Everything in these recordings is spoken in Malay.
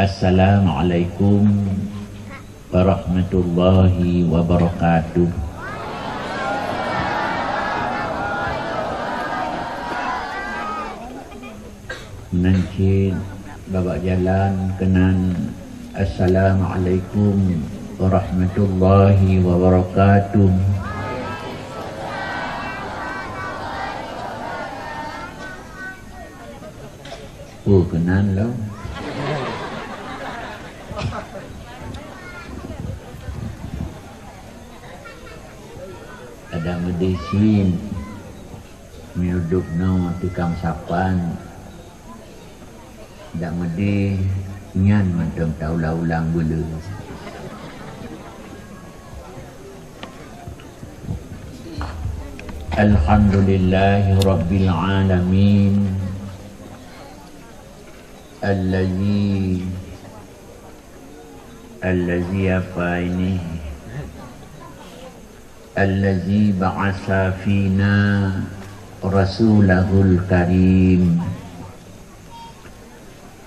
Assalamualaikum warahmatullahi wabarakatuh. Nancin babak jalan kenan Assalamualaikum warahmatullahi wabarakatuh. Oh, kenan lah. Ada medisin miuduk no tikam sapan dak medi nyan macam taulah-ulang bulu. Alhamdulillahi rabbil alamin allazi apa ini allazi ba'asa fina rasulahul karim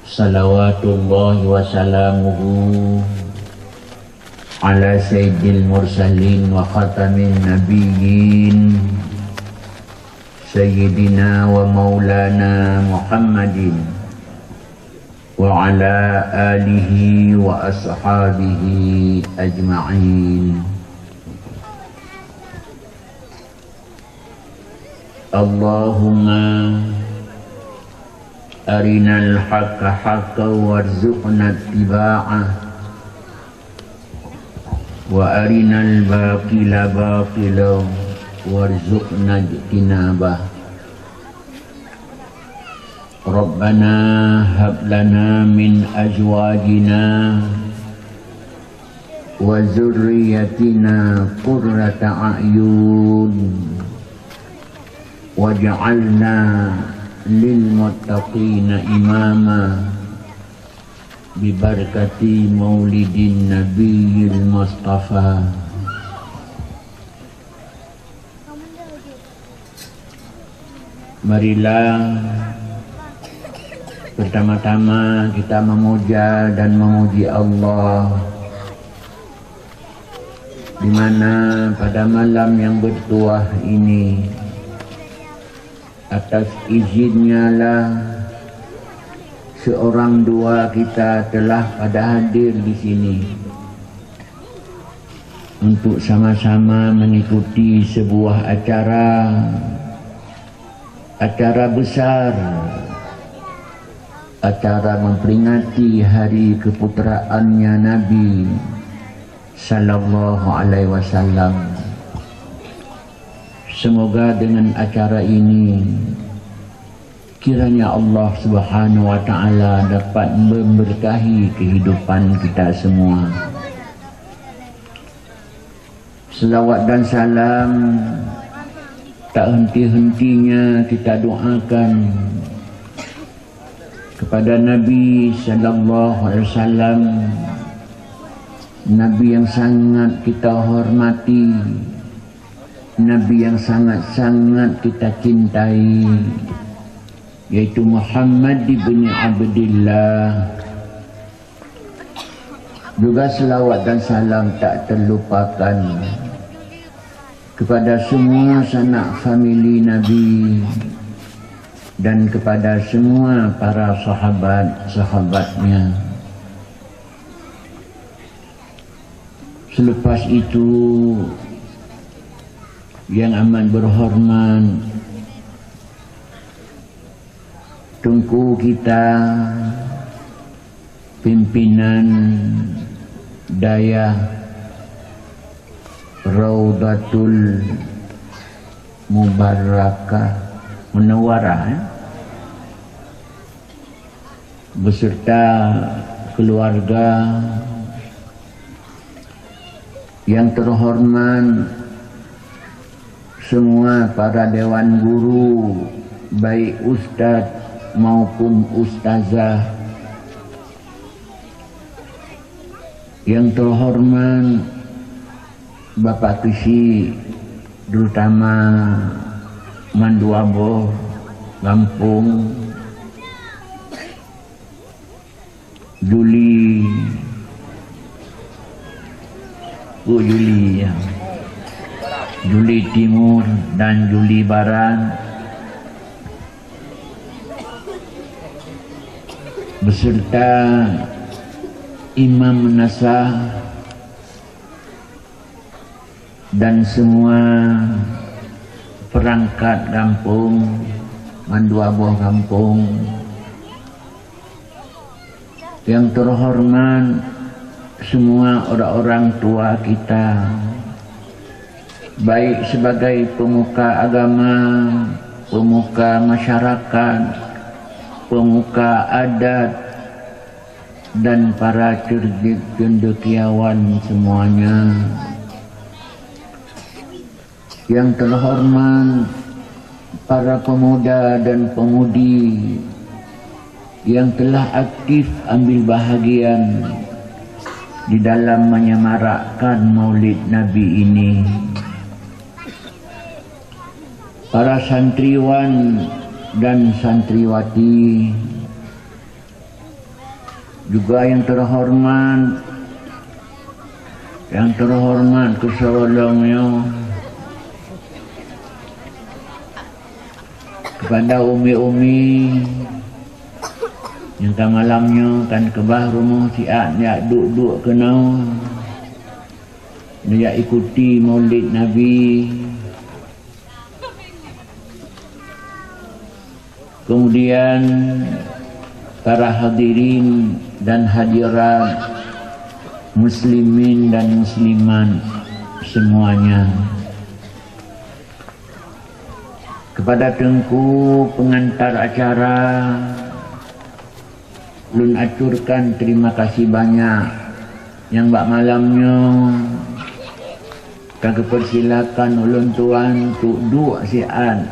salawatullahi wa salamuhu ala sayyidil mursalin wa khatamin nabiyyin sayyidina wa maulana Muhammadin wa ala alihi wa ashabihi ajma'in. Allahumma arinal haqqa haqqan warzuqna ittiba'ah wa arinal batila batilan warzuqna ijtinabah. Rabbana hab lana min azwajina wa zurriyyatina qurrata a'yun waj'alna lil muttaqina imama bi barakati maulidin nabiyil mustafa. Marilah pertama-tama kita memuja dan memuji Allah, di mana pada malam yang bertuah ini atas izinnya lah seorang dua kita telah pada hadir di sini untuk sama-sama mengikuti sebuah acara besar, acara memperingati hari keputraannya Nabi sallallahu alaihi wasallam. Semoga dengan acara ini kiranya Allah Subhanahu wa taala dapat memberkahi kehidupan kita semua. Selawat dan salam tak henti-hentinya kita doakan kepada Nabi sallallahu alaihi wasallam, Nabi yang sangat kita hormati, Nabi yang sangat-sangat kita cintai, yaitu Muhammad ibn Abdillah. Juga selawat dan salam tak terlupakan kepada semua sanak famili Nabi dan kepada semua para sahabat-sahabatnya. Selepas itu, yang amat berhormat Tunku kita pimpinan Daya Raudatul Mubarakah Munawwarah beserta keluarga yang terhormat, semua para dewan guru, baik ustaz maupun ustazah, yang terhormat Bapak Tusi, terutama Manduabo, Lampung, Juli ya. Juli Timur dan Juli Barat beserta Imam Nasah dan semua perangkat kampung, mandua buah kampung yang terhormat, semua orang-orang tua kita, baik sebagai pemuka agama, pemuka masyarakat, pemuka adat, dan para cendekiawan semuanya. Yang terhormat para pemuda dan pemudi yang telah aktif ambil bahagian di dalam menyemarakkan Maulid Nabi ini, para santriwan dan santriwati, juga yang terhormat keseluruhannya, kepada umi-umi yang tak malamnya kan kebah rumah siat dia duduk kenal dia ikuti Maulid Nabi. Kemudian para hadirin dan hadirat, muslimin dan muslimat semuanya. Kepada Tengku pengantar acara, ulun aturkan terima kasih banyak yang bak malamnya kagak persilakan ulun tuan untuk duduk siat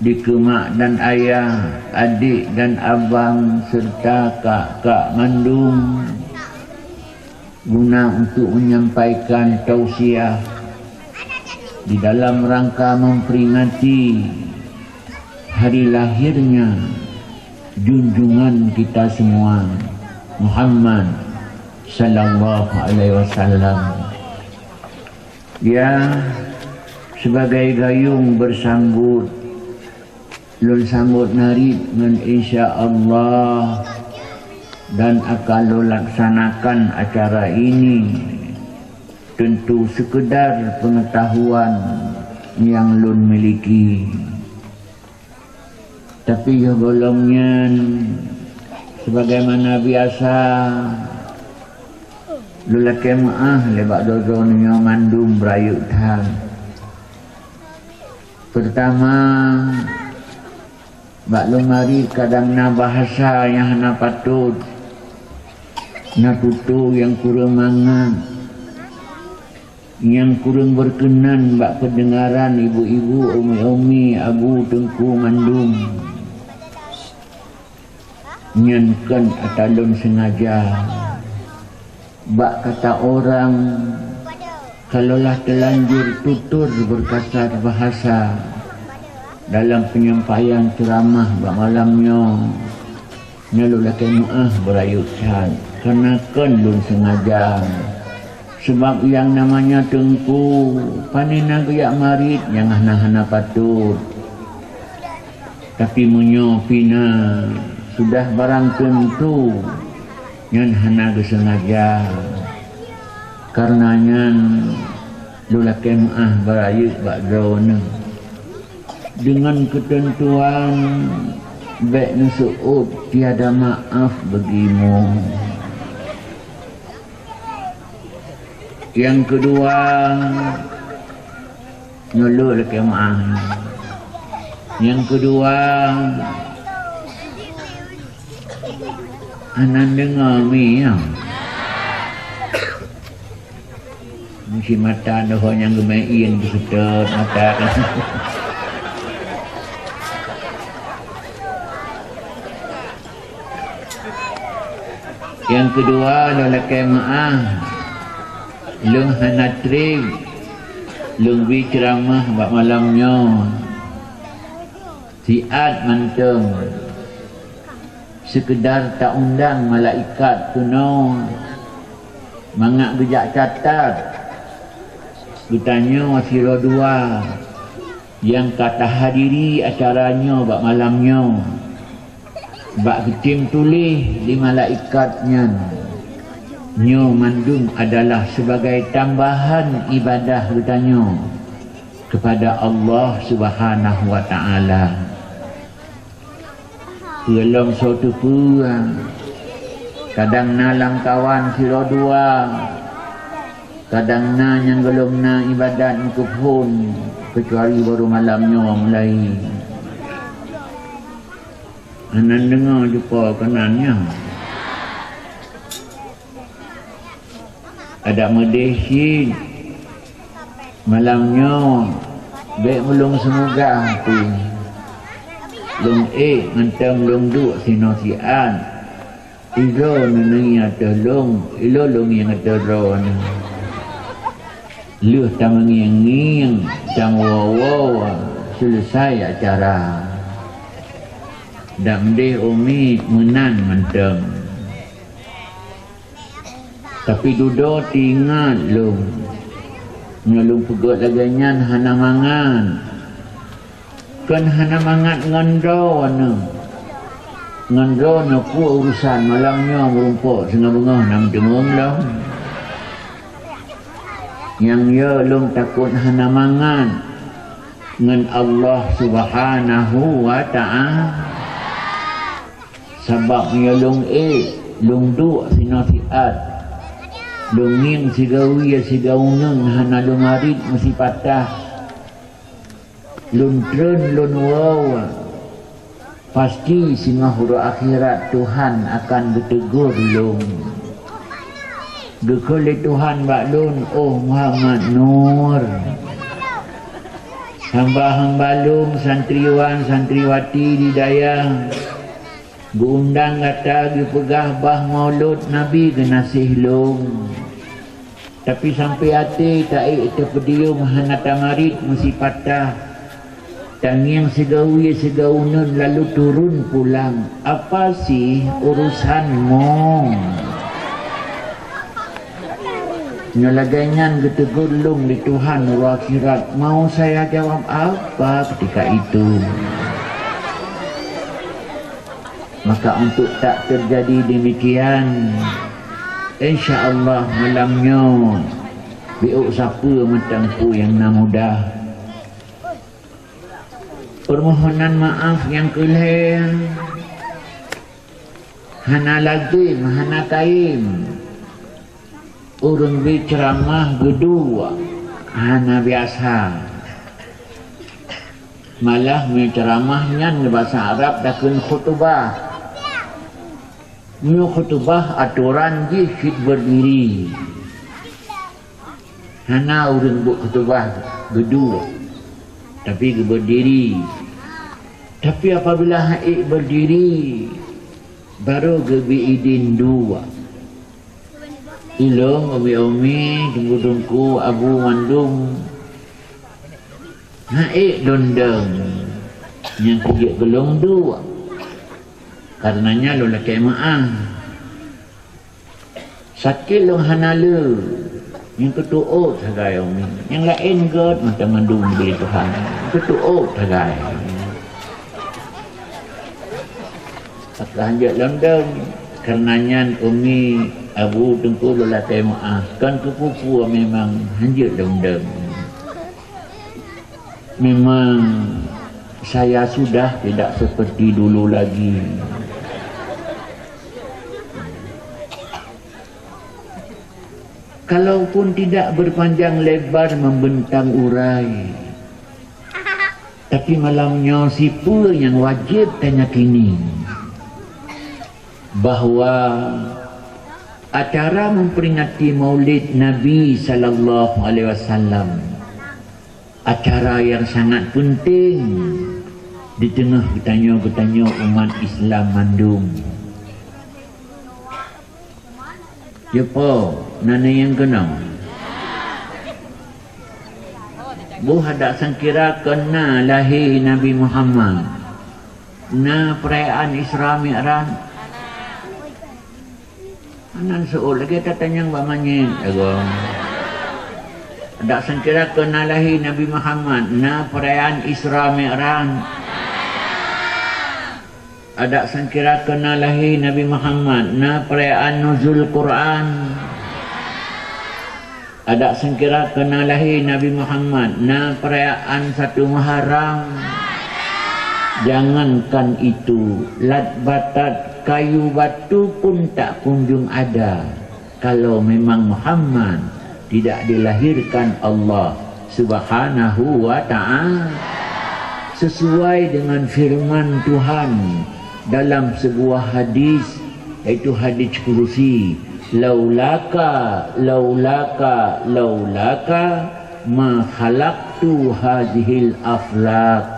di kemak dan ayah, adik dan abang serta kakak mandung guna untuk menyampaikan tausiah di dalam rangka memperingati hari lahirnya junjungan kita semua Muhammad sallallahu alaihi wasallam. Ya, sebagai gayung bersambut, lul sambut nari dengan insya-Allah dan akan lul laksanakan acara ini tentu sekedar pengetahuan yang lun miliki. Tapi ya golongnya sebagaimana biasa lelaki maah lebak dozonya mandum berayut hal. Pertama, bak lumari kadang na bahasa yang na patut na tutu yang kurang mangat, yang kurang berkenan bak pendengaran ibu-ibu, umi-umi, abu, tengku, mandum. Nyankan atalun sengaja bak kata orang kalaulah terlanjur tutur berkasar bahasa dalam penyampaian ceramah bak malamnya nyalulah kemu'ah berayutkan karena kan lun sengaja. Sebab yang namanya Tengku panina geyak marit yang hana-hana patut, tapi menyopina sudah barang tentu yang hana kesengaja. Karenanya lula kemah berayut bak zona dengan ketentuan baik nusu'ud tiada maaf bagimu. Yang kedua, nyuluk kemah. Yang kedua, anan dengar mi ya. Mesti mata dah yang gemain kesedot mata kan. Yang kedua adalah kemaah. Lung hana trip, lung bi ceramah bak malamnya. Siat manteng. sekedar tak undang malaikat kuno mangak bijak catat bertanya sira dua yang kata hadiri acaranya bak malamnya bak ketim tulis di malaikatnya nyo mandum adalah sebagai tambahan ibadah bertanya kepada Allah Subhanahu wa taala. Gelong suatu puang kadang nalang kawan sira dua kadang na yang gelong na ibadat ke pun kecuali baru malamnya mulai anan dengar jumpa kenannya ada medesin malamnya baik melung semoga tu long ngentang long du sino sian ilo nengi ada long ilo long yang ada ron lu tamangiang jang wow selesai acara dak mdeh umi menan menteng tapi dudo tinggal long nyalung pegot laganyan hana mangan kan hana mangat ngendro ku urusan malamnya merumpuk sengah bengah nam demung lah yang ya long takut hana mangan ngan Allah Subhanahu wa ta'ala sebab ya long long du sino siat lunging sigawi ya sigauneng hana lumarit mesti patah luntren lunwaw pasti singa huru akhirat Tuhan akan bertegur lung gekole Tuhan bak lun oh Muhammad Nur hamba-hamba lung santriwan santriwati di daya gundang kata dipegah bah maulud Nabi genasih lung tapi sampai hati tak terpedium hana tamarit mesti patah tangiang segawi segaunan lalu turun pulang apa sih urusanmu nyalaganyan getegur lung di Tuhan akhirat mau saya jawab apa ketika itu maka untuk tak terjadi demikian insya-Allah malamnya biuk siapa mentempu yang mudah permohonan maaf yang kelih hana lazim hana kaim urun berceramah gedua hana biasa malah menceramahnya bahasa Arab dakun khutbah khutbah aturan jihid berdiri hana urang buat khutbah gedua tapi berdiri tapi apabila haik berdiri baru gebi idin dua ilong umi-umi tunggu-tunggu abu mandung haik dondeng yang kejik gelong dua karenanya lo laki maaf sakit lo hanala yang ketuut sagai umi yang lain god macam mandung beli Tuhan ketuut sagai tak hanjat london karenanya umi abu tengku lo laki maaf kan kepupu memang hanjat london memang saya sudah tidak seperti dulu lagi kalaupun tidak berpanjang lebar membentang urai tapi malamnya siapa yang wajib tanya kini bahawa acara memperingati maulid Nabi sallallahu alaihi wasallam acara yang sangat penting di tengah bertanya-bertanya umat Islam mandung. Ya po, nana yang kena. Bu hadak sangkira kena lahir Nabi Muhammad. Na perayaan Isra Mi'raj Anan seolah kita tanya bamanya agong. Ada sengkira kenalahi Nabi Muhammad na perayaan Isra Mi'raj. Ada sengkira kenalahi Nabi Muhammad na perayaan Nuzul Quran. Ada sengkira kenalahi Nabi Muhammad na perayaan 1 Muharram. Jangankan itu, lat batat kayu batu pun tak kunjung ada kalau memang Muhammad tidak dilahirkan Allah Subhanahu wa ta'ala. Sesuai dengan firman Tuhan dalam sebuah hadis, iaitu hadis kursi, laulaka ma khalaqtu hadhil aflaq.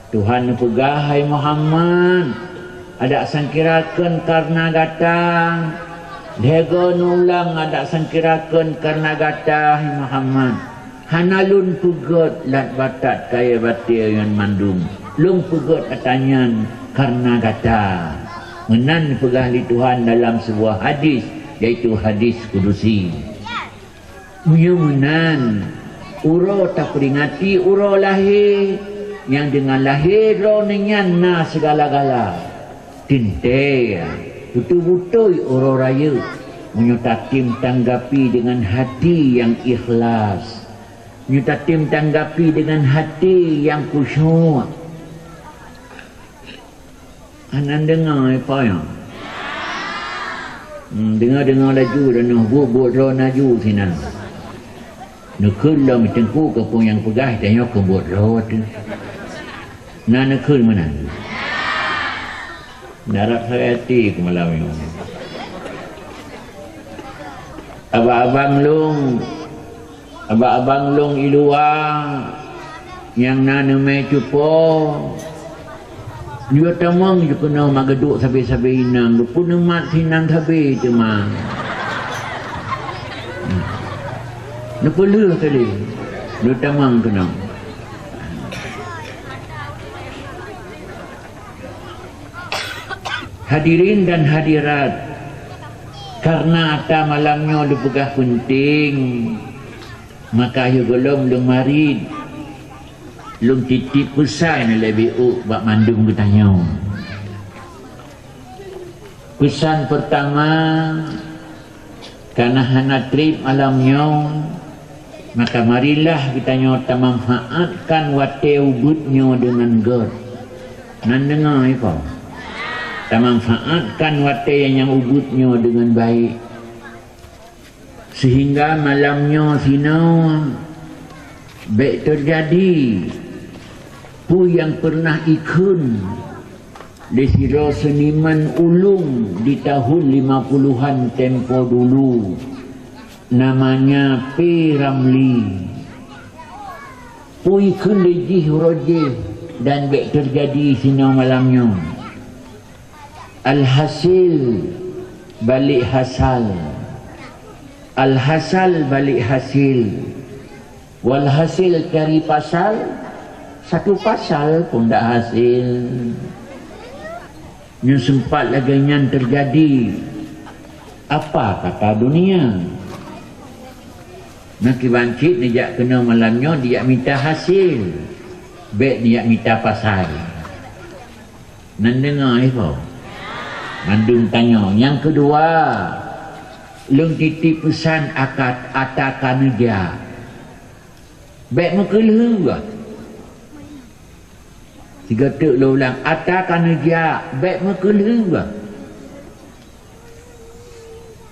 Tuhan pegahai Muhammad ada sangkirakan karena datang dega nulang ada sangkirakan karena gatah Muhammad hanalun pugot lat batat kaya batir yang mandung lung pugot atanyan karena gatah menan pegahli Tuhan dalam sebuah hadis, iaitu hadis kudusi. Menan uro tak peringati uro lahir yang dengan lahir lo nenyan na segala-gala tinte betul-betul orang raya menyutatim tanggapi dengan hati yang ikhlas, menyutatim tanggapi dengan hati yang khusyuk. Anan dengar apa ya? Dengar laju dan buat lo naju sinan. Nekul lo mitengku kapung yang pegah tanya ke buat lo tu. Nak nekul mana? Darab saya hati ke malam ini. Abang long ilua yang nana mai cupo. Dia tamang je kena magaduk sabi-sabi inang. Lupa nemat sinang sabi je mah. Lupa leh tadi. Dia tamang kena. Hadirin dan hadirat, karena ata malamnya dipegah penting, maka ayo golong lung marid lung titip pesan lebih bak mandung bertanya. Pesan pertama, karena hana trip malamnya, maka marilah kita nyata manfaatkan wate ubudnya dengan god. Nan dengar apa? Kita manfaatkan wate yang ubudnya dengan baik, sehingga malamnya sinau baik terjadi pu yang pernah ikun lesiro seniman ulung di tahun 50-an tempo dulu, namanya P. Ramli. Pu ikun lejih rojih dan baik terjadi sinau malamnya. Alhasil balik hasal, alhasal balik hasil, walhasil cari pasal, satu pasal pun tak hasil. Yang sempat lagi yang terjadi, apa kata dunia? Nak kibancit dia kena malamnya dia minta hasil, baik dia minta pasal. Nan dengar apa? Mandung tanya. Yang kedua, lung titip pesan akad atakan dia. Baik muka lehu lah. Tiga tuk lo ulang. Atakan dia. Baik muka lehu lah.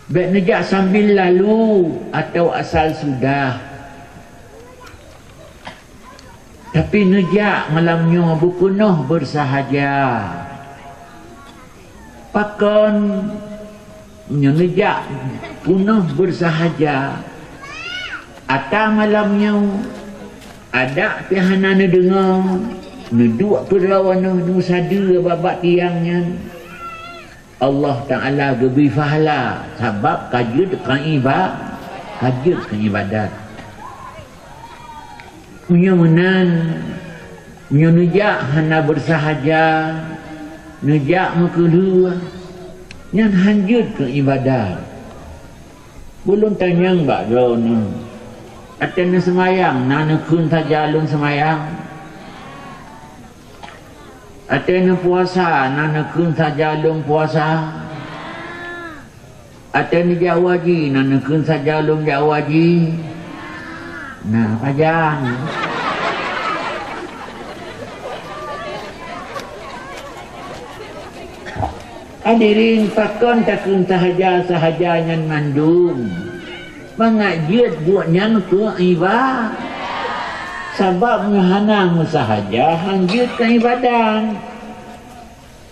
Baik nejak sambil lalu atau asal sudah. Tapi nejak malamnya bukunuh bersahaja. Pakon menejak punah bersahaja. Ata malamnya ada pihana ne dengar neduk tu lawan nu sada babak tiangnya. Allah Taala gebi fahala sebab kajut kan ibadat. Punya menan menejak hana bersahaja. Nejak makelu yang hanjut ke ibadat. Belum tanya mbak Ron. Atena semayang, nana kun tajalun semayang. Atena puasa, nana kun tajalun puasa. Atena jawaji, nana kun tajalun jawaji. Nah, pajang. Hadirin pakon takun sahaja nyan mandum. Mengajut buatnya ke ibadah. Sebab hanang sahaja hangjut ke ibadah.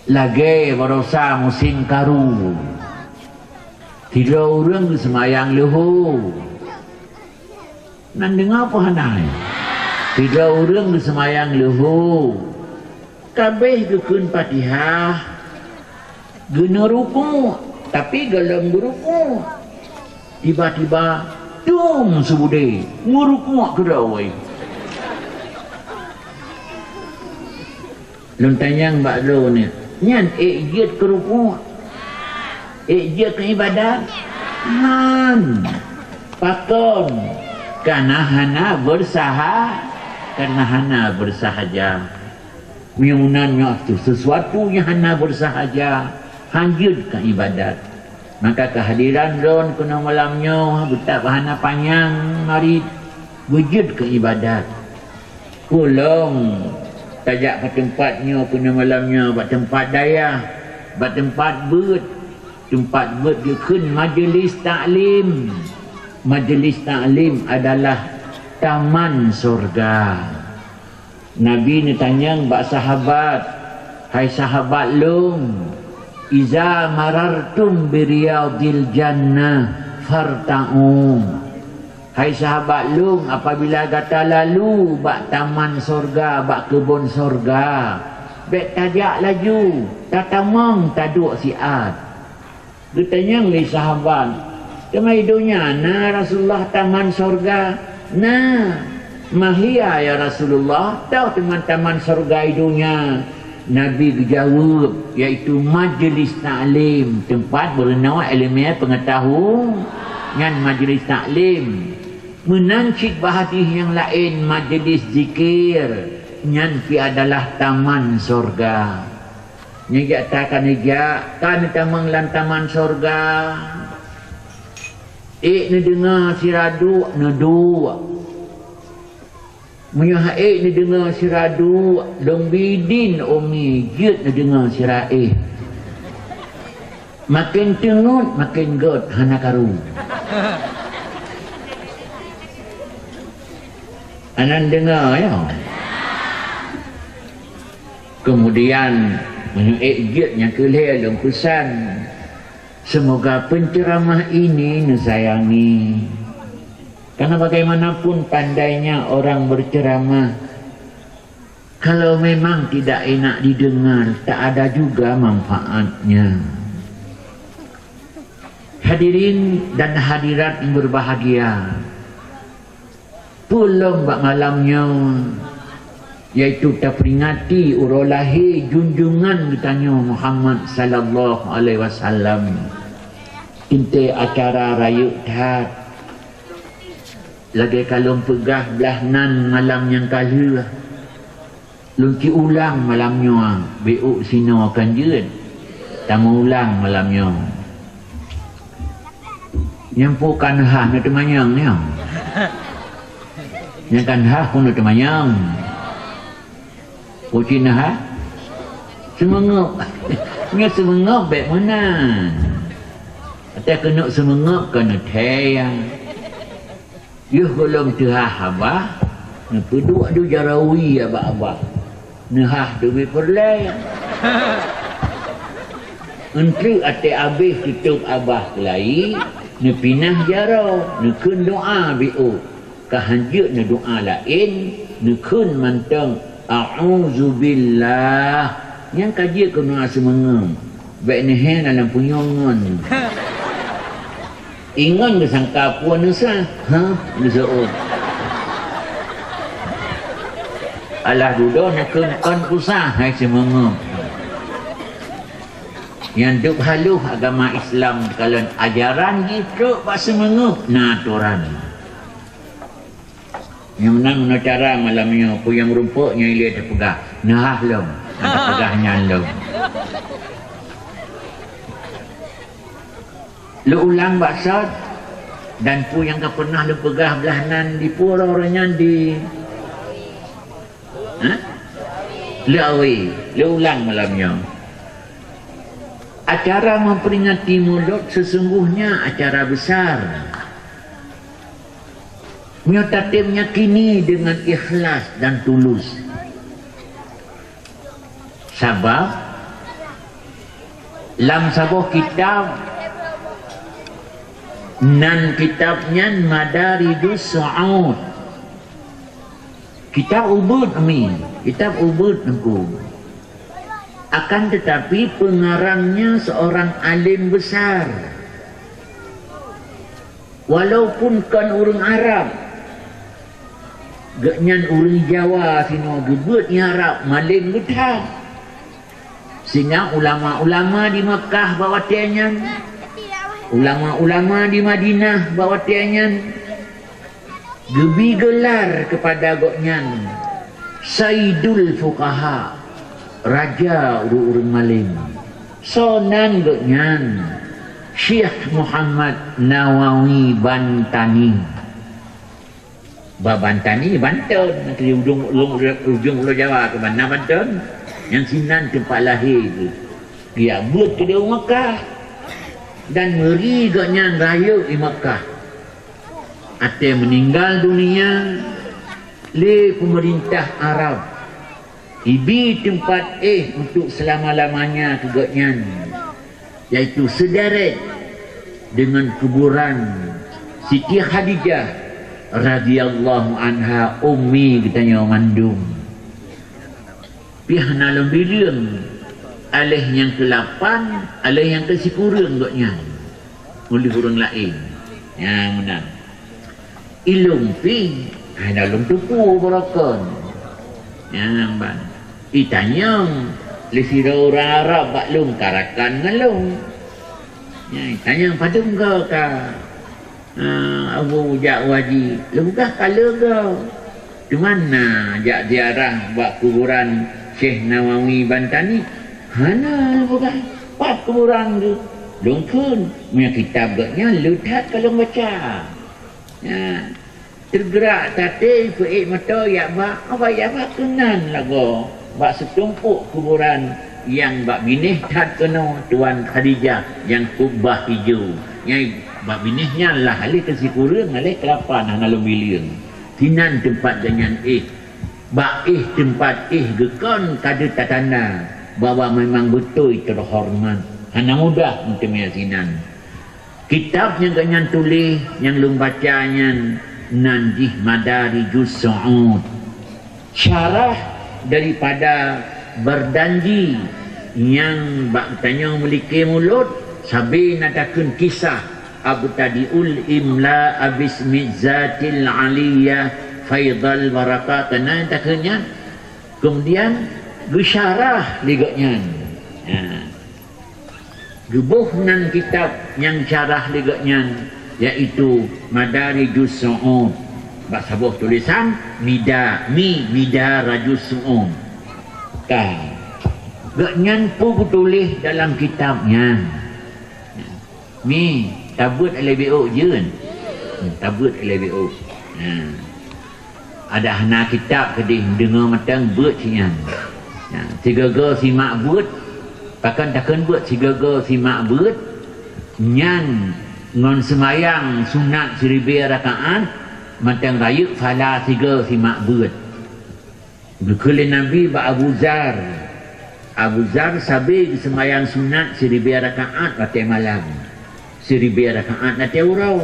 Lagi berosa musim karu. Tidak orang semayang lehu. Nan dengar apa hanang? Tidak orang semayang lehu. Kabeh dukun Fatihah. Guna ruku, tapi dalam beruku tiba-tiba dum sebude nguruku ke dawai. Lontanyang Mbak Lo ni nyan ejit ke ruku, ejit ke ibadat han pakon karena hana bersahaja miunannya itu sesuatu yang hana bersahaja hanjut ke ibadat. Maka kehadiran Ron kena malamnya betak bahana panjang mari wujud ke ibadat. Pulang tajak ke tempatnya kena malamnya buat tempat daya, buat tempat tempat dia kun majlis taklim. Majlis taklim adalah taman surga. Nabi ni tanya bak sahabat, hai sahabat long, iza marartum biriyadil jannah farta'u. Hai sahabat lung, apabila kata lalu bak taman surga, bak kebun surga, bek tajak laju, tatamang taduk siat. Dia tanya li sahabat, kemai dunia na Rasulullah taman surga? Nah, mahia ya Rasulullah, tahu teman-teman surga dunia. Nabi jawab, iaitu majlis taklim, tempat berenang ilmiah pengetahuan dengan majlis taklim. Menancik bahadih yang lain majlis zikir, nyanti adalah taman surga. Nyajak takkan ijak kan tamang lan taman surga. Ni dengar siradu nedu. Menyahai ni dengar siradu long bidin umi jut ni dengar siraih. Makin tengut makin god hana karu. Anan dengar ya. Kemudian menyahai jut yang kelih long pesan. Semoga penceramah ini nusayangi. Karena bagaimanapun pandainya orang berceramah, kalau memang tidak enak didengar, tak ada juga manfaatnya. Hadirin dan hadirat yang berbahagia, pulang bak malamnya, iaitu kita peringati urolahi junjungan kitanya Muhammad sallallahu alaihi wasallam. Inte acara rayuk tat. Lagi kalau pegah belah nan malam yang kali lunci ulang malamnya beuk sino akan jud tamu ulang malamnya nyampukan hah na temanyang ni nyakan hah pun na temanyang ucina hah semengok nya semengok baik mana atau kena semengok kena tayang. Yuh belum tehah abah, nepeduk du jarawi abah-abah, nehah du berperlai. Entri ate abih tutup abah kelai, nepinah jarau, nekun doa biu, kahanjut ne doa lain, nekun manteng a'udzubillah, yang kaji kena semengem, baik nehen dalam punyongon. Ingon ke sangka puan nusa? Nusa on. Alah dudo nak kon kusah hai semengem. yang duk haluh agama Islam kalau ajaran gitu bahasa mengup na aturan yang mana cara malamnya puyang rumputnya ia terpegah nah lom ada pegahnya lom lu ulang baksad dan puyang ke pernah lu pegah belahanan di pura orangnya di lu awi lu ulang malamnya. Acara memperingati Maulud sesungguhnya acara besar. Menyatakan meyakini dengan ikhlas dan tulus. Sebab lam sabuh kitab nan kitabnya Madarijus Su'ud. Kitab ubud amin. Kitab ubud aku. Akan tetapi pengarangnya seorang alim besar. Walaupun kan orang Arab, genyan orang Jawa sino gebut ni Arab maling betah. Sehingga ulama-ulama di Mekah bawa tianyan, ulama-ulama di Madinah bawa tianyan, gebi gelar kepada goknyan Sayyidul Fuqaha, raja urang maling. Sonan goknyan Syekh Muhammad Nawawi Bantani. Bantani Banten, nanti ujung Pulau Jawa ke mana Banten, yang sinan tempat lahir tu. Dia buat ke dia Mekah dan meri goknyan raya di Mekah. Ate meninggal dunia le pemerintah Arab. Ibi tempat untuk selama-lamanya kegaknyan, iaitu sederet dengan kuburan Siti Khadijah radhiyallahu anha ummi katanya mandum. Pihak nalung bilion alih yang ke-8 alih yang ke-10 gaknyan oleh orang lain yang menang ilung pi nalung tupu berakon yang ban itanyang lesira orang Arab baklung karakan ngalung ya itanyang padung kau ka Abu Jakwaji lebih kala kau di mana jak ziarah bak kuburan Syekh Nawawi Bantani hana bukan pat kuburan tu lungkun punya kitab gaknya lutat kalau baca ya tergerak tadi kuik mata ya bak apa ya bak kenan lagu bak setumpuk kuburan yang bak binih tat kena Tuan Khadijah yang kubah hijau yang bak binihnya lah alih kasi kurang alih ke-8 hana lumbilion sinan tempat dengan bak tempat gekon kada tatana bahwa memang betul terhormat hana mudah untuk sinan kitab yang ganyan tulis yang lum bacanya Nanjih Madarijus Su'ud syarah daripada Berdanji yang bak tanya memiliki mulut sabi nadakan kisah Abu Tadiul Imla Abismi Zatil Aliyah Faidal Barakat dan taknya kemudian bersyarah liganya gebuhnan kitab yang syarah liganya iaitu Madarijus Su'ud bahasa buah tulisan Midarajus Su'ud kan gaknyan pun tulis dalam kitabnya mi tabut LBO je kan tabut LBO ada hana kitab kedih dengar matang buat sian sigaga simak buat pakan takkan buat sigaga simak buat nyan ngon semayang sunat 1000 rakaat matang raya fala siga simak buat berkulin Nabi ba Abu Zar sabi semayang sunat 1000 rakaat pada malam 1000 rakaat nanti urau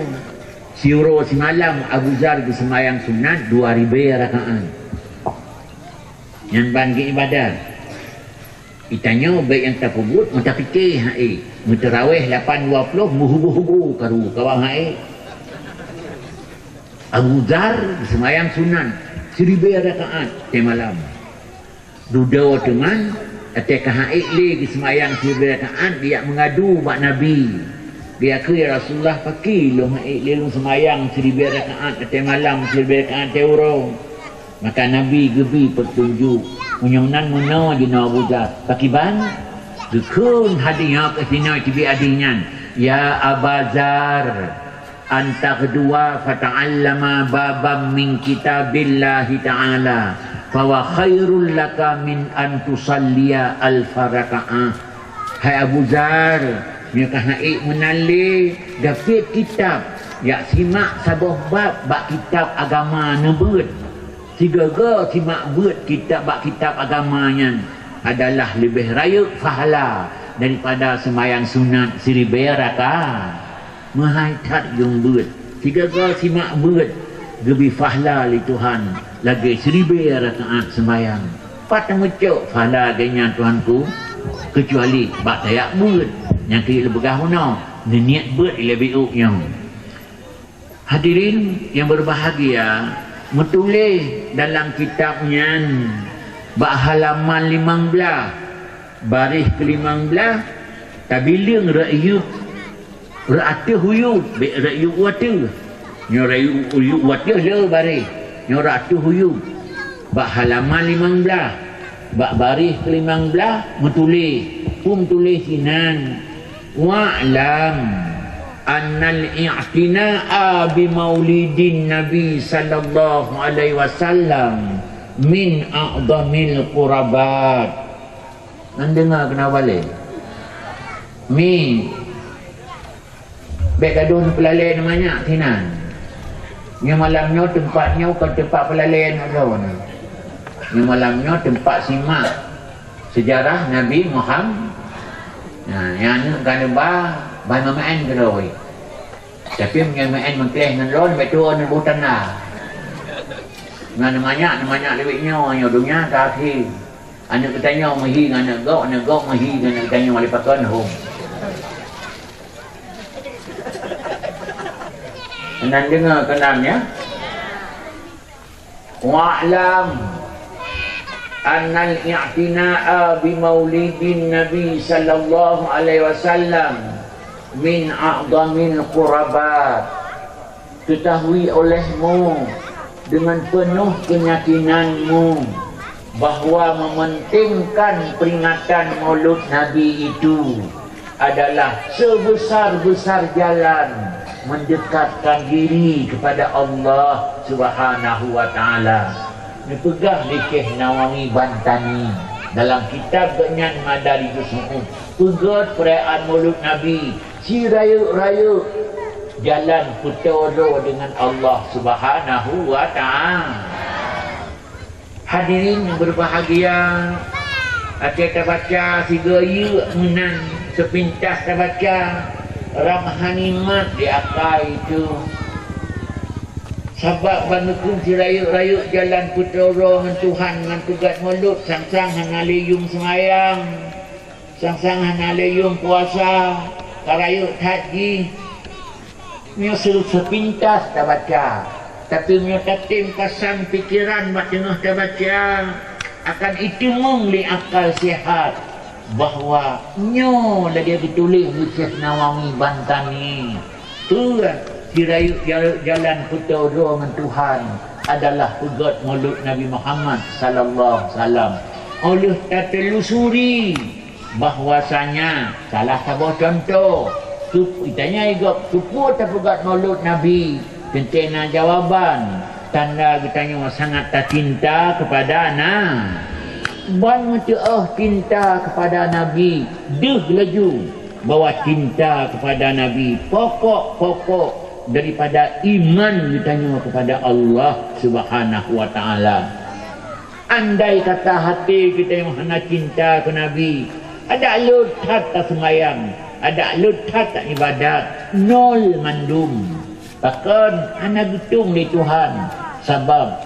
si malam Abu Zar semayang sunat 2000 rakaat yang bagi ibadat itanya baik yang tak pubut mata fikir mutarawih 8.20 muhubu-hubu karu kawang Abu Zar semayang sunat 1000 rakaat di malam duda teman Atikah haik lagi semayang 10 rakaat dia mengadu mak Nabi. Dia ke ya Rasulullah pakai lu haik lu semayang 1000 rakaat atik malam 1000 rakaat teuro. Maka Nabi gebi petunjuk menyonan mena je na Abu Dzar. Pakai ban dekun hadiah ke sini tibi adinyan. Ya Abazar anta kedua fata'allama babam min kitabillahi ta'ala fawa khairul laka min an tusalliya al-faraka'ah. Hai Abu Zar, mereka haik menali dapat kitab ya simak sabah bab kitab agama nebut tiga-tiga simak buat kitab kitab agamanya adalah lebih raya pahala daripada semayang sunat 1000 rakaat. Mahaitat yung buat tiga-tiga simak buat lebih pahala li Tuhan lagi 1000 rakaat semayang. Patang ucap pahala ganya Tuhanku kecuali bak tayak buat yang kira lebegah mana niat buat lebih yang. Hadirin yang berbahagia, menulis dalam kitabnya bak halaman 15 baris ke-15 tabiling ra'yub ra'atuh huyub ra'yub watu nyo ra'yub huyub watu le baris nyo ra'atuh huyub bak halaman 15 bak baris ke-15 menulis pun tulis sinan wa'lam annal i'tina'a bi maulidin nabi sallallahu alaihi wasallam min a'dhamil qurabat. Anda dengar kena balik mi baik kadun pelalain banyak sinan yang malamnya tempatnya bukan tempat pelalain ada ni. Yang malamnya tempat simak sejarah Nabi Muhammad. Nah, yang ni kan bah main keroi. Tapi main mengkleh dengan lon betul dengan butan lah. Namanya lebihnya yang dunia kaki. Anak katanya mahi anak gok mahi anak katanya wali pakan hom. Anda dengar kenamnya? Wa'lam annal i'tina'a bi maulidin nabi sallallahu alaihi wasallam min a'dhamil qurabat. Ketahui olehmu dengan penuh keyakinanmu bahawa mementingkan peringatan maulud Nabi itu adalah sebesar-besar jalan mendekatkan diri kepada Allah Subhanahu wa taala. Dipegang di Syekh Nawawi Bantani dalam kitab Genyan Madarijus Su'ud. Pegat perayaan maulud Nabi, si raya-raya jalan petoro dengan Allah Subhanahu wa taala. Hadirin yang berbahagia, kita baca tiga ya menan sepintas kita baca ramhanimat di akal itu. Sebab banukun si rayuk-rayuk jalan petoro dengan Tuhan dengan tugas maulud sang-sang hanaliyum semayang, sang-sang hanaliyum puasa, karayuk haji. Mio sepintas kita baca. Tapi mio tatim pasang pikiran mak tengah kita baca akan itu mengli akal sihat bahawa nyo lagi ditulis di Syekh Nawawi Bantani tu dirayuk jalan petoro dengan Tuhan adalah pegat maulud Nabi Muhammad sallallahu alaihi wasallam. Oleh telusuri bahwasanya salah satu contoh ditanya juga tupu terpegat maulud Nabi kentena jawaban tanda ditanya sangat tak cinta kepada anak ban cinta kepada Nabi deh laju bahawa cinta kepada Nabi pokok-pokok daripada iman ditanya kepada Allah Subhanahu wa taala. Andai kata hati kita yang hendak cinta ke Nabi ada lutat tak semayang, ada lutat tak ibadat, nol mandum. Bahkan hana gitung di Tuhan sebab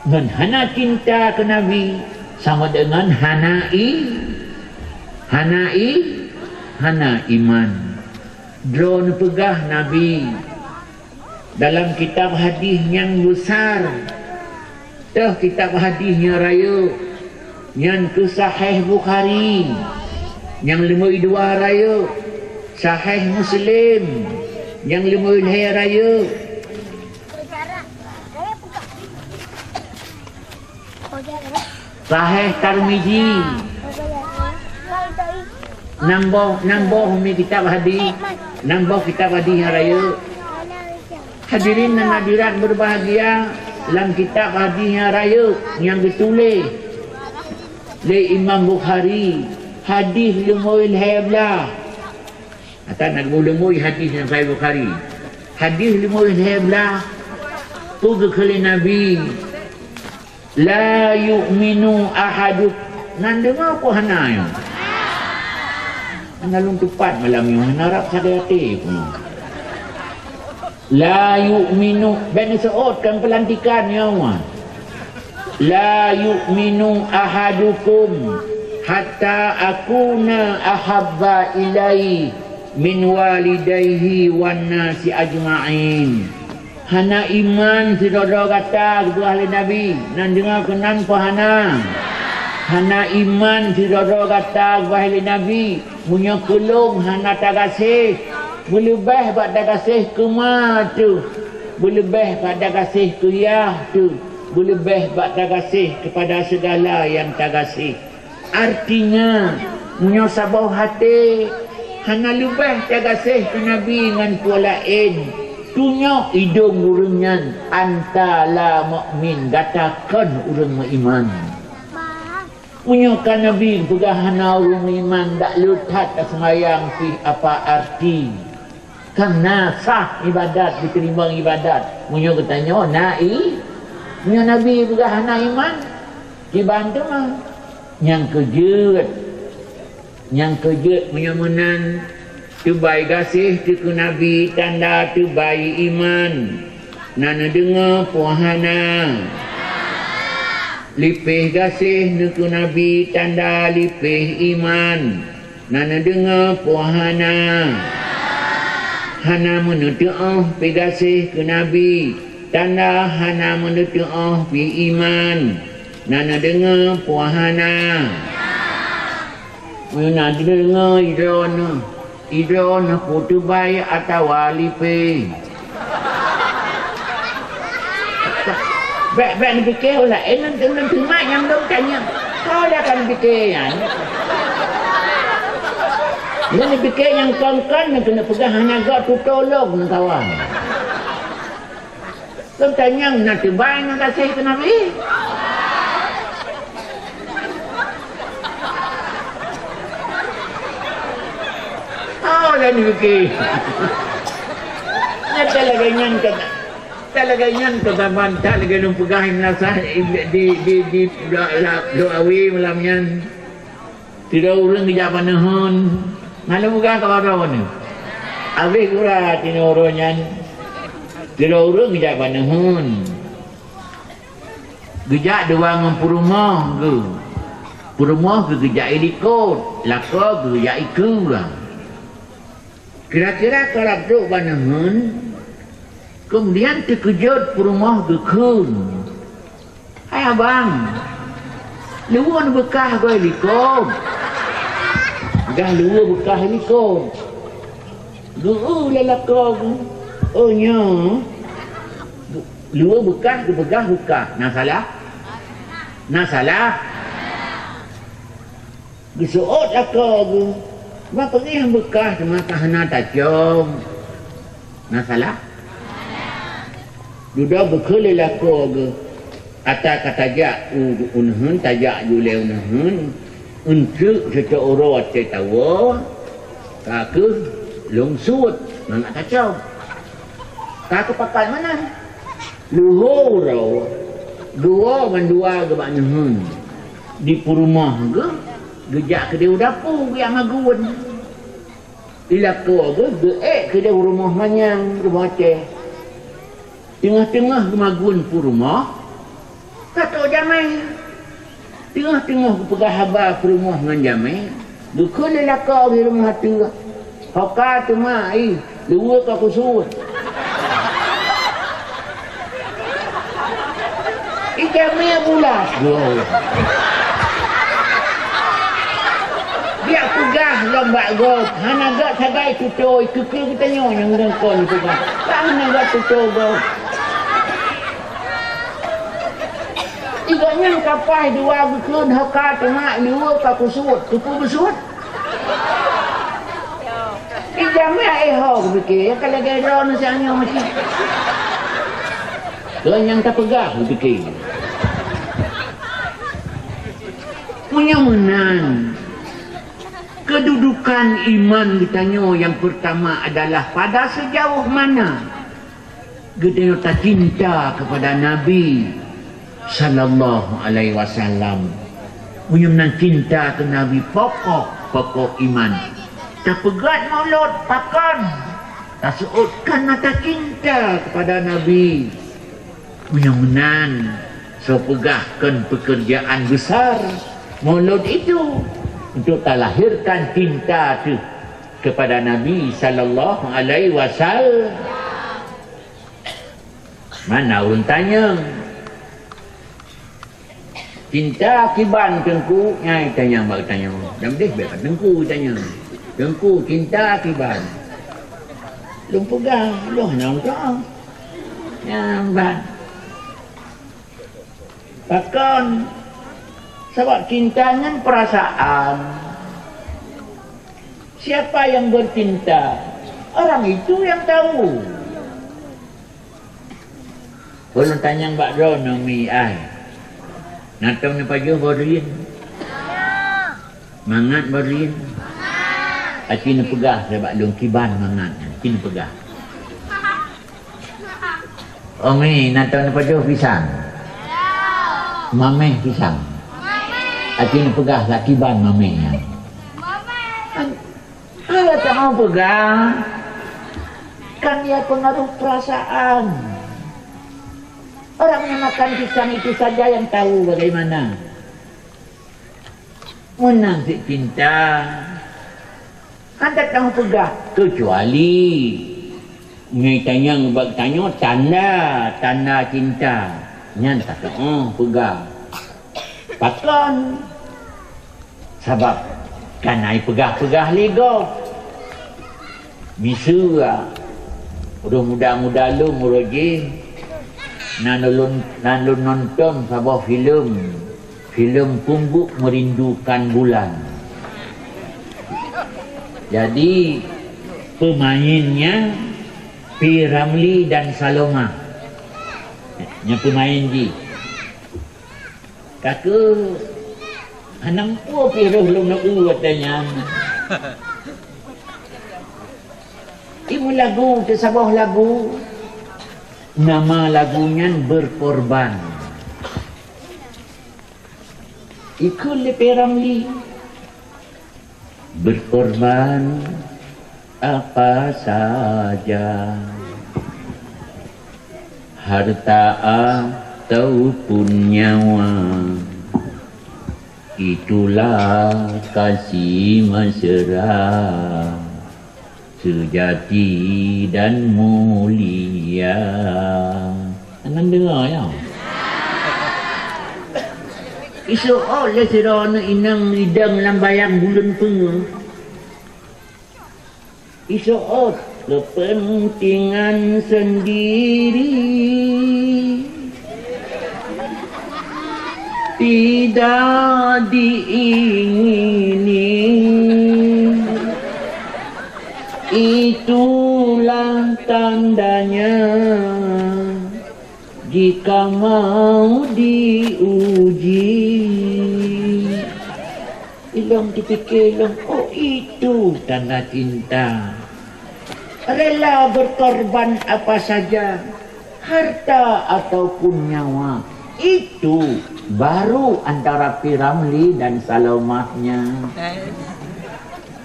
dengan hana cinta ke Nabi sama dengan hana iman. Drone pegah Nabi dalam kitab hadis yang besar. Kitab hadisnya raya Yang ke Sahih Bukhari yang 52 raya, Sahih Muslim yang 5 raya, Sahih Tirmizi nambah kitab hadis, nambah kitab hadis yang raya. Hadirin dan hadirat berbahagia, dalam kitab hadis yang raya yang ditulis oleh Imam Bukhari, hadis lemui heblah. Atau nak lemui hadis yang Sahih Bukhari. Hadis lemui heblah. Tu ke Nabi. La yu'minu ahaduk. Nan dengar apa hana yo? Hana lung tepat malam yo, hana harap sadati pun. La yu'minu, ben seotkan pelantikan yo. La yu'minu ahadukum hatta akuna ahabba ilai min walidayhi wan nasi ajma'in. Hana iman si dodo kata kepada ahli Nabi. Nan dengar kenan po hana. Hana iman si dodo kata kepada ahli Nabi. Punya kelung hana tagasih. Berlebih pada kasih ke ma tu. Berlebih pada kasih ke yah tu. Berlebih pada kasih kepada segala yang tagasih. Artinya, punya sabau hati. Hana lebih tagasih ke Nabi dengan pualain. Tunya hidung urangnya anta la mukmin, katakan urang beriman. Punya kan Nabi pegahana urang beriman dak lutat sembahyang fi apa arti. Karena sah ibadat, diterima ibadat. Punya katanya nai. Punya Nabi pegahana iman. Dibantu mah. Yang kejut punya menan. Tubai kasih tu ke Nabi, tanda tubai iman. Nana dengar puhana. Lipih kasih tu ke Nabi, tanda lipih iman. Nana dengar puhana. Hana menutu'ah pi kasih ke Nabi, tanda hana menutu'ah pi iman. Nana dengar puhana. Nana dengar idona. Idona putu baik atau walipe. Baik ni fikir lah. Nak terima yang dong tanya. Kau dah akan fikir kan? Yang ni fikir yang kawan-kawan nak kena pegang hanya agak tu tolong nak kawan. Kau tanya nak terbaik nak kasih ke Nabi. Dah ni fikir. Tak lagi nyan kata bantak lagi nung pegahin nasah di doawi malam nyan. Tidak urang di japan nahon. Mana bukan kau ni? Habis kurang tinoro nyan. Tidak urang di japan nahon. Gejak dua ngam purumah ke. Purumah ke gejak ilikot. Laka ke gejak iku lah. Kira-kira kalau duduk banahun, kemudian terkejut perumah gekun. Hai abang, luar bekah gue likom. Dah luar bekah likom. Guru lelakong. Oh nya. Luar bekah ke bekah bekah. Nah salah? Nah salah? Gesuot lakong. Maka pergi yang bekas cuma kahana tajam. Nah salah? Duda bekali lako ke. Atas katajak unhun, tajak jule unhun. Untuk seseorang tahu. Kaku longsut. Nak kacau. Kaku pakai mana? Luhur rau. Dua mendua ke baknyahun. Di purumah ke. Gejak ke dia dapur yang magun. Ilako ke ke dia rumah manyang, rumah Aceh. Tengah-tengah kemagun pun rumah. Kata jamai. Tengah-tengah pegah habar ke rumah dengan jamai. Duka lelaka di rumah tu. Hoka tu mai. Dua ke kusut. Jamai bulas. lambat gop. Hana gak sagai tutur kekil kita nyo yang ngko ni tu kan. Hana gak tutur gop. Iganya kapai dua gekun haka temak dua ka kusut, kupu besut. Ijamnya ho fikir kalau gero nasi anyo macam. Yang tak pegah fikir. Punya menang. Kedudukan iman ditanya yang pertama adalah pada sejauh mana kita tak cinta kepada Nabi sallallahu alaihi wasallam. Punya menang cinta ke Nabi pokok iman. Tak pegat maulud pakan. Tak seutkan tak cinta kepada Nabi. Punya menang. So pegahkan pekerjaan besar maulud itu untuk tak lahirkan cinta tu kepada Nabi sallallahu alaihi wasallam. Mana orang tanya cinta kiban tengku nyai tanya bak tanya dah deh bet tengku tanya tengku cinta kiban lum pegang loh nang kau yang ban bahkan sebab cinta dengan perasaan. Siapa yang bercinta? Orang itu yang tahu. Kalau tanya Mbak Ron, mi ai. Natong ni pagi berin. Mangat berin. Aci ni pegah sebab dong kiban mangat. Aci ni pegah. Mi natong ni pagi pisang. Mameh pisang. Aci ni pegah lakiban mamenya. Kalau tak mau pegang, kan dia pengaruh perasaan. Orang yang makan pisang itu saja yang tahu bagaimana. Menang si cinta. Kan tak tahu pegang. Kecuali ngai tanya tanda cinta. Nyan tak tahu pegang. Pakon sebab kan ai pegah-pegah ligo bisu udah muda-muda lu muroji nanulun nonton sebuah film Pumbuk Merindukan Bulan. Jadi pemainnya P. Ramli dan Saloma yang pemain ji Kaku anang po piruh lum na katanya. Ibu lagu sebuah lagu. Nama lagunya Berkorban. Ikut Ramli. Berkorban apa saja. Harta ataupun nyawa, itulah kasih mesra sejati dan mulia. Anang dengar ya? Isu oleh serana inang lidang lambayang bulan pengu. Isu kepentingan sendiri tidak diingini, itulah tandanya jika mau diuji. Ilong dipikir ilong, oh itu tanda cinta. Rela berkorban apa saja, harta ataupun nyawa. Itu baru antara P. Ramli dan Salomahnya.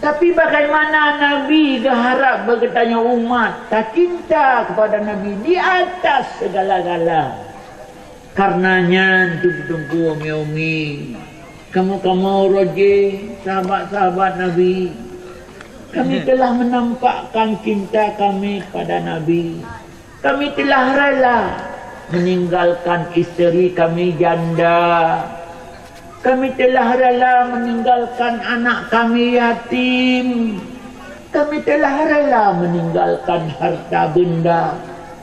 Tapi bagaimana Nabi berharap bertanya umat tak cinta kepada Nabi di atas segala-gala. Karenanya tunggu umi kamu roji sahabat-sahabat Nabi, kami telah menampakkan cinta kami pada Nabi. Kami telah rela meninggalkan isteri kami janda Kami telah rela meninggalkan anak kami yatim. Kami telah rela meninggalkan harta benda,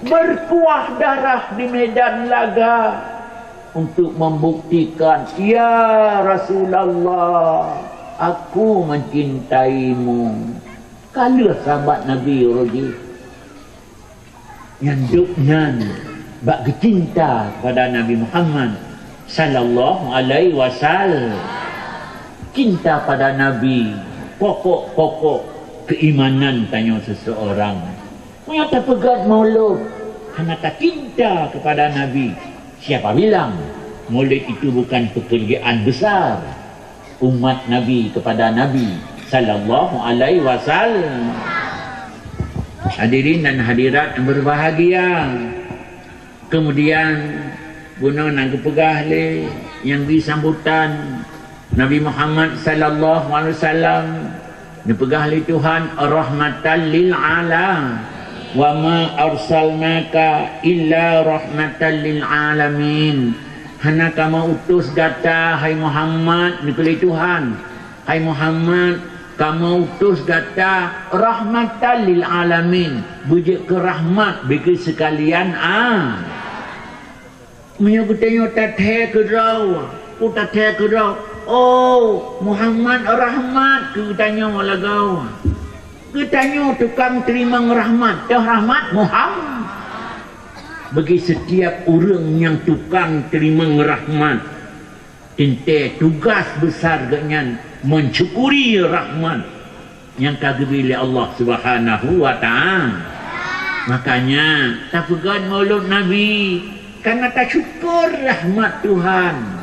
berkuah darah di medan laga untuk membuktikan, ya Rasulullah, aku mencintaimu. Kalau sahabat Nabi Roji yang duknan bak cinta pada Nabi Muhammad sallallahu alaihi wasallam, cinta pada Nabi, pokok-pokok keimanan tanya seseorang. Mengapa pegat maulud? Karena tak cinta kepada Nabi. Siapa bilang maulid itu bukan pekerjaan besar umat Nabi kepada Nabi sallallahu alaihi wasallam? Hadirin dan hadirat yang berbahagia, kemudian guna nak pegah le yang disambutan Nabi Muhammad sallallahu alaihi wasallam dipegah li Tuhan rahmatan lil alam, wa ma arsalnaka illa rahmatan lil alamin. Hana kamu utus gata hai Muhammad dipilih Tuhan, hai Muhammad kamu utus gata rahmatan lil alamin, bujik ke rahmat bagi sekalian. Menyebutnya tathe ke rau, tathe ke rau. Oh, Muhammad rahmat ke tanya lagau. Ke tanya tukang terima rahmat, dah rahmat Muhammad. Bagi setiap orang yang tukang terima rahmat, ente tugas besar dengan mencukuri rahmat yang kagibili Allah Subhanahu wa ta'ala. Makanya tak pegang maulud Nabi karena tak syukur rahmat Tuhan.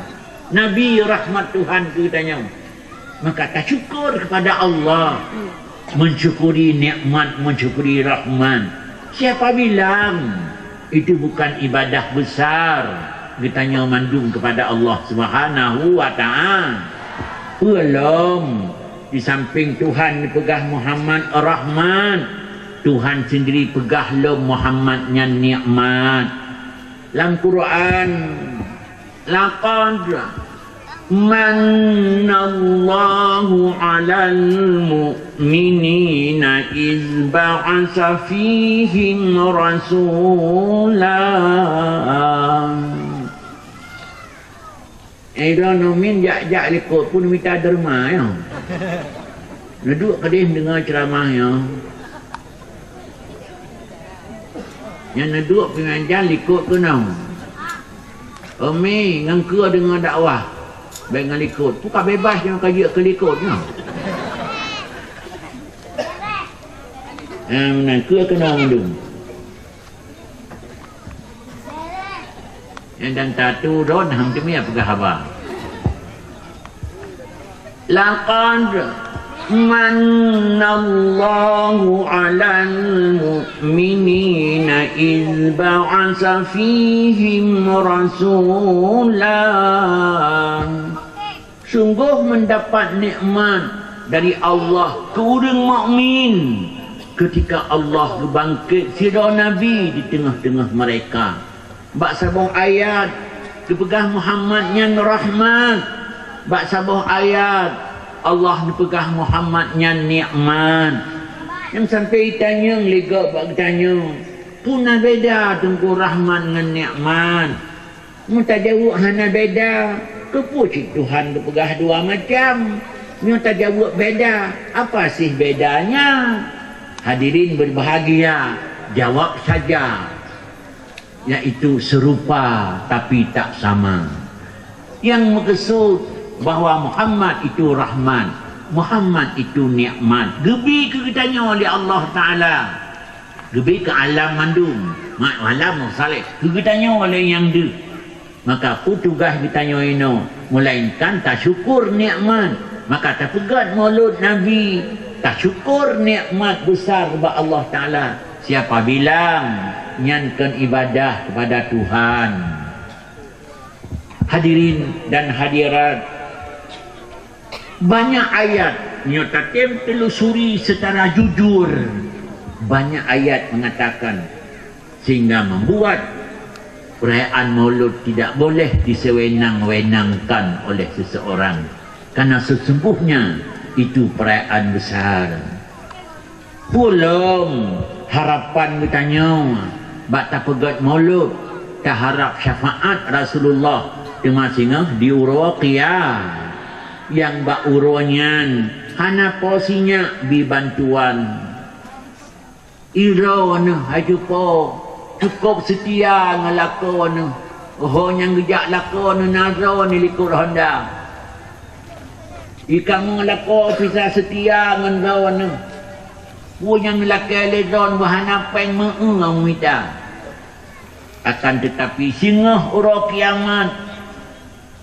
Nabi rahmat Tuhan katanya, maka tak syukur kepada Allah, mencukuri nikmat, mencukuri rahmat. Siapa bilang itu bukan ibadah besar? Katanya mandung kepada Allah Subhanahu wa ta'ala. Belum. Di samping Tuhan pegah Muhammad rahmat, Tuhan sendiri pegah lo Muhammadnya nikmat. Dalam Quran, laqad manallahu 'alal mu'minina iz ba'atsa fihim rasulan. Nomin jak likut pun minta derma ya. Duduk kedih dengar ceramah ya. Yang duduk pengajar likut tu nau. Umi ngangka dengar dakwah. Baik dengan likut. Bukan bebas yang kaji ke likut ya. Ngangka kena ngandung. Yang dan tatu ron hang temia pegah haba. Laqad manallahu 'alal mu'minina iz ba'atsa fihim rasulan. Sungguh mendapat nikmat dari Allah ke orang mukmin ketika Allah bangkit sira Nabi di tengah-tengah mereka. Bak sabung ayat dipegah Muhammad yang rahmat. Bak sabung ayat Allah dipegah Muhammad yang nikmat. Yang sampai tanya lega bak tanya, punah beda tunggu rahmat dengan nikmat. Minta jawab hana beda. Kepucik Tuhan dipegah dua macam. Minta jawab beda. Apa sih bedanya? Hadirin berbahagia, jawab saja. Iaitu serupa tapi tak sama. Yang maksud bahawa Muhammad itu rahmat, Muhammad itu nikmat. Gebi ke kitanya oleh Allah Ta'ala. Gebi ke alam mandum, alam salih. Ke kitanya oleh yang de. Maka tugas kitanya ini, melainkan tak syukur nikmat. Maka tak pegat maulud Nabi, tak syukur nikmat besar kepada Allah Ta'ala. Siapa bilang nyankan ibadah kepada Tuhan? Hadirin dan hadirat, banyak ayat nyotakem telusuri secara jujur. Banyak ayat mengatakan sehingga membuat perayaan Maulud tidak boleh disewenang-wenangkan oleh seseorang, karena sesungguhnya itu perayaan besar. Pulang harapan bertanya bak tak pegat Maulud, tak harap syafaat Rasulullah termasing diuraqiyah yang bak uronyan hana posinya bibantuan irona hajupo cukup setia ngelakon oh yang gejak lakon naro ni likur honda ikan ngelakon bisa setia ngeron punya ngelakon ledon bahana peng meung mita akan tetapi singah ura kiamat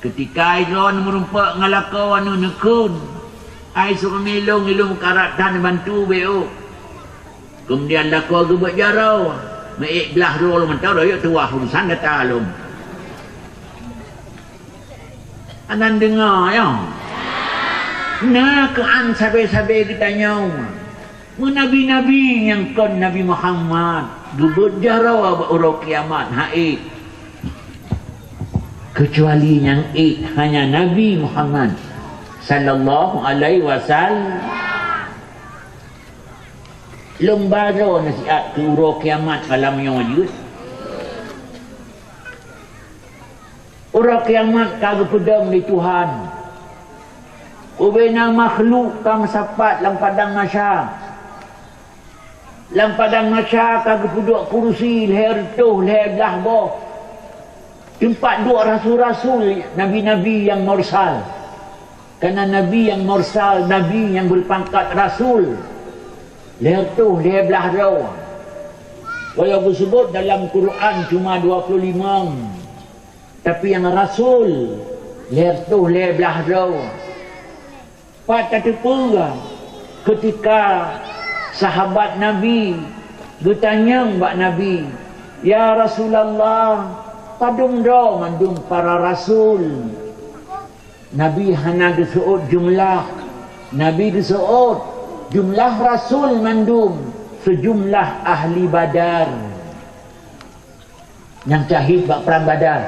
ketika iron merumpak ngelakon nekun ai suruh ilung karat dan bantu beo kemudian lakon gebak jarau meik belah rol mentau dah tuah urusan kata alum anan dengar ya nah kean sabai-sabai kita nyau nabi-nabi yang kon Nabi Muhammad gebak jarau uruk kiamat haik kecuali yang hanya Nabi Muhammad sallallahu alaihi wasallam lembaga nasihat ke uruk kiamat malam yang wajud uruk kiamat kagak pedang di Tuhan ubena makhluk kam sapat lam padang masya kagak duduk kursi leher tu leher belah boh tempat dua rasul-rasul nabi-nabi yang mursal, karena nabi yang mursal nabi yang berpangkat rasul leher tu leher belah raw walau disebut dalam Quran cuma 25 tapi yang rasul leher tu leher belah raw pada tepura ketika sahabat Nabi bertanya mbak Nabi ya Rasulullah padung do mandung para rasul Nabi hana disebut jumlah Nabi disebut jumlah rasul mandum sejumlah ahli Badar yang syahid bak perang Badar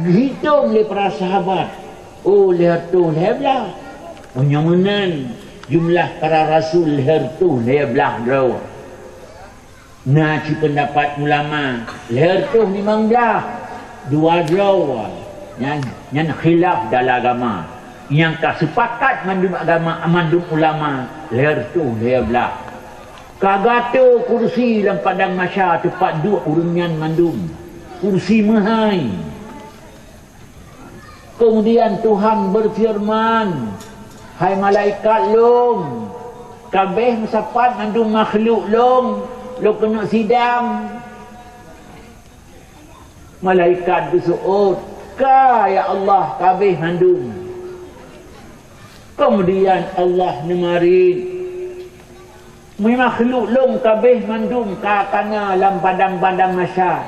dihitung oleh para sahabat oh leher tu leher belah menyamanan jumlah para rasul leher tu leher belah draw nah ci pendapat ulama leher tu 15 dua draw yang khilaf dalam agama yang tak sepakat mandum agama mandum ulama leher tu leher belah kagatu kursi dalam padang masya tepat dua urungan mandum kursi mahai kemudian Tuhan berfirman hai malaikat long kabeh mesapat mandum makhluk long lo kena sidang malaikat bersuut ka ya Allah kabeh mandum kemudian Allah nemarin makhluk long kabeh mandum ka kana lam padang-padang masya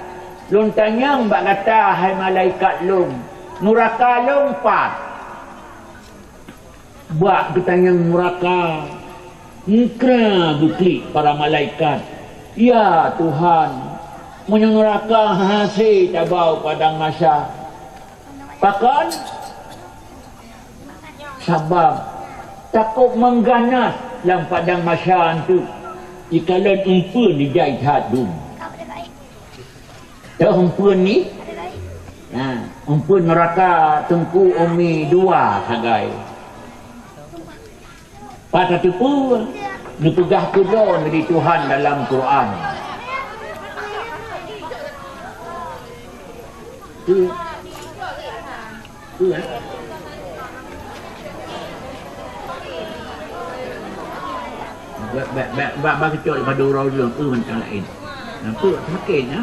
long tanyang bak kata hai malaikat long neraka long pat buat bertanyang neraka ngkra bukli para malaikat ya Tuhan menyang neraka hasil tabau padang masya pakan sabab takut mengganas dalam padang masya itu ikalan umpun di jaihat dum tahu umpun ni umpun neraka tengku umi dua sagai pada tipu dipegah kudon dari Tuhan dalam Quran tu ba kecil pada orang dulu macam lain apa semakin ya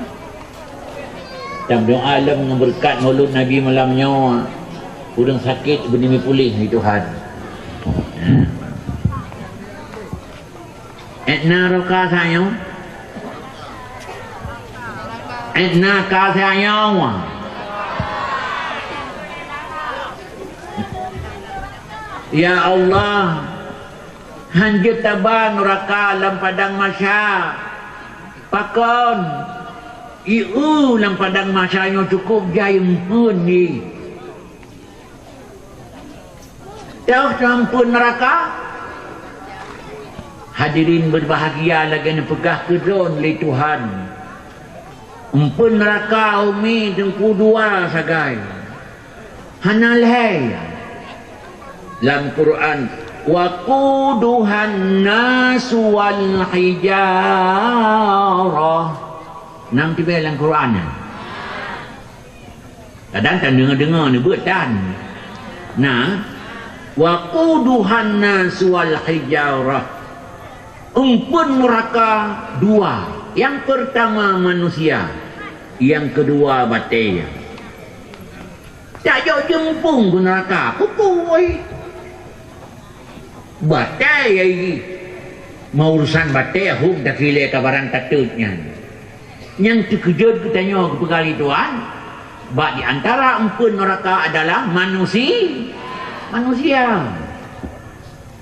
dan doa alam memberkat maulud Nabi malamnya udang sakit berdemi pulih di Tuhan etna roka sayang etna ka sayang ya Allah hanjut tabang neraka dalam padang masya pakon Lang padang masanya cukup jaya pun ni. Tahu sampun neraka? Hadirin berbahagia lagi ni pegah kedon oleh Tuhan. Empun neraka umi tengku dua sagai. Hanalhay. Dalam Quran, waquduhan nasu wal hijarah. Nang tiba dalam Quran. Kadang tak dengar ni buat tan. Nah, waquduhan nasu wal hijarah. Empun neraka dua. Yang pertama manusia, yang kedua batai. Tak jauh jempung ke neraka, kupui. Batai lagi. Mau urusan batai, hum dah kira kabaran tatutnya. Yang terkejut katanya ke pekali Tuhan, bak di antara empun neraka adalah manusia.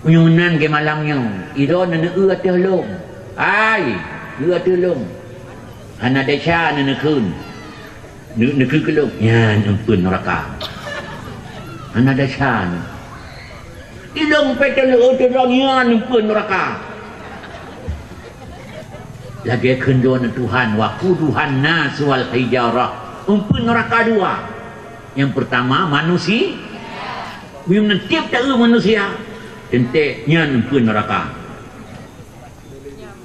Menyunan ke malamnya, iro nana atas long. Ai. Dua tolong. Hana desha na nekun. Nekun kelong. Yan, ampun neraka. Hana desha. Ilong petelo tolong yan, ampun neraka. Lagi kendon Tuhan, waquduhan nas wal hijarah. Ampun neraka dua. Yang pertama manusia. Bim netiap tak manusia. Tentek yan ampun neraka.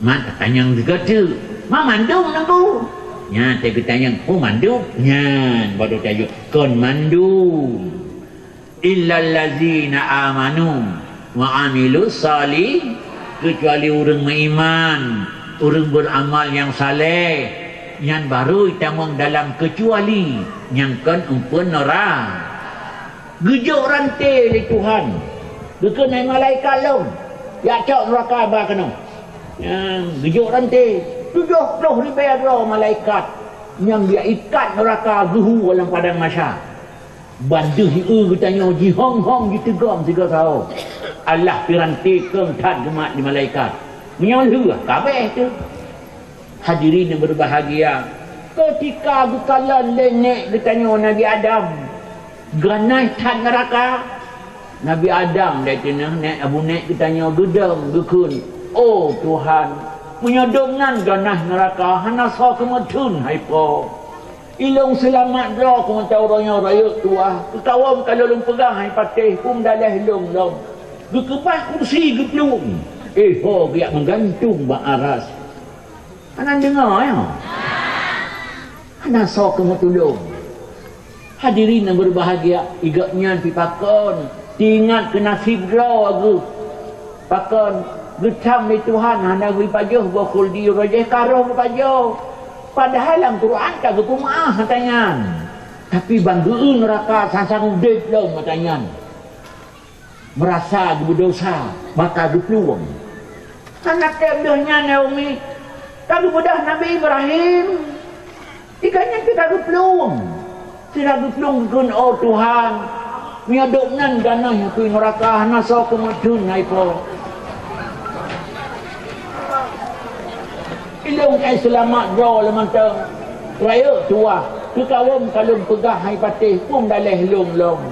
Mak tanyang juga tu. Mak mandum nangku. Nya saya tanyang, oh mandum. Nya baru tajuk kon mandum. Illal ladzina amanu wa amilus salih, kecuali orang beriman, orang beramal yang saleh. Yang baru tamang dalam kecuali yang kon umpun neraka. Gejuk rantai oleh Tuhan. Dekenai malaikat long. Ya cak neraka ba kena. Gejuk rantai 70,000 malaikat yang dia ikat neraka zuhu dalam padang mahsyar. Bandu hiu tanya ji hong hong ji tegam tiga tahu. Allah piranti keng tad gemak di malaikat. Menyalu kabeh tu. Hadirin yang berbahagia, ketika bekalan lenek ditanya Nabi Adam, ganai tad neraka. Nabi Adam dia tanya nek Abu Nek ditanya gedang gekun. Oh Tuhan, menyodongan ganah neraka hana sa kemetun haipo. Ilong selamat dah ku mentau ronya raya tua. Kawam kalau lung pegang hai patih pun dalah long long. Gekepah kursi geplung. Ho biak menggantung bak aras. Anan dengar ya? Hana sa kemetulung. Hadirin yang berbahagia, igaknya pipakon, tingat ke nasib lau aku. Pakon Gecam ni Tuhan hana beri pajuh bakul di rajah karuh pajuh. Padahal dalam Quran tak berkumah katanya. Tapi banggeun neraka sansang udip long katanya. Merasa berdosa maka dipeluang. Anak kebdahnya Naomi. Kalau mudah Nabi Ibrahim. Ikanya kita dipeluang. Tidak dipeluang kun oh Tuhan. Miadoknan ganah yang kui neraka hana so kemadun haipo. Ilung ai selamat draw lemantang raya tua tu kawam kalau pegah hai patih pun daleh long-long.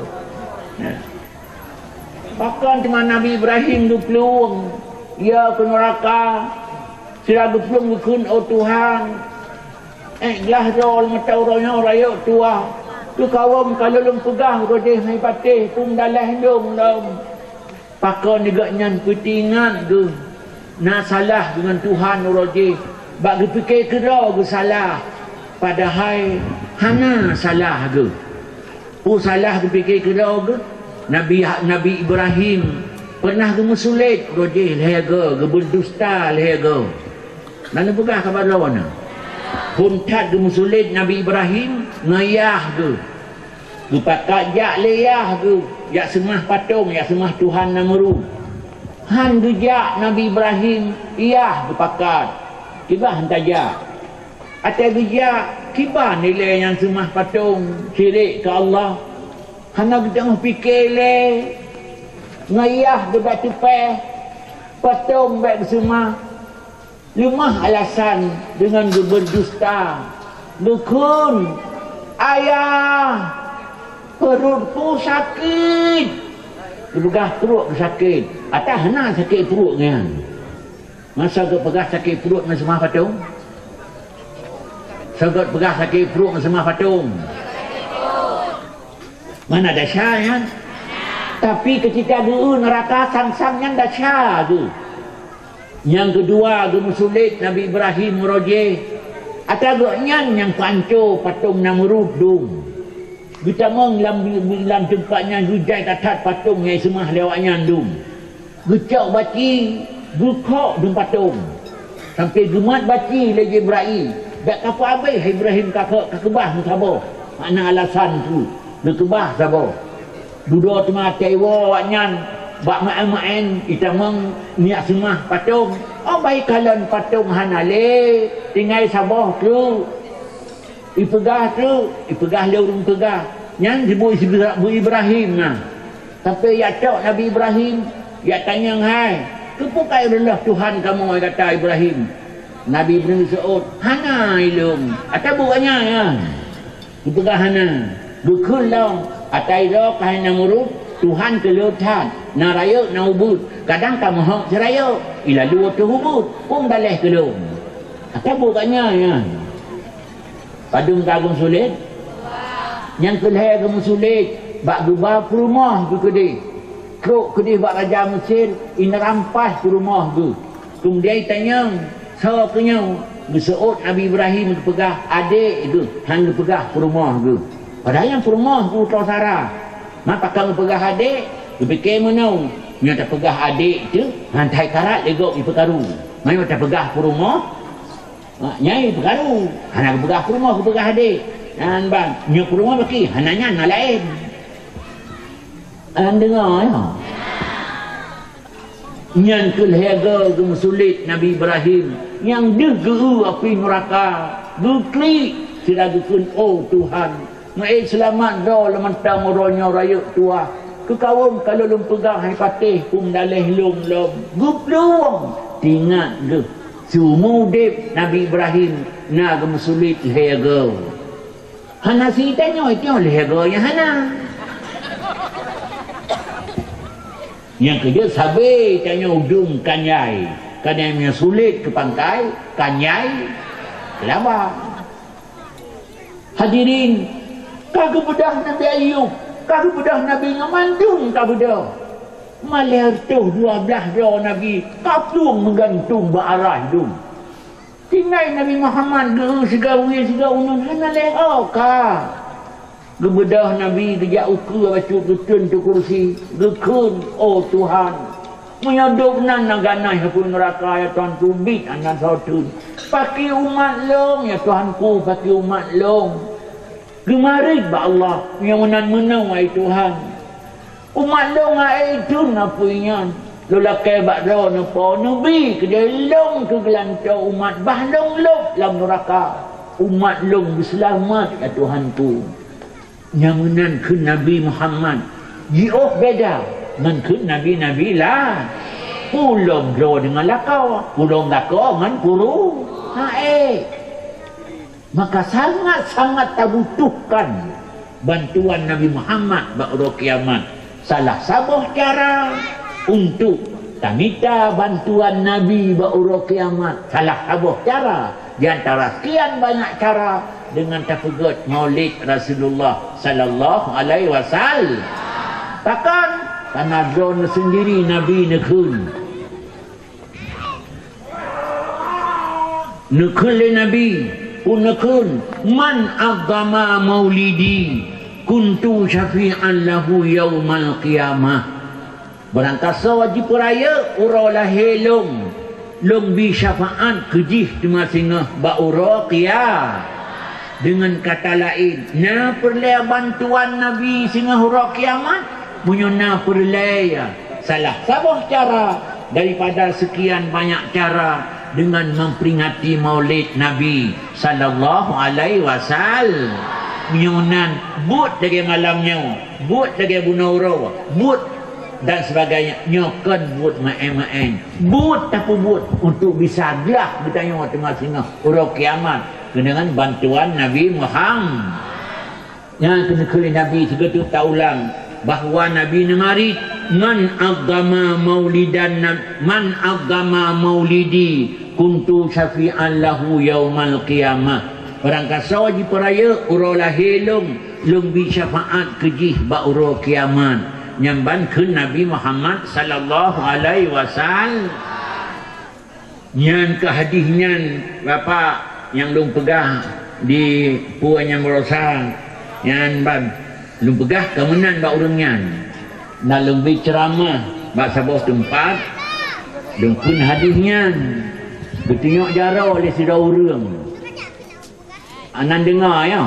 Bahkan teman Nabi Ibrahim du peluang ya ke neraka sila du peluang kun oh Tuhan gelah draw lemantang raya tua tu kawam kalau long pegah rodeh hai patih pun daleh long-long. Bahkan juga nyan petingan tu nak salah dengan Tuhan rodeh. Bagi fikir kira ke salah. Padahal hana salah ke. Salah ke fikir kira ke. Nabi Ibrahim pernah ke mesulit rojih lehaga ke berdusta lehaga. Mana pegah kabar lawan. Huntat ke mesulit Nabi Ibrahim ngayah ke. Gupakat jak leyah ke. Jak semah patung, jak semah Tuhan Namru. Han gejak Nabi Ibrahim iyah gupakat. Kiba hantaja. Atas dia kiba nilai yang semah patung syirik ke Allah. Hana kita fikir le. Ngayah debat tupeh. Patung baik semah. Lemah alasan dengan berdusta. Dukun, ayah, perutku sakit. Pegah perut sakit. Atas hana sakit perutnya. Masa ke pegah sakit perut dengan semua patung? Sagot pegah sakit perut dengan semua patung? Mana dahsyat ya? Tapi ketika dulu neraka sang-sangnya dahsyat tu. Yang kedua, gemu sulit Nabi Ibrahim merojeh. Atagaknya yang pancur patung Namrud dum. Kita dalam tempatnya hujai tatat patung yang semah lewatnya dum. Gecak baci, gukok dum patung. Sampai gemat baci lagi Ibrahim. Tak apa habis Ibrahim kakebah musabah. Mana alasan tu? Gekebah sabah. Duduk tu mati wawaknya. Bak main-main kita niat semah patung. Oh baik kalian patung hanale tinggal sabah tu. Ipegah tu, ipegah le urung pegah. Yang ibu Ibrahim nah. Sampai ya cok Nabi Ibrahim, ya tanya hai, kepukai rendah Tuhan kamu kata Ibrahim. Nabi Ibrahim seut, hana ilum. Atau bukannya ya. Ipegah hana. Dukun long, atai ro kahina murut Tuhan keleutan, na raya na ubud. Kadang tak mohon seraya, ila dua tu ubud, pun daleh kelum. Atau bukannya ya. Padung kagung sulit. Yang kelihar kamu sulit, bak gubah ke rumah ke kedih. Kruk kedih bak raja Mesir, ina rampas ke rumah ke. Kemudian tanya, so kenyau, berseut Nabi Ibrahim ke pegah adik ke, hang ke pegah ke rumah ke. Padahal yang ke rumah ke Utara Sarah. Mak pakang pegah adik, dia fikir mana? Dia tak pegah adik tu, hantai karat legok di perkaru. Mana tak pegah ke rumah? Nyai perkaru. Hana pegah ke rumah, ke pegah adik. Dan bang, nyok ke rumah baki, hananya nak lain. Anda dengar ya? Yang kelihega ke sulit Nabi Ibrahim. Yang dia geru api neraka. Geklik, sila gekun, oh Tuhan. Mai selamat dah lemantang moronya raya tua. Kekawum kalau lum pegang hai patih pun daleh lum gupluang. Tingat ge. Sumudip Nabi Ibrahim na ge mesulit lehega. Hana si tanya itu lehega ya hana. Yang kedua sabe tanya udung kanyai. Kanyai sulit ke pangkai, kanyai laba. Hadirin, kagak bedah Nabi Ayub, kagak bedah Nabi Ngamandung, kagak bedah. Malah tuh 12 doa Nabi, kapung menggantung berarah dum. Tinggal Nabi Muhammad segawi segaunun hana leha ka. Gebedah Nabi gejak uku baca getun tu kursi, gekun oh Tuhan. Menyaduk nan naganai hapun neraka ya Tuhan tubit anak sautun. Pakai umat long ya Tuhanku, pakai umat long. Gemarik ba Allah yang menang-menang wahai Tuhan. Umat long itu napunya. Lolakai bakra napa nabi kedelong ke gelancau umat bah long lam neraka. Umat long berselamat ya Tuhanku. Yang menang ke Nabi Muhammad. Jioh beda dengan ke Nabi-Nabi lah. Pulang bro dengan lakau, pulang lakau dengan puru. Maka sangat-sangat tak butuhkan bantuan Nabi Muhammad ba'ura kiamat. Salah sabuh cara untuk tak minta bantuan Nabi ba'ura kiamat. Salah sabuh cara di antara sekian banyak cara dengan tafagut maulid Rasulullah sallallahu alaihi wasallam. Takkan karena drone sendiri Nabi nekun. Nekun le Nabi punakun man agama maulidi kuntu syafi'an lahu yaumal qiyamah. Berangkasa wajib raya uralah helong long bi syafaat kejih cuma singa ba'ura qiyam. Dengan kata lain, na perle bantuan Nabi singa hura kiamat, munyona perle salah sabuh cara daripada sekian banyak cara dengan memperingati maulid Nabi sallallahu alaihi wasallam. Menyunan but lagi malamnya, but lagi bunaura, but dan sebagainya. Nyokan but main-main, but tapi but untuk bisa gelah bertanya tengah singa huruf kiamat. dengan bantuan Nabi Muhammad. Yang kena kali Nabi segitu taulang bahawa Nabi nemari man agama maulidi kuntu syafi'an lahu yaumal qiyamah. Orang kasau di peraya uro lahir lung bi syafaat kejih ba uro kiamat nyamban ke Nabi Muhammad sallallahu alaihi wasallam. Nyan ke hadis nyan bapa yang lung pegah di puan yang merosak nyan ban lung pegah kemenan ba urang nyan na lung bi ceramah ba sabos tempat lung pun hadis nyan bertunjuk jara oleh sida urang anan dengar ya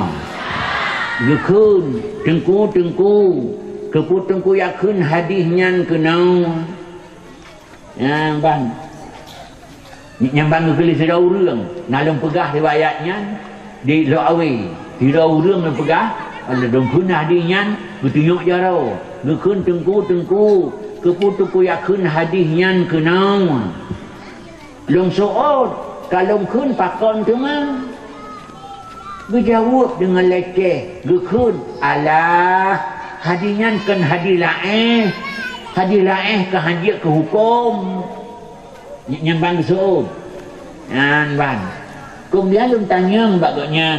gekun tengku keputengku yakin hadis nyan kenau yang ban nyambang ke sida urang nalung pegah riwayatnya di Loawi sida urang nang pegah ala dong kun hadis nyan bertunjuk jara gekun tengku keputengku yakin hadis nyan kenau long soot kalau kun pakon tu mah berjawab dengan leceh gekun alah hadinyan kan hadis laeh ke haji ke hukum nyambang soot yan ban kemudian lum tanya bagaknya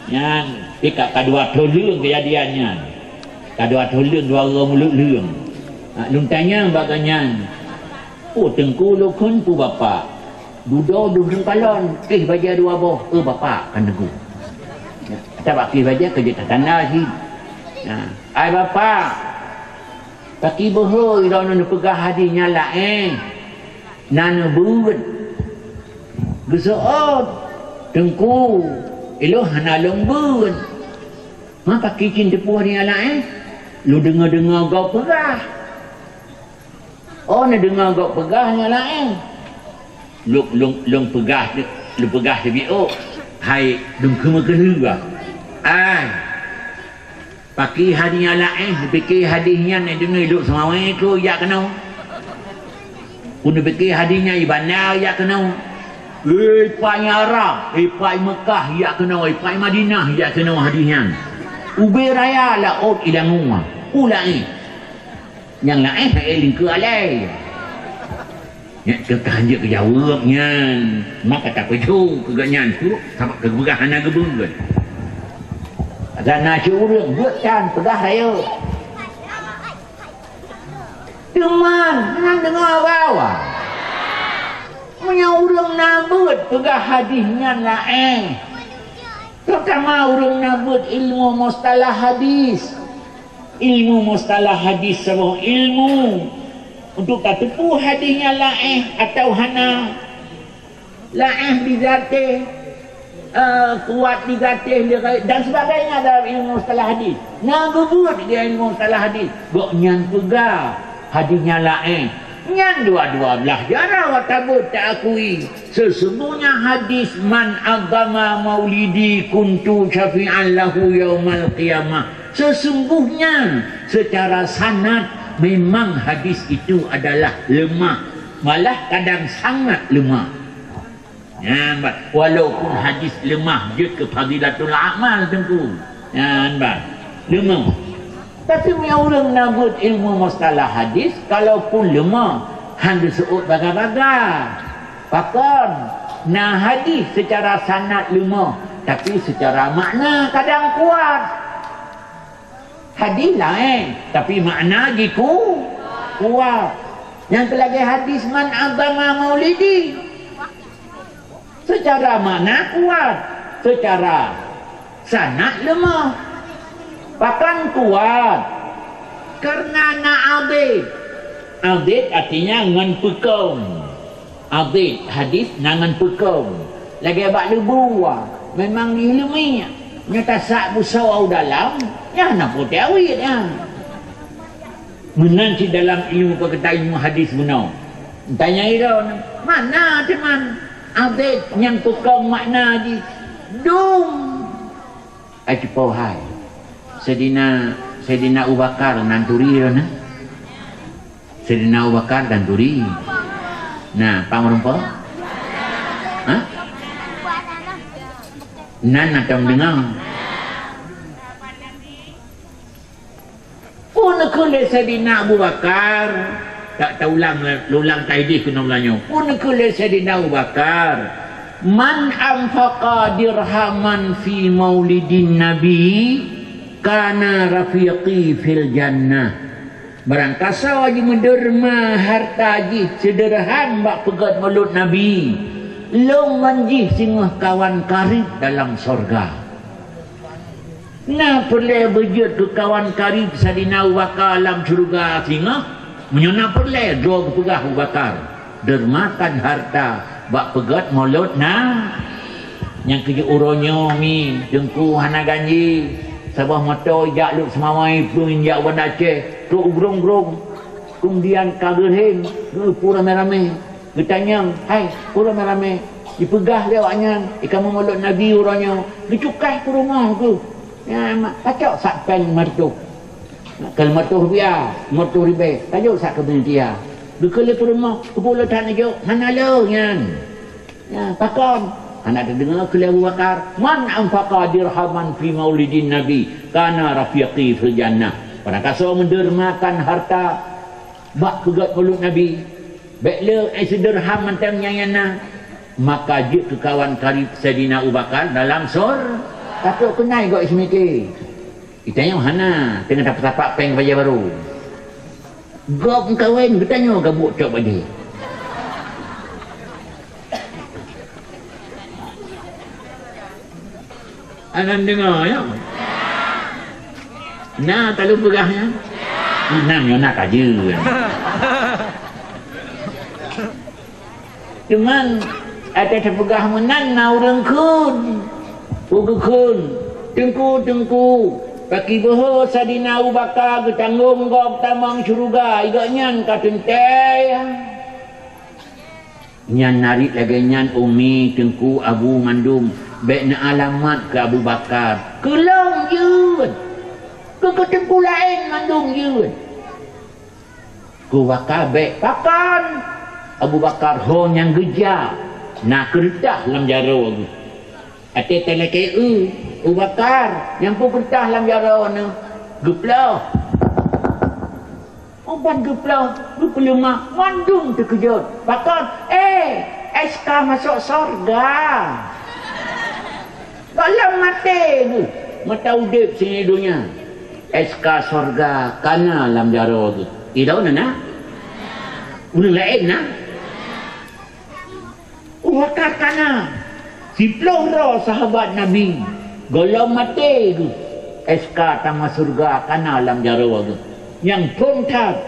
yan dekat kadua tolong kejadiannya kadua tolong dua orang mulut leung lum tanya bagaknya oh tengku lo kun pu bapa duduk palon baja dua boh bapa kan teguh kita baki baja kerja tanah sih ai bapa baki bohoi dah nak pegah hadinya lah nana buat gesoot tengku elo hanalong buat ma baki cinta puan ni ala lu dengar kau pegah nak dengar kau pegah ni ala lu pegah dia hai dum kema kedua ai paki hadinya lain fikir hadisnya ni dengar duk semawe tu ya kena pun fikir hadisnya ibana ya kena pai Arab pai Mekah ya kena pai Madinah ya kena hadisnya ubi raya la ot ilang rumah ulai yang lain eling ke alai ya kekanjak kejawabnya maka tak peju kegaknya tu sama kebegahan naga bungan dan nasi urang buatkan pedah raya teman nang dengar bawa punya urang nabut pegah hadisnya lain terutama urang nabut ilmu mustalah hadis sebuah ilmu untuk tak tepu hadisnya laih atau hana laih digatih kuat digatih dan sebagainya dalam ilmu mustalah hadis nak bubut dia ilmu mustalah hadis gok nyan pegah hadisnya laih nyan dua-dua belah jara watabut tak akui sesungguhnya hadis man agama maulidi kuntu syafi'an lahu yaumal qiyamah sesungguhnya secara sanad memang hadis itu adalah lemah malah kadang sangat lemah ya, walaupun hadis lemah dia ke fadilatul amal tengku ya, lemah tapi punya orang nabut ilmu mustalah hadis kalaupun lemah hang disebut baga-baga pakon nah hadis secara sanad lemah tapi secara makna kadang kuat hadis lain tapi makna jiku kuat yang terlagi hadis man agama maulidi secara makna kuat secara sanad lemah bahkan kuat karena na'adid artinya ngan pekong adid hadis nangan pekong lagi abak lebu memang ilmiah nyata sak busau dalam ya nak putih awit ya menanti dalam ilmu pengetahuan hadis benar tanya itu mana teman update yang tukang makna di dum acipo hai Sedina Abu Bakar nanturi na Sedina Abu Bakar nanturi nah pangurumpa Nan atau dengar. Pun kele Sayyidina Abu Bakar tak ulang tajdih kena ulangnyo. Pun kele Sayyidina Abu Bakar man anfaqa dirhaman fi maulidin nabi kana rafiqi fil jannah. Barang kasa wajib menderma harta ji sederhan bak pegat maulud nabi. Long manji singah kawan karib dalam sorga. Nah perle berjud ke kawan karib Sayyidina Abu Bakar dalam syurga singah. Menyona perle dua pegah Abu Bakar. Dermakan harta bak pegat maulud nah. Yang kerja uronyo mi jengku hana ganji. Sabah motor jak luk semawai pun jak wan Aceh. Tu grong-grong. Kemudian kagerhen pura merame. Ditanya, hai pura merame. Dipegah dia waknya. Ikan maulud Nabi uronyo. Dicukai ke rumah tu. Ya, kacau sak pen mertu. Kalau mertu rupiah, mertu ribe, kacau sak kebun dia. Bekali ke rumah, kepula tan aja, mana lo nyan. Ya, pakon. Anak terdengar ke Abu Bakar, man anfaqa dirhaman fi maulidin nabi, kana rafiqi fil jannah. Pada kaso mendermakan harta bak pegat maulud nabi. Bekle sedirham mentang nyayana, maka jik ke kawan karib Sayyidina Abu Bakar dalam surga. Tapi kenai kau ismiki. Ditanya mana? Tengah dapat tapak peng baju baru. Gop kawin, ditanya gabuk cok baju. Anan dengar ya? Nah, tak lupa pegahnya. Nam yo nak aja. Cuman ada terpegah menan na orang kun. Ugukun, tengku, paki boho Sayyidina Abu Bakar ketanggung gop tamang syurga, igaknyan katentay. Nyan narik lagi nyan umi, tengku, abu mandum, baik na alamat ke Abu Bakar. Kelong yun, ke tengku lain mandum yun. Ku Bakar baik pakan, Abu Bakar ho yang geja, nak kertas dalam jaro aku. Ate teleke Abu Bakar yang pun kertas dalam jaro ni geplau obat geplau gepeluma mandung terkejut pakon SK masuk sorga kalau mati tu mata udip sini dunia SK sorga kana dalam jaro tu tidak nak udah lain nak Abu Bakar kana si peloro sahabat Nabi golong mati tu SK tamat surga kana alam jarawa tu yang puntat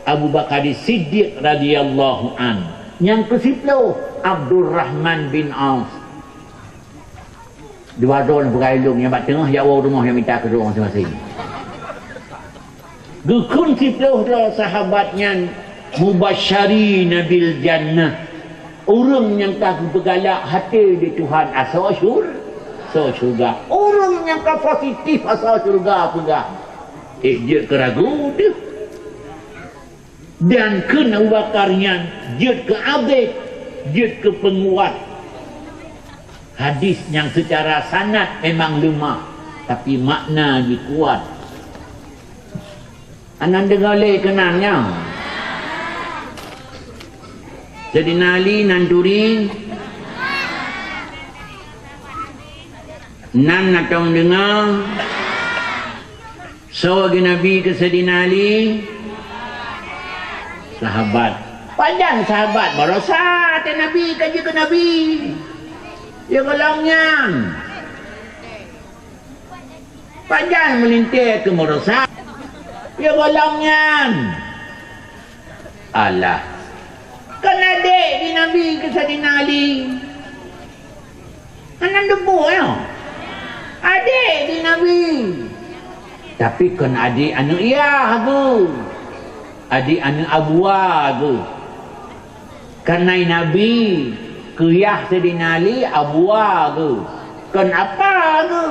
Abu Bakar Siddiq radhiyallahu an yang ke-10 Abdurrahman bin Auf dua orang bergailung yang bat tengah ya rumah yang minta kedua masing-masing gukun 10 sahabatnya mubasysyirin bil jannah orang yang tak bergalak hati di Tuhan asal syurga. Orang yang tak positif asal syurga pula. Dia keragu dia. Dan kena Abu Bakarnya dia ke abid, dia ke penguat. Hadis yang secara sanad memang lemah, tapi makna dia kuat. Anak dengar le kenangnya. Jadi nali nanturi nan natong dengar so Nabi ke Sayyidina Ali sahabat panjang sahabat barosa te Nabi kaji ke Nabi ya golongnya panjang melintir ke barosa ya golongnya Allah kan adik di Nabi ke Sayyidina Ali anak debu ya adik di Nabi tapi kan adik anu iya aku adik anu abua aku karena Nabi kuyah Sayyidina Ali abua aku kan apa aku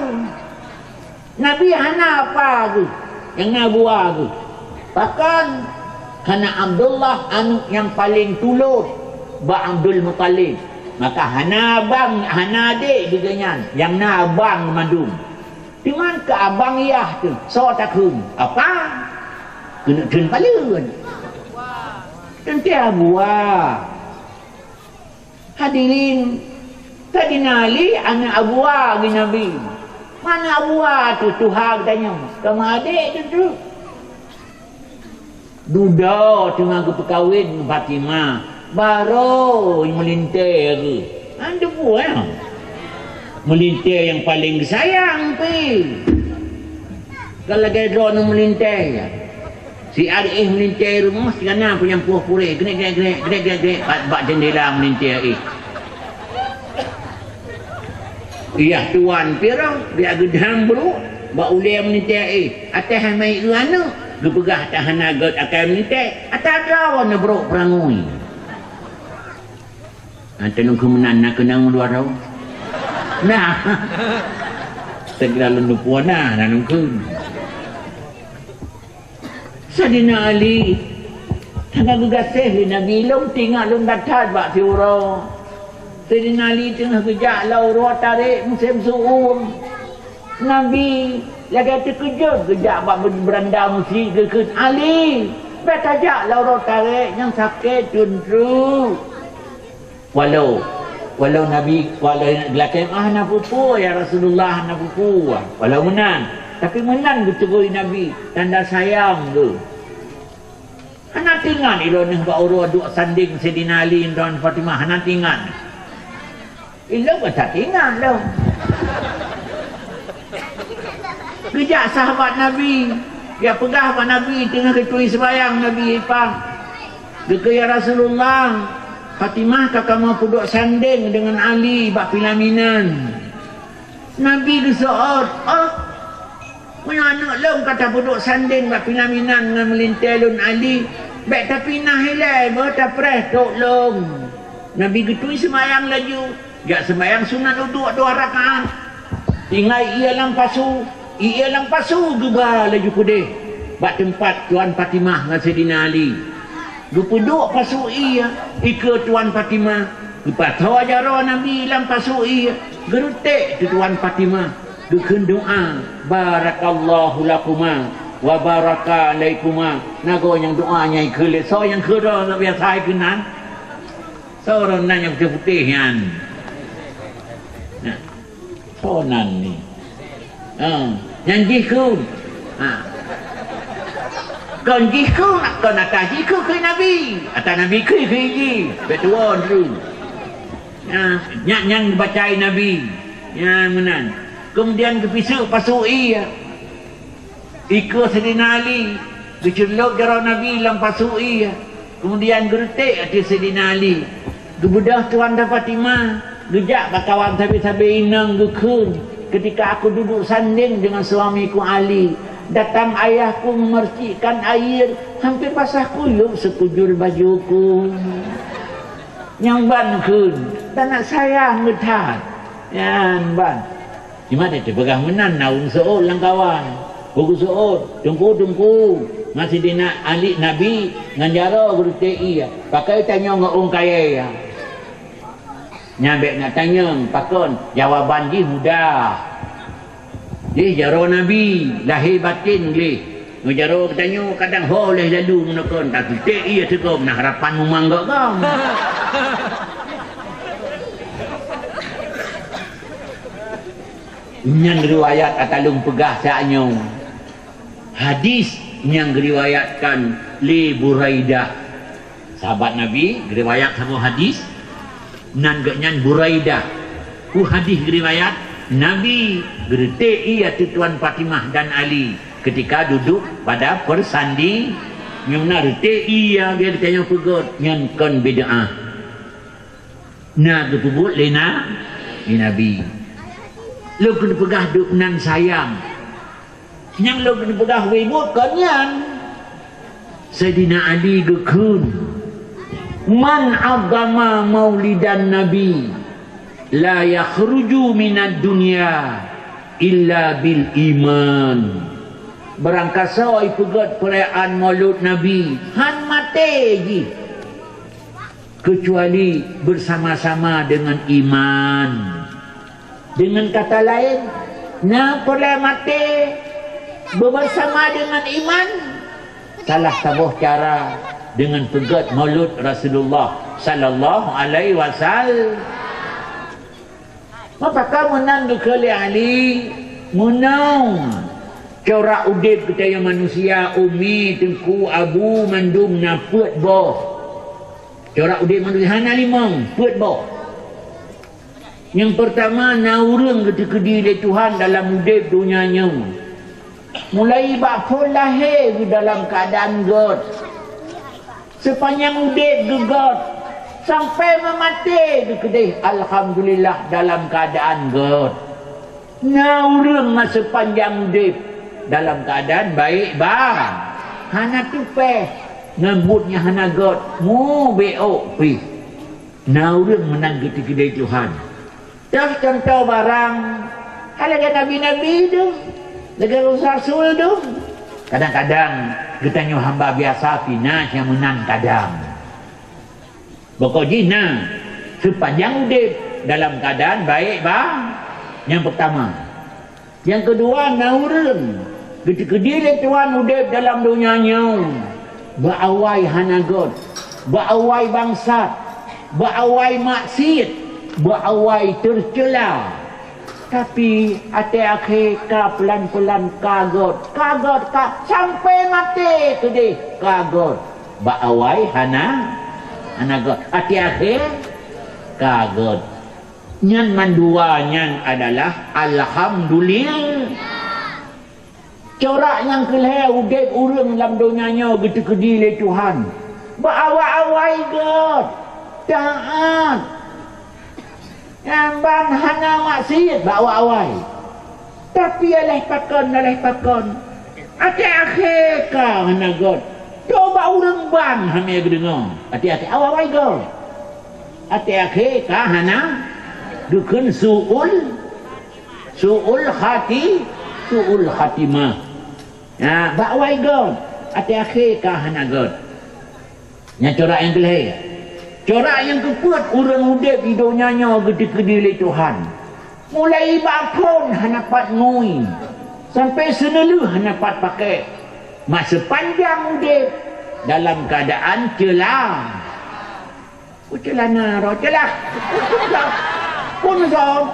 Nabi hana apa aku yang abua aku bahkan karena Abdullah anu yang paling tulus ba Abdul Muttalib Maka hana abang, hana adik dia yang na abang mandum. Di mana ke abang iyah tu? So tak kun. Apa? Kena kena palun. Nanti abuah. Hadirin, tadi nali anak abuah di Nabi. Mana abuah tu? Tuhan tanya. Kamu adik tu? Duda tengah ke perkahwin Fatimah. Baru melintir ke. Anda buat melintir yang paling sayang pi. Kalau gaidro nak melintir si adik melintir rumah si kanan punya puh-purih genek bak jendela melintir iya tuan pirang dia gedang bro bak ulai melintir atas mai anu gepegah tahan agat akan melintir atas lawan bro perangui ante nunggu menan nak kenang luar tau nah segera lundu puana nak nunggu Sadina Ali tengah gegasih di Nabi long tinggal long datat bak fiura Sadina Ali tengah kejak lau ruah tarik musim suum Nabi lagi terkejut kejak bak beranda musik ke Ali bet ajak lau ruah tarik yang sakit tundru walau Nabi walau gelakkan nak pupu ya Rasulullah nak pupu walau menan tapi menan betul Nabi tanda sayang tu hana tinggal ilon bak urut duk sanding Sayyidina Ali dan Fatimah hana tinggal ilo tak tinggal dah kejak sahabat Nabi dia pegah pada Nabi tengah ketui sembahyang Nabi ipang dia ya Rasulullah Fatimah kakak mau duduk sanding dengan Ali bak pilaminan Nabi kesoot punya anak long kata duduk sanding bak pilaminan dengan melintelun Ali baik tapi nah hilai tak pres tok long Nabi ketui sembahyang laju gak sembahyang sunat duduk 2 rakaat tinggal ia lampasu juga laju kudih bak tempat Tuan Fatimah dengan Sayyidina Ali duduk pasu ia ikut Tuan Fatimah lepas tahu ajaran Nabi lampasu ia gerutik tu Tuan Fatimah dukun doa barakallahu lakuma wa baraka alaikuma nago yang doanya ikut so yang kira nak biasa ikunan so orang yang putih yang nah so nan ni yang jikun kon jikun kon atas jikun ke Nabi atas Nabi ke betul dulu yang bacai Nabi yang menan kemudian kepisuk pasuk ia ikut Sayyidina Ali diceluk jarau Nabi dalam pasuk ia kemudian gertik hati Sayyidina Ali gebedah Tuan dan Fatimah gejak bakawan sabi-sabi inang gekun ketika aku duduk sanding dengan suamiku Ali datang ayahku memercikkan air hampir basah kuyup sekujur bajuku yang ban kun dan nak sayang ngetat yang ban gimana dia pegah menan naung seot lang kawan buku seot tungku masih dina Ali Nabi nganjara bertei pakai tanya ngong kaya ya nyambe nak tanya pakon jawaban dia mudah dia jaro Nabi lahir batin boleh ngajaro tanya kadang boleh lalu menakon tak tei ia tegom nak harapan memangga kau yang riwayat atalung pegah saatnya hadis yang diriwayatkan li Buraidah sahabat Nabi riwayat satu hadis nan gaknyan Buraidah ku hadis riwayat Nabi gertik ia Tuan Fatimah dan Ali ketika duduk pada persandi yang nak gertik ia dia ditanya pegot yang kon bid'ah nak gepubut lena ni Nabi lu kena pegah duk nan sayang yang lu kena pegah wibut kanyan Sayyidina Ali gekun man agama maulidan Nabi la yakhruju minad dunya illa bil iman berangkasa ai pegat perayaan maulud Nabi han mate ji kecuali bersama-sama dengan iman. Dengan kata lain, nak boleh mati bersama dengan iman. Salah satu cara dengan pegat maulud Rasulullah sallallahu alaihi wasallam. Apakah menang dikali ali menang corak udip kita yang manusia umi tengku abu mandum naput boh corak udip manusia hana limang put boh. Yang pertama naurung ketika diri Tuhan dalam udip dunianya mulai bakpun lahir dalam keadaan God sepanjang udip God sampai memati kedih alhamdulillah dalam keadaan God. Naurung masa panjang udip dalam keadaan baik bang. Hana tupeh ngambutnya hana God mu beok pi. Naurung menang kedih Tuhan. Dah contoh barang halaga nabi-nabi tu, lega rasul tu. Kadang-kadang kita nyu hamba biasa pina yang menang kadang. Pokoknya sepanjang udip dalam keadaan baik bang. Yang pertama. Yang kedua naurun. Ketika diri Tuhan udip dalam dunianya. Berawai hanagot. Berawai bangsat. Berawai maksiat. Berawai tercela. Tapi akhir-akhir ka pelan-pelan kagot. Kagot ka sampai mati kedih kagot. Berawai hanagot. Akhir-akhir kagot. Nyan mandua nyan adalah alhamdulillah. Corak yang kelih udip urang dalam dunianya gitu kedile Tuhan. Berawai-awai God. Taat. Yang hana maksiat berawai. Tapi alih pakon. Akhir-akhir ka hana God. Coba urang bang hanya dengar. Hati-hati awai God. Akhir-akhir ka hana dukun su'ul khatimah. Ya, bakwai God. Akhir-akhir ka hana God. Yang corak yang kelih. Corak yang kekuat urang udip di dunianya gede-gede Tuhan. Mulai bakon hana pat ngui. Sampai senelu hana pat pakai. Masa panjang udip dalam keadaan celah. Celana roh celah. Pun macam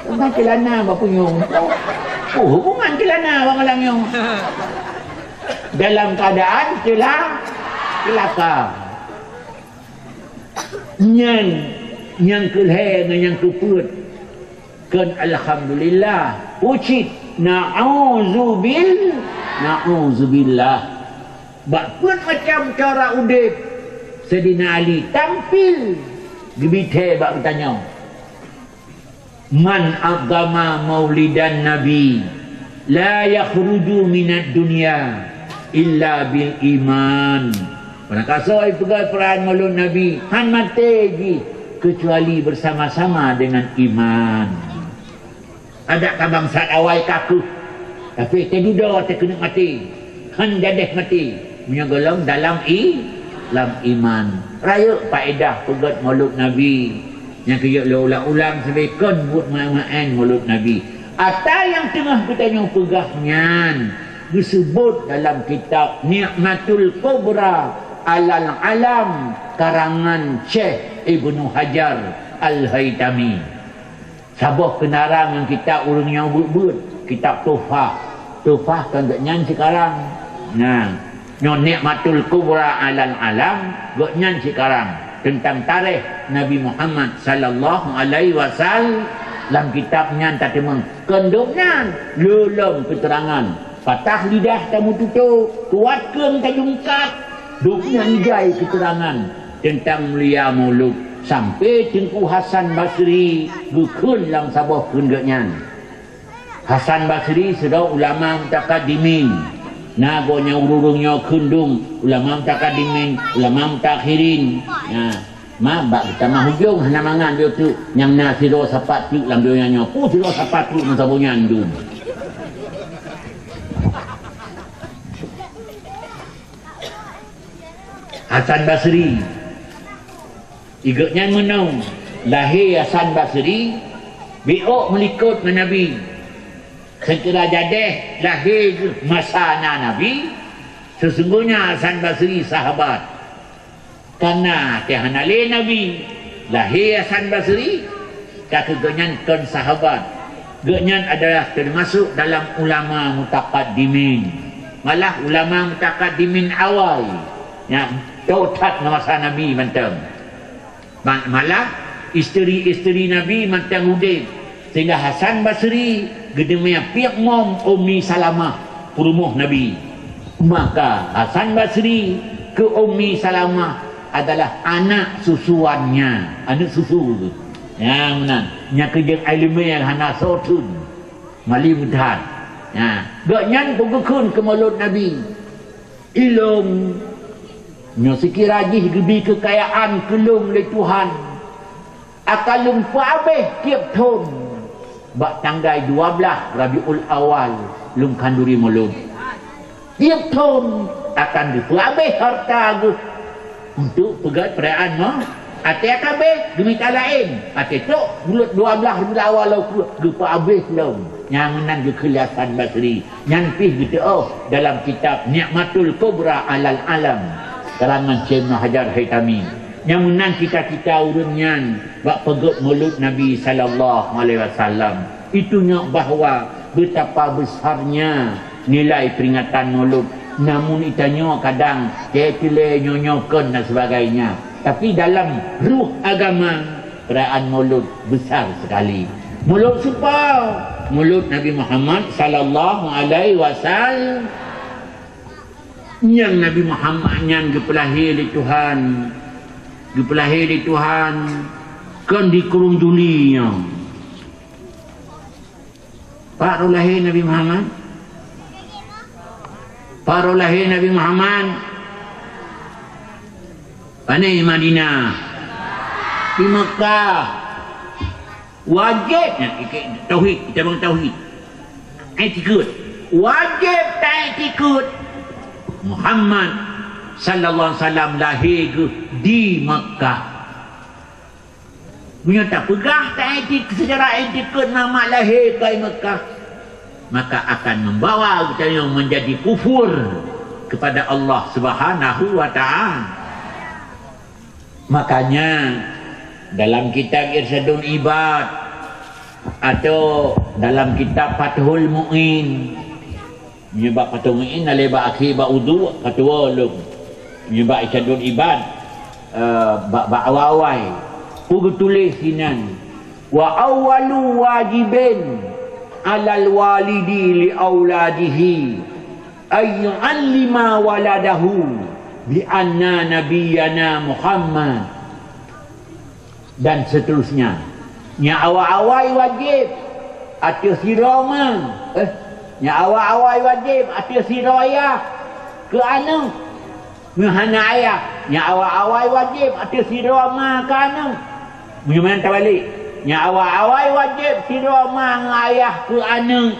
tentang celana apa punyung. Hubungan celana bang alang yung dalam keadaan celaka. Yang kelih yang keput kan alhamdulillah ucit na'udzubillah. Bakpun macam cara udip Sayyidina Ali tampil gebite bak bertanya man agama maulidan nabi la yakhruju minad dunya illa bil iman. Pada kasoi pegai peran maulud nabi han mati kecuali bersama-sama dengan iman. Ada kabang awai kaku tapi teduda terkena mati han jadeh mati punya golong dalam iman. Raya faedah pegat maulud Nabi yang kaya ulang-ulang sampai kon buat main maulud Nabi. Atau yang tengah bertanya pegahnya disebut dalam kitab Ni'matul Kubra Alal Alam karangan Syekh Ibnu Hajar Al-Haytami. Sabah kenarang yang kita urang yang buat kitab Tuhfah kan tak nyan sekarang. Nah Ni'matul Kubra Alal Alam gak nyan sekarang tentang tarikh Nabi Muhammad sallallahu alaihi wasallam. Dalam kitabnya tak temang kenduknya lelom keterangan patah lidah tamu tutup kuatkan tajungkat duknya hijai keterangan tentang mulia maulud sampai Tengku Hasan Basri bukun lang sabah kenduknya. Hasan Basri sudah ulama mutakadimin nagonya ururungnya kundung ulama mutakadimin ulama mutakhirin. Bak kita mah hujung hana mangan dia tu yang na siro sapat tu lam dia nya pu siro sapat tu masa punya andum. Hasan Basri igaknya menang lahir Hasan Basri biok melikut dengan Nabi sekira jadeh lahir masa Nabi sesungguhnya Hasan Basri sahabat karena tiada lain Nabi lahir Hasan Basri kakeganyan kon sahabat ganyan adalah termasuk dalam ulama mutaqaddimin malah ulama mutaqaddimin awal yang tautat masa Nabi mantang malah isteri-isteri Nabi mantang udip sehingga Hasan Basri gedemnya piak mom Ummi Salamah perumuh Nabi maka Hasan Basri ke Ummi Salamah adalah anak susuannya anak susu tu yang mana nya kerja ilmu yang hana sotun mali mudah ya gaknyan pugukun ke mulut Nabi ilum nya sekirajih gebi kekayaan kelum le Tuhan akalum paabeh tiap tahun bak tanggal 12 Rabiul Awal lum kanduri mulut tiap tahun akan dipaabeh harta untuk pegat perayaan mah ati akabe demi talain ati tu bulat 12 Rabiul Awal gepa habis lum yang nan ge Hasan Basri yang pih gitu dalam kitab Ni'matul Kubra alal alam karangan Syekh Hajar Haitami yang menang kita urunyan bak pegut mulut Nabi sallallahu alaihi wasallam itunya bahawa betapa besarnya nilai peringatan mulut namun itanya kadang kekele nyonyokan dan sebagainya tapi dalam ruh agama perayaan mulut besar sekali mulut siapa mulut Nabi Muhammad sallallahu alaihi wasallam yang Nabi Muhammad yang gepelahir di Tuhan kan di kurung dunia Pak lahir Nabi Muhammad mana di Madinah di Mekah wajib tauhid kita bang tauhid etikut wajib tak etikut Muhammad sallallahu alaihi wasallam lahir di Mekah. Punya tak pegah tak etik sejarah etikut nama lahir ke Mekah. Maka akan membawa kita menjadi kufur kepada Allah Subhanahu wa taala. Makanya dalam kitab Irsyadul Ibad atau dalam kitab Fathul Mu'in menyebab Fathul Mu'in aleba akhir ba wudu ketua lum menyebab Irsyadul Ibad ba awai ugu tulis sinan wa awwalu wajibin alal walidi li auladihi ay yu'allima waladahu bi anna nabiyyana Muhammad dan seterusnya nya awal-awal wajib atas sirama nya awal-awal wajib atas siraya ke anak ngahana ayah nya awal-awal wajib atas sirama ke anak bagaimana terbalik nya awal-awal wajib sirama ngayah ke anak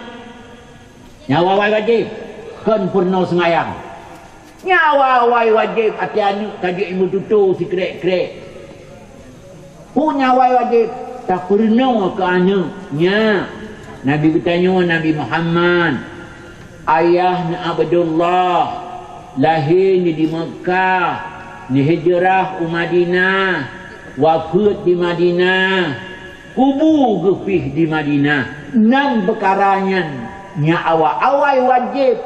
nya awal-awal wajib kan pernah sembayang nya awal-awal wajib atas anak kaji ilmu tutu si krek-krek punya wajib tak pernah ke anaknya. Nabi bertanya Nabi Muhammad ayahnya Abdullah lahir di Mekah ni hijrah ke Madinah wafat di Madinah kubur gepih di Madinah 6 perkaranya nya awal-awal wajib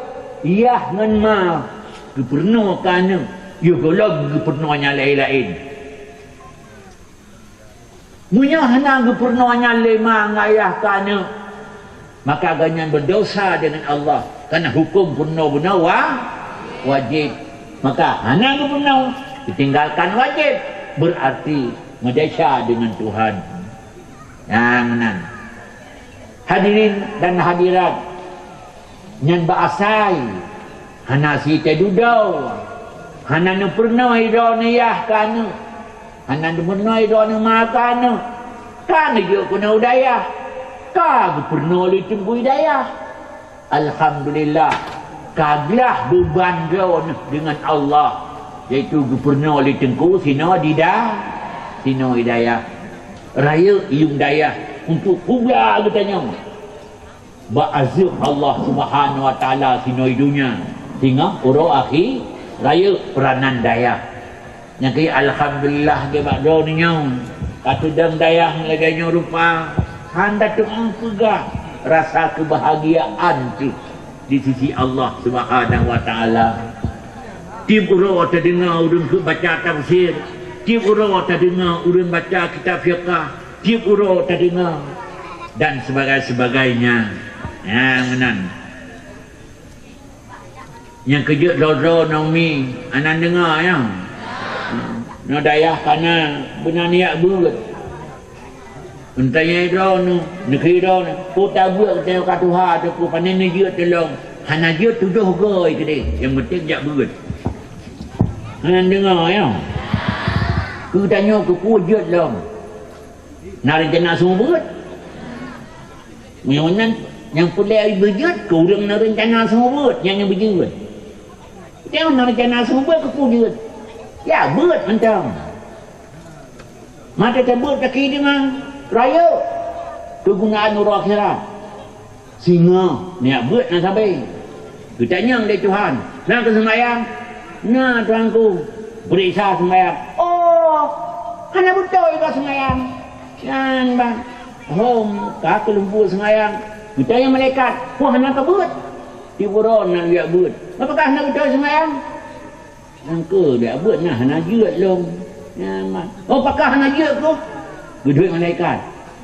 yah ngan ma pernah ke anak ya golong pernahnya lain-lain munya henang pernahnya lima ngayah kana maka ganyan berdosa dengan Allah karena hukum pernah wajib maka henang pernah ditinggalkan wajib berarti mendosa dengan Tuhan yang nan hadirin dan hadirat nyan baasai hana si tedudau hana nu pernah idoniyah kana anak demenoi doa makan kan dia kena udaya kan pernah ditunggu hidayah alhamdulillah kaglah beban kau dengan Allah iaitu Gubernur Li Tengku Sino Hidayah Raya Iung Dayah untuk pula katanya ba'azir Allah Subhanahu Wa Ta'ala Sino Idunya sehingga uro akhir Raya Peranan Dayah yang kaya Alhamdulillah ke bakdo ni nyau kata dang Dayah laganya rupa handa tu pegah rasa kebahagiaan tu di sisi Allah Subhanahu Wa Ta'ala. Tiap orang terdengar urang baca tafsir, tiap orang terdengar urang baca kitab fiqh, tiap orang terdengar dan sebagainya. Ya menan. Yang kejut Lodro Naomi anak dengar ya. No Dayah kana benar niat berat. Untanya itu negeri itu putar buat kita kat Tuhan tu ku panen ni dia tolong hana dia tuduh goi ke dia yang penting jak berat. Hana dengar ya. Ku tanya ku jut long. Nari jana semua berat. Yang pulai berjut ku urang nari jana semua berat yang berjut. Dia nari jana semua berat ku jut. Ya berat macam. Mata terbut kaki dia mah raya kegunaan nur akhirat singa niat buat nak sampai kita nyang dari Tuhan nak ke sembahyang nah tuanku beriksa sembahyang oh hanya betul ke sembahyang kan bang kak kelumpu sembahyang kita yang malaikat wah hanya kebut di buron nak lihat buat apakah nak betul sembahyang nangka dia buat nah hanya jut long oh apakah hanya jut tu duit malaikat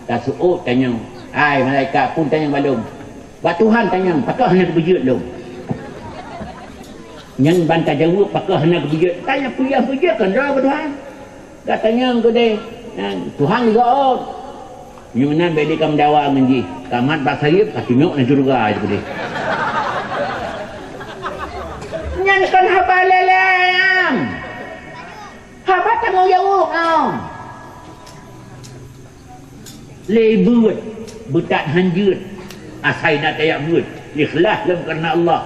tak suut tanya ai malaikat pun tanya balung buat Tuhan tanya pakah hendak berjut lu yang bantah jawab pakah hendak berjut tanya puja kan dah Tuhan katanya engkau deh Tuhan juga Yunan beli kam dawa menji kamat basayib katinok na surga itu deh nyan kan haba lelayam haba tanggung jawab lebut butat hanjut asai nak tayak but ikhlas dalam kerana Allah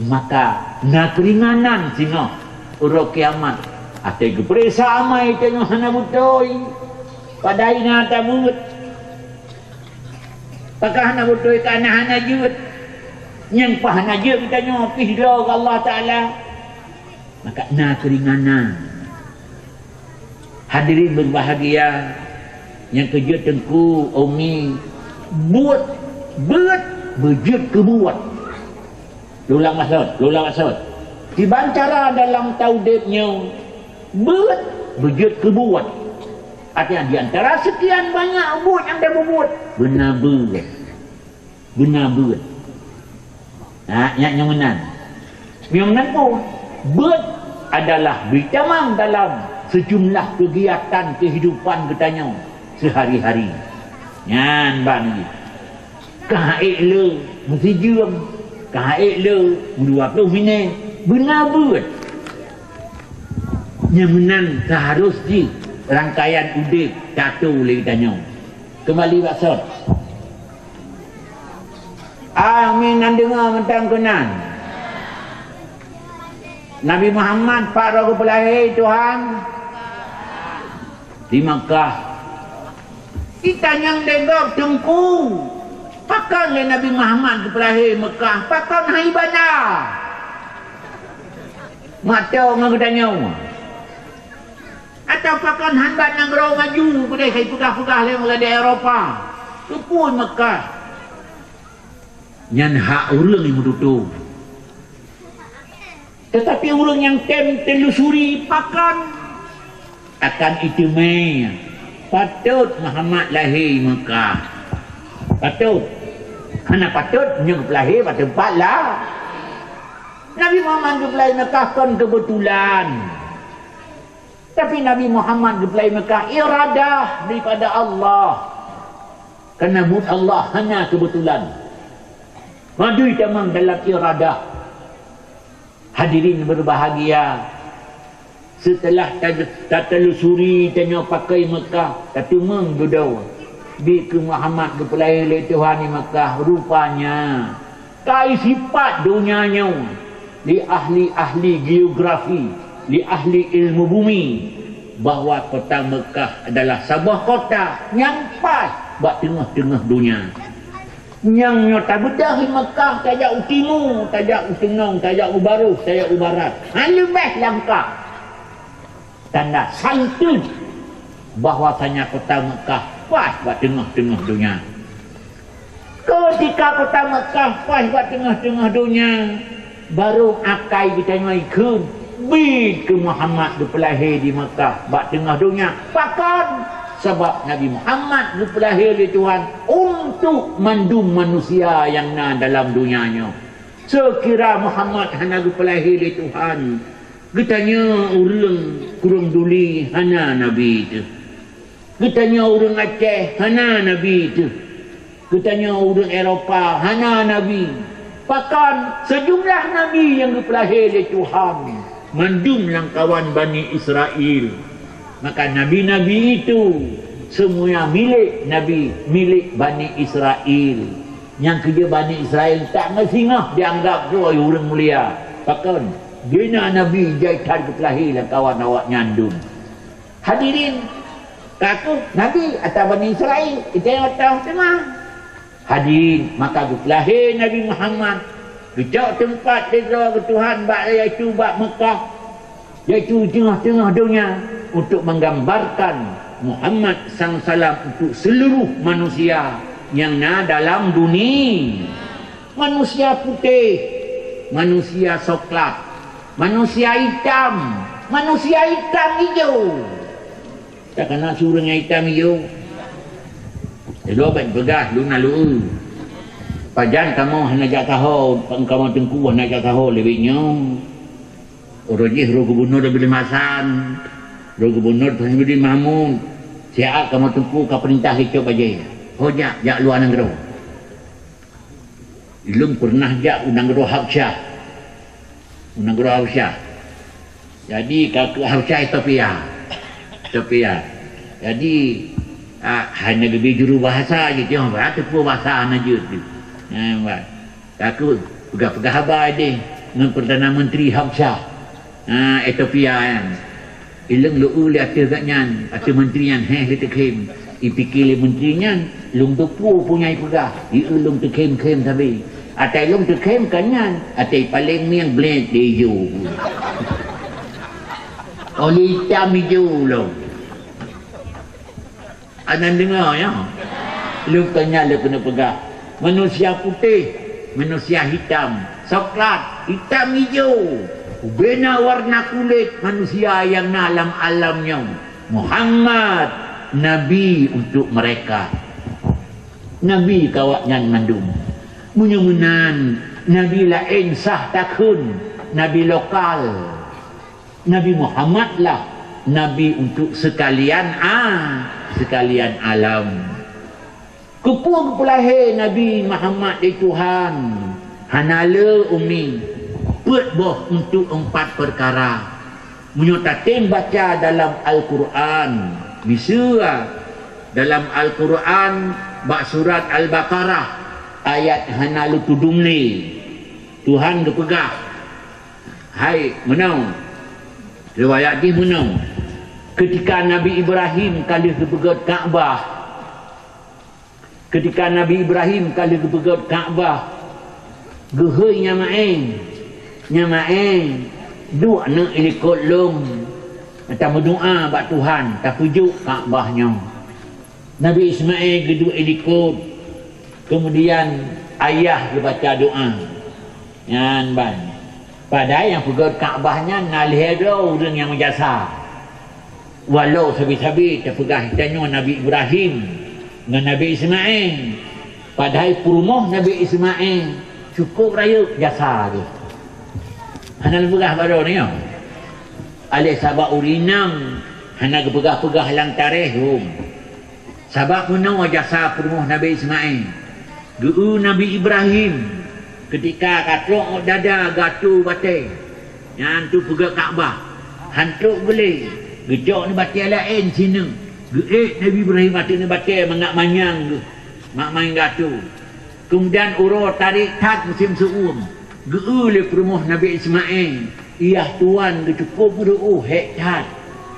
maka nak keringanan singa urut kiamat atai keperisa amai tengok hana butoi padai na tabut pakah hana butoi kana hana jut yang pahana jut kita nyopih lo Allah Ta'ala maka nak keringanan hadirin berbahagia yang kejut tengku Umi buat berjut kebuat lulang maksud dibancara dalam taudibnya buat berjut kebuat artinya di antara sekian banyak buat yang dia berbuat benar buat yang menan pun buat adalah bercamang dalam sejumlah kegiatan kehidupan katanya sehari-hari nyan bang kaik le mesti jam kaik le 20 minit benar buat nyamenan seharus di rangkaian udip jatuh lagi tanya kembali maksud amin nan dengar mentang kenan Nabi Muhammad Pak Ragu Pelahir Tuhan di Makkah kita yang degok tengku pakan le Nabi Muhammad Pelahir Mekah pakan hai ibadah mata orang katanya atau pakan hanbat yang gerau maju kedai kai pegah-pegah le di Eropah tu pun Mekah nyan hak urang yang menutup tetapi urang yang telusuri pakan akan itu patut Muhammad lahir Mekah patut karena patut yang lahir pada tempat lah Nabi Muhammad lahir Mekah kan kebetulan tapi Nabi Muhammad lahir Mekah iradah daripada Allah kerana buat Allah hanya kebetulan madu tamang dalam iradah hadirin berbahagia setelah tak telusuri tanya pakai Mekah tak tumang dudau di ke Muhammad kepelai oleh Tuhan di Mekah rupanya kai sifat dunianya li ahli-ahli geografi, li ahli ilmu bumi, bahawa kota Mekah adalah sebuah kota yang pas buat tengah-tengah dunia. Yang nyata bedah di Mekah tajak utimu, tajak utenong, tajak ubaruh, tajak ubarat. Lebih langkah. Tanda santun bahwasanya kota Mekah pas buat tengah-tengah dunia. Ketika kota Mekah pas buat tengah-tengah dunia, baru akai kita ikut bid ke Muhammad berlahir di Mekah buat tengah dunia. Bahkan sebab Nabi Muhammad berlahir di Tuhan untuk mandum manusia yang na dalam dunianya. Sekira Muhammad hana berlahir di Tuhan, getanya orang kurang duli hana Nabi itu. Getanya orang Aceh hana Nabi itu. Getanya orang Eropah hana Nabi. Bahkan sejumlah Nabi yang berlahir di Tuhan mandum langkawan Bani Israel. Maka Nabi-Nabi itu semuanya milik Nabi, milik Bani Israel. Yang kerja Bani Israel tak ngesingah dianggap tu orang mulia. Bahkan bina Nabi jaitan berkelahi lah kawan awak nyandung. Hadirin, kaku Nabi atau Bani Israel itu yang tahu tengah. Hadirin, maka berkelahi Nabi Muhammad kecok tempat dia ke Tuhan iaitu bak Mekah, iaitu tengah-tengah dunia, untuk menggambarkan Muhammad SAW untuk seluruh manusia yang ada dalam dunia. Manusia putih, manusia coklat, manusia hitam, manusia hitam hijau. Tak kena suruh yang hitam hijau. Lalu abad pegah, lu nalu. Pajan kamu nak tahu, kamu tengku nak tahu lebihnya. Orangnya roh gubernur dah boleh masan. Roh gubernur Tuan Budi Mahmud. Siap kamu tunggu ke perintah hidup aja. Hojak jak luar negara. Belum pernah jak negara Habsyah. Negara Habsyah. Jadi ke Habsyah Ethiopia. Jadi hanya lebih juru bahasa je tengok apa tu bahasa aja tu. Aku pegah-pegah habar dia dengan Perdana Menteri Habsyah. Ethiopia kan. Ilang lu li atas katnya, atas menteri yang letak-kem. Ipikir menteri nya lung tepu punya pegah. Lung tekem-kem tapi. Atai lung tekem kanyan, atai paling miang blend hijau. Oli hitam hijau lung. Anan dengar ya. Lung tanya lu kena pegah. Manusia putih, manusia hitam, coklat, hitam hijau. Bina warna kulit manusia yang dalam alamnya. Muhammad Nabi untuk mereka. Nabi kawaknya mandum. Munyumunan Nabi lain sah takun. Nabi lokal. Nabi Muhammad lah Nabi untuk sekalian sekalian alam. Kupung pelahir Nabi Muhammad di Tuhan. Hanala umi boh untuk 4 perkara. Menyatakan baca dalam Al-Quran. Misalnya dalam Al-Quran bak surat Al-Baqarah ayat hanalu tudumli. Tuhan kepegah. Hai menau. Riwayat di menau. Ketika Nabi Ibrahim kali kepegat Kaabah. Ketika Nabi Ibrahim kali kepegat Kaabah. Gehe nyamain dua nak ikut long atau berdoa bak Tuhan tak pujuk Kaabahnya. Nabi Ismail kedua ikut, kemudian ayah dia baca doa yan ban. Padahal yang pegang Kaabahnya nalih orang yang menjasa. Walau sabi-sabi terpegah tanya Nabi Ibrahim dengan Nabi Ismail. Padahal perumah Nabi Ismail cukup raya jasa tu. Hana pegah baru ni ya. Alih sabak urinam hana pegah-pegah lang tarikh rum. Sabak menau jasa perumah Nabi Ismail. Guru Nabi Ibrahim ketika katrok dada gatu batai. Yang tu pegah Kaabah. Hantuk boleh. Gejok ni batai lain sini. Nabi Ibrahim batai ni batai mangak manyang tu. Mak main gatu. Kemudian urut tarik tak musim seum. Geule perumah Nabi Ismail. Ia tuan cukup beruu hektar.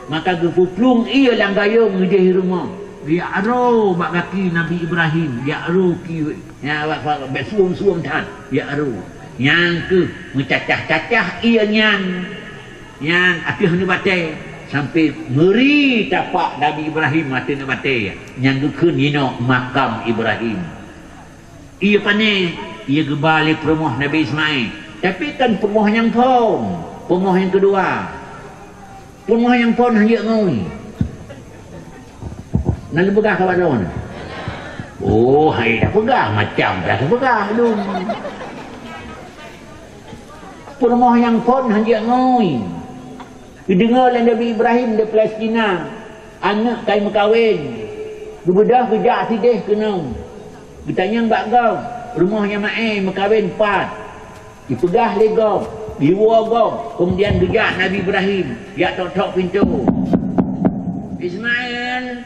Maka gepuplung ia lang gayung ngejih rumah. Dia aru bak kaki Nabi Ibrahim. Dia aru ki ya bak suam-suam tan. Dia aru. Yang ke mencacah-cacah ia nyan. Yang akhir ni batai sampai meri tapak Nabi Ibrahim mati ni batai. Yang ke nino makam Ibrahim. Ia panik. Ia gebalik perumah Nabi Ismail. Tapi kan perumah yang pun. Perumah yang kedua. Perumah yang pun hanya ngui. Nak pegah ke mana? Oh, hai dah pegah. Macam dah pegah belum. Perumah yang pun hanya ngui. Didengar oleh Nabi Ibrahim di Palestina. Anak kai berkahwin. Bebedah kejak sidih kena. Bertanya mbak kau. Rumahnya Ma'e berkahwin 4. Dipegah legau. Diwa gau. Kemudian gejak Nabi Ibrahim. Dia tok-tok pintu. Ismail.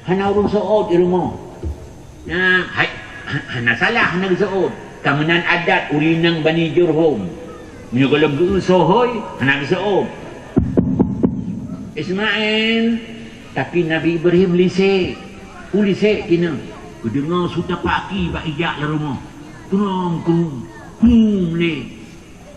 Hana urung so'od di rumah. Nah, hana salah hana so'od. Kamanan adat urinang Bani Jurhum. Menyogolam sohoy, hana so'od. Ismail. Tapi Nabi Ibrahim lisik. Lisik kena. Dengar sudah pagi bak ijak lah rumah. Turun le.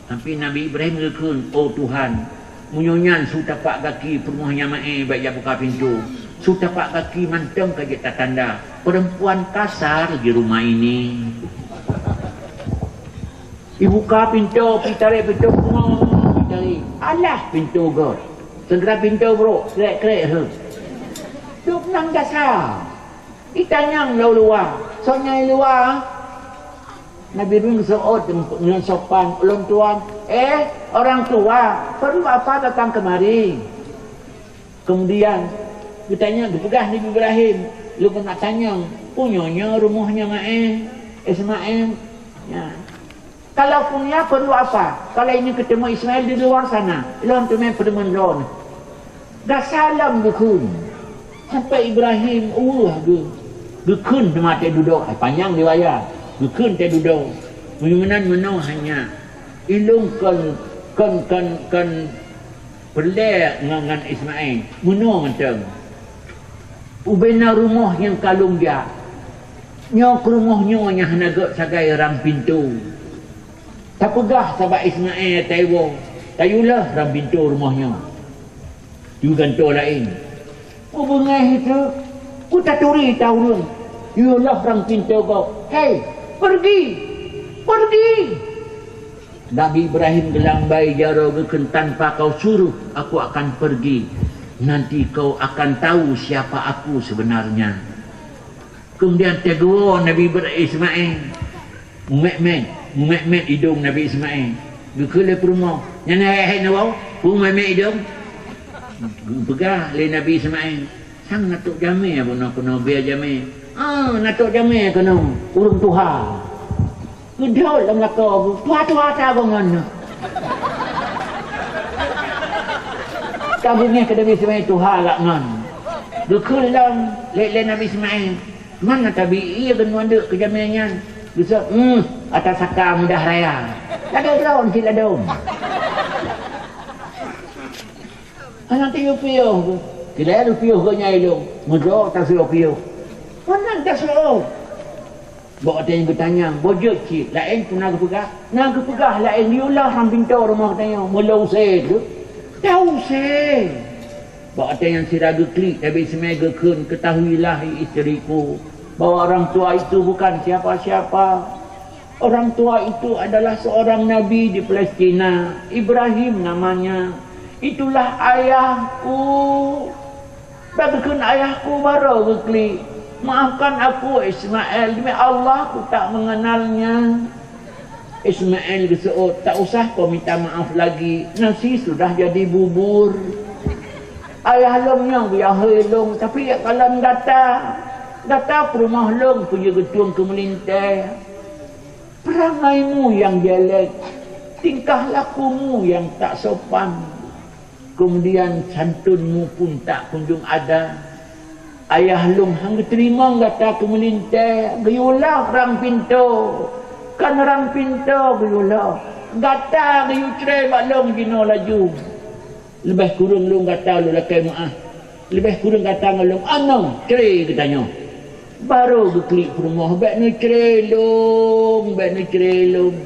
Sampai Nabi Ibrahim ngekun, oh Tuhan, munyonyan sudah pak kaki perumahnya Ma'e bak ijak buka pintu. Sudah pak kaki manteng kaje tak tanda. Perempuan kasar di rumah ini. Dibuka pintu, tarik pintu semua. Tarik. Alah pintu god. Segera pintu bro, krek-krek he. Duk nang dasar. Itanyang luar. Soalnya luar. Nabi Ibrahim so'od dengan sopan. Ulun tuan. Orang tua. Perlu apa datang kemari? Kemudian. Ditanya. Dipegah Nabi Ibrahim. Lu nak tanya. Punyanya rumahnya Ma'e. Ismail. Ya. Kalau punya perlu apa? Kalau ini ketemu Ismail di luar sana. Ulun tu main pertemuan lon. Dah salam dukun. Sampai Ibrahim. Gekun cuma tak duduk. Panjang riwayat. Gekun tak duduk. Bagaimana menau hanya ilung kan perlek dengan Ismail. Menau macam. Ubena rumah yang kalung dia. Nyok rumahnya yang hanagak sagai ram pintu. Tak pegah sahabat Ismail taiwo. Tayulah ram pintu rumahnya. Juga kantor lain. Bengah itu. Ku tak turi tahu lu. Yulah orang pintu kau. Hei, pergi. Nabi Ibrahim gelambai jaro geken tanpa kau suruh. Aku akan pergi. Nanti kau akan tahu siapa aku sebenarnya. Kemudian tegur Nabi Ismail. Mumet hidung Nabi Ismail. Gekele perumah. Yang hei nawau. Mumet hidung. Pegah le Nabi Ismail. Sang natuk jami apa nak kena biar jami. Natuk jami kena urung Tuhan. Kedol dalam lakau. Tuha-tuha tak bangun. Kabungnya ke Nabi Ismail Tuhan lak ngan. Dekul dalam le Nabi Ismail. Mana tabi ia kena ada ke jaminya. Bisa atas saka mudah raya. Ada daun sila daun. Nanti piuh. Kira ada piuh ke nyai lu. Mudok tak suruh piuh. Mana tak suruh. Bawa dia yang bertanya. Bojok cik. Lain pun nak pegah. Nak pegah lain. Diulah orang pintu rumah katanya. Mula usai tu. Tak usai. Bawa dia yang siraga klik. Nabi Ismail gekun. Ketahuilah isteriku. Bahawa orang tua itu bukan siapa-siapa. Orang tua itu adalah seorang Nabi di Palestina. Ibrahim namanya. Itulah ayahku. Bagaikan ayahku baru gekli. Maafkan aku Ismail. Demi Allah aku tak mengenalnya. Ismail berseut. Tak usah kau minta maaf lagi. Nasi sudah jadi bubur. Ayah long yang biar long. Tapi kalau data rumah long punya getung kemelintai. Perangaimu yang jelek. Tingkah lakumu yang tak sopan. Kemudian santunmu pun tak kunjung ada. Ayah lung hang terima kata ke melintai, gayulah rang pintu. Kan rang pintu gayulah. Gata gayu cerai bak long jino laju. Lebih kurang lung kata lu lakai maaf. Lebih kurang kata ngalung anong cerai katanya. Baru geklik rumah bak nu cerai lung, bak nu cerai lung.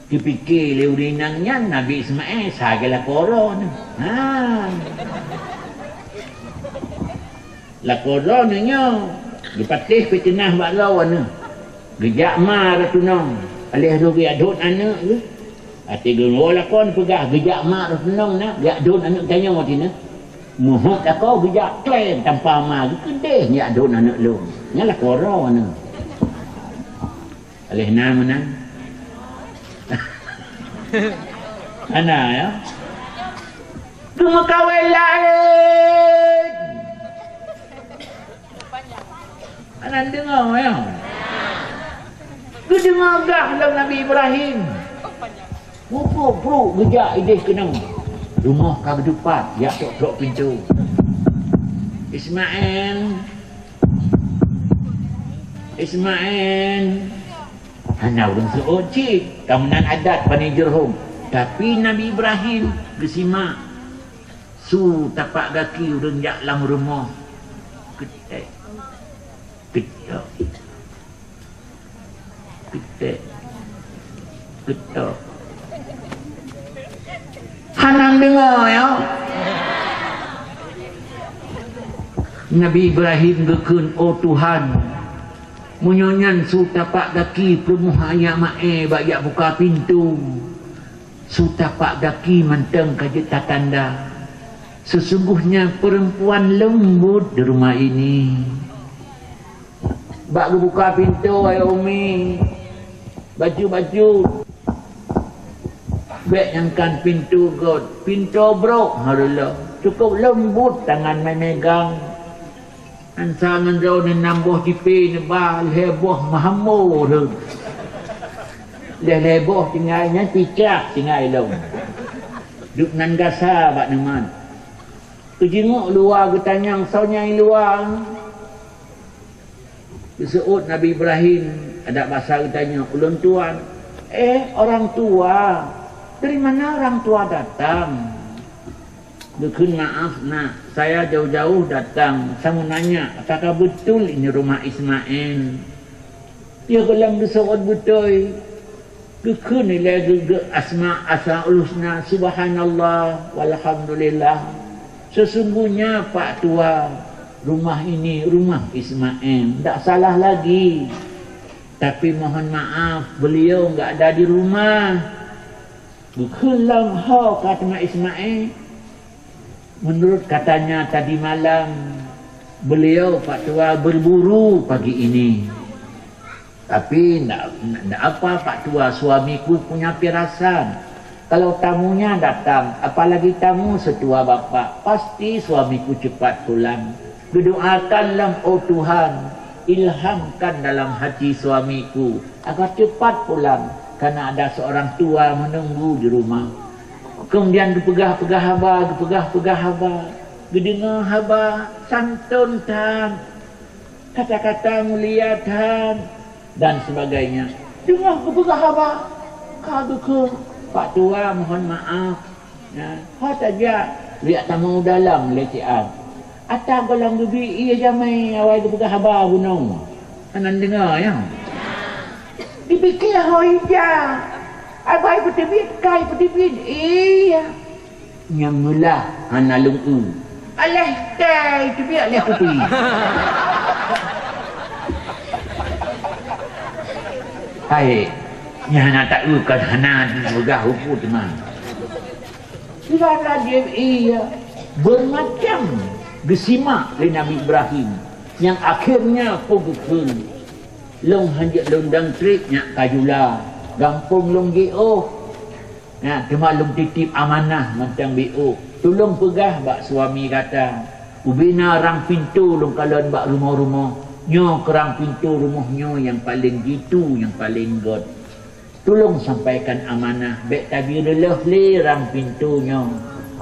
Dipikir le urinangnya Nabi Ismail sagala koron. La koronnya dipatih petenah bak lawan. Gejak mar tunong. Alih rugi adun anak ke. Ati gelo lakon pegah gejak mar tunong nak. Gejak adun anak tanya matina. Muhut aku gejak klaim tanpa mar gede ni adun anak lu. Nyalah koron. Alih nama nan. Ana ya. Cuma kawin lain. Anak dengar ya. Dia dengar gah dalam Nabi Ibrahim. Pru gejak ideh kenang. Rumah kag depan, ya tok pintu. Ismail. Hana urang seocik, kamunan adat Bani Jurhum. Tapi Nabi Ibrahim gesimak. Su tapak kaki urang jak lam rumah. Ketek. Hanang dengar ya. Nabi Ibrahim gekun, oh Tuhan, munyonyan su tapak daki pemuh ayak mae bayak buka pintu. Su tapak daki menteng kajet tatanda. Sesungguhnya perempuan lembut di rumah ini. Bak buka pintu ay Umi. Baju. Bek nyangkan pintu god. Pintu bro. Harulah. Cukup lembut tangan memegang. Ansangan rau ni nambuh tipi ni bah leboh mahamur. Leboh tinggalnya picak tinggal long. Duk nan gasa bak neman. Kejenguk luar getanyang saunya luar. Disebut Nabi Ibrahim ada bahasa tanya ulun tuan, orang tua dari mana orang tua datang? Dukun maaf nak, saya jauh-jauh datang. Saya mau nanya, apakah betul ini rumah Ismail? Dia bilang disebut betul. Dukun nilai asma'ul husna subhanallah walhamdulillah. Sesungguhnya Pak Tua, rumah ini rumah Ismail, tak salah lagi. Tapi mohon maaf, beliau enggak ada di rumah. Bukanlah hau kata Ismail. Menurut katanya tadi malam, beliau Pak Tua berburu pagi ini. Tapi enggak apa Pak Tua, suamiku punya perasan. Kalau tamunya datang, apalagi tamu setua bapak, pasti suamiku cepat pulang. Berdoakanlah, oh Tuhan, ilhamkan dalam hati suamiku agar cepat pulang, karena ada seorang tua menunggu di rumah. Kemudian gepegah haba, gedengar haba, santun tan, kata-kata mulia tan, dan sebagainya. Dengar gepegah haba, kagak ke Pak Tua mohon maaf. Ya, saja lihat tamu dalam lecian. Atas golang gebi ia jamai awal gepegah haba gunung. Anan dengar ya. Dipikir hoija. Abai petibit kai petibit. Iya. Nyamulah analung u. Alah tai tu biar leh kopi. Hai. Nyana tak ukan hana digah hupu teman. Tidak dia iya bermacam gesimak dari Nabi Ibrahim yang akhirnya pogukun long hanjak londang tripnya kajula gampung long GO. Nah, cuma long titip amanah macam BO. Tolong pegah bak suami kata. Ubina rang pintu long kalon bak rumah-rumah. Nyo kerang pintu rumahnya yang paling gitu, yang paling god. Tolong sampaikan amanah. Bek tadi lelah lerang pintunya.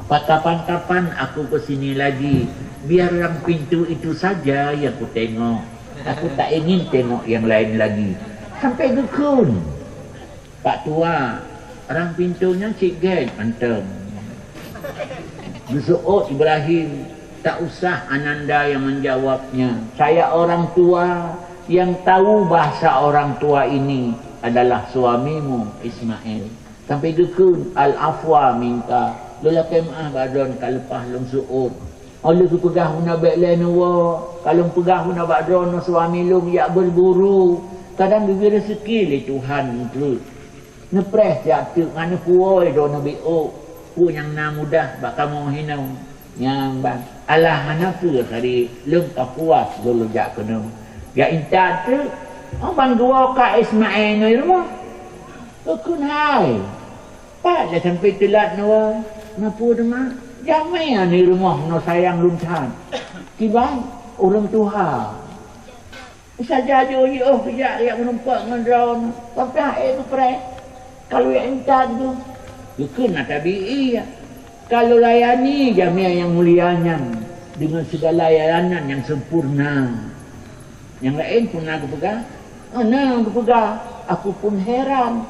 Kapan-kapan aku ke sini lagi. biar orang pintu itu saja yang aku tengok. Aku tak ingin tengok yang lain lagi. Sampai gekun. Pak tua, orang pintunya Cik Gen, antem. Besok Ibrahim, tak usah Ananda yang menjawabnya. Saya orang tua yang tahu bahasa orang tua ini adalah suamimu Ismail. Sampai gekun al-afwa minta. Lola kemah badon kalepah long suud. Oleh ku pegah huna baiklah wa. Kalau pegah huna badon suami long ya berburu. Kadang bagi rezeki le Tuhan tu. Nepres jatuh ngana puoi do nabi o. Pu yang na mudah bak kamu hinau. Yang bang Allah hanafu kali lem ka puas dulu jak kena. Ya intat tu abang dua ka Ismail ni rumah. Kun hai. Pak dah sampai telat no. Napu demah. Jamai ni rumah no sayang luntan. Tiba orang Tuhan. Saja jo yo kerja yang menumpak dengan drone. Tapi hai tu pre. Kalau yang intat tu bukan tabii ya. Kalau layani jamiah yang mulianya dengan segala layanan yang sempurna. Yang lain pun aku pegang. Aku pegang. Aku pun heran.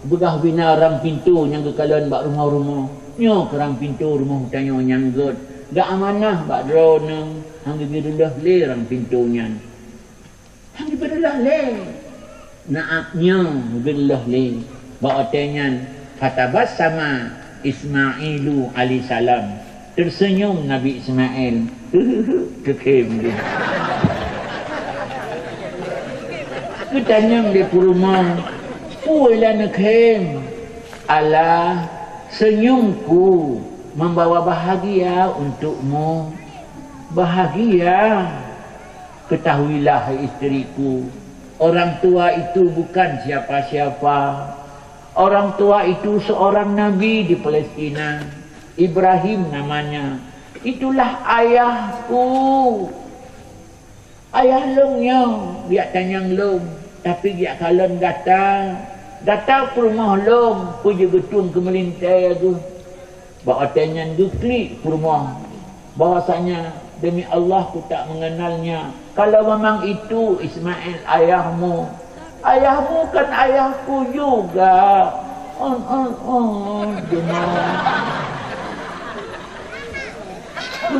Begah bina orang pintu yang kekalan bak rumah-rumah. Nyo kerang pintu rumah hutannya nyanggut. Gak amanah bak drone. Hang dibirulah le orang pintunya. Hang dibirulah le. Naaknya dibirulah le. Bak otenya fatabas sama Ismailu alaihi salam. Tersenyum Nabi Ismail. Kekem dia. Ketanya dia rumah. Puilah nekem. Allah, senyumku membawa bahagia untukmu. Bahagia. Ketahuilah istriku. Orang tua itu bukan siapa-siapa. Orang tua itu seorang nabi di Palestina. Ibrahim namanya. Itulah ayahku. Ayah longnya. Dia tanyang long. Tapi dia kalon gata. Gata perumah long. Puja getun ke melintai tu. Bawa tanyan duklik perumah. Bahasanya demi Allah ku tak mengenalnya. Kalau memang itu Ismail ayahmu. Ayahmu kan ayahku juga.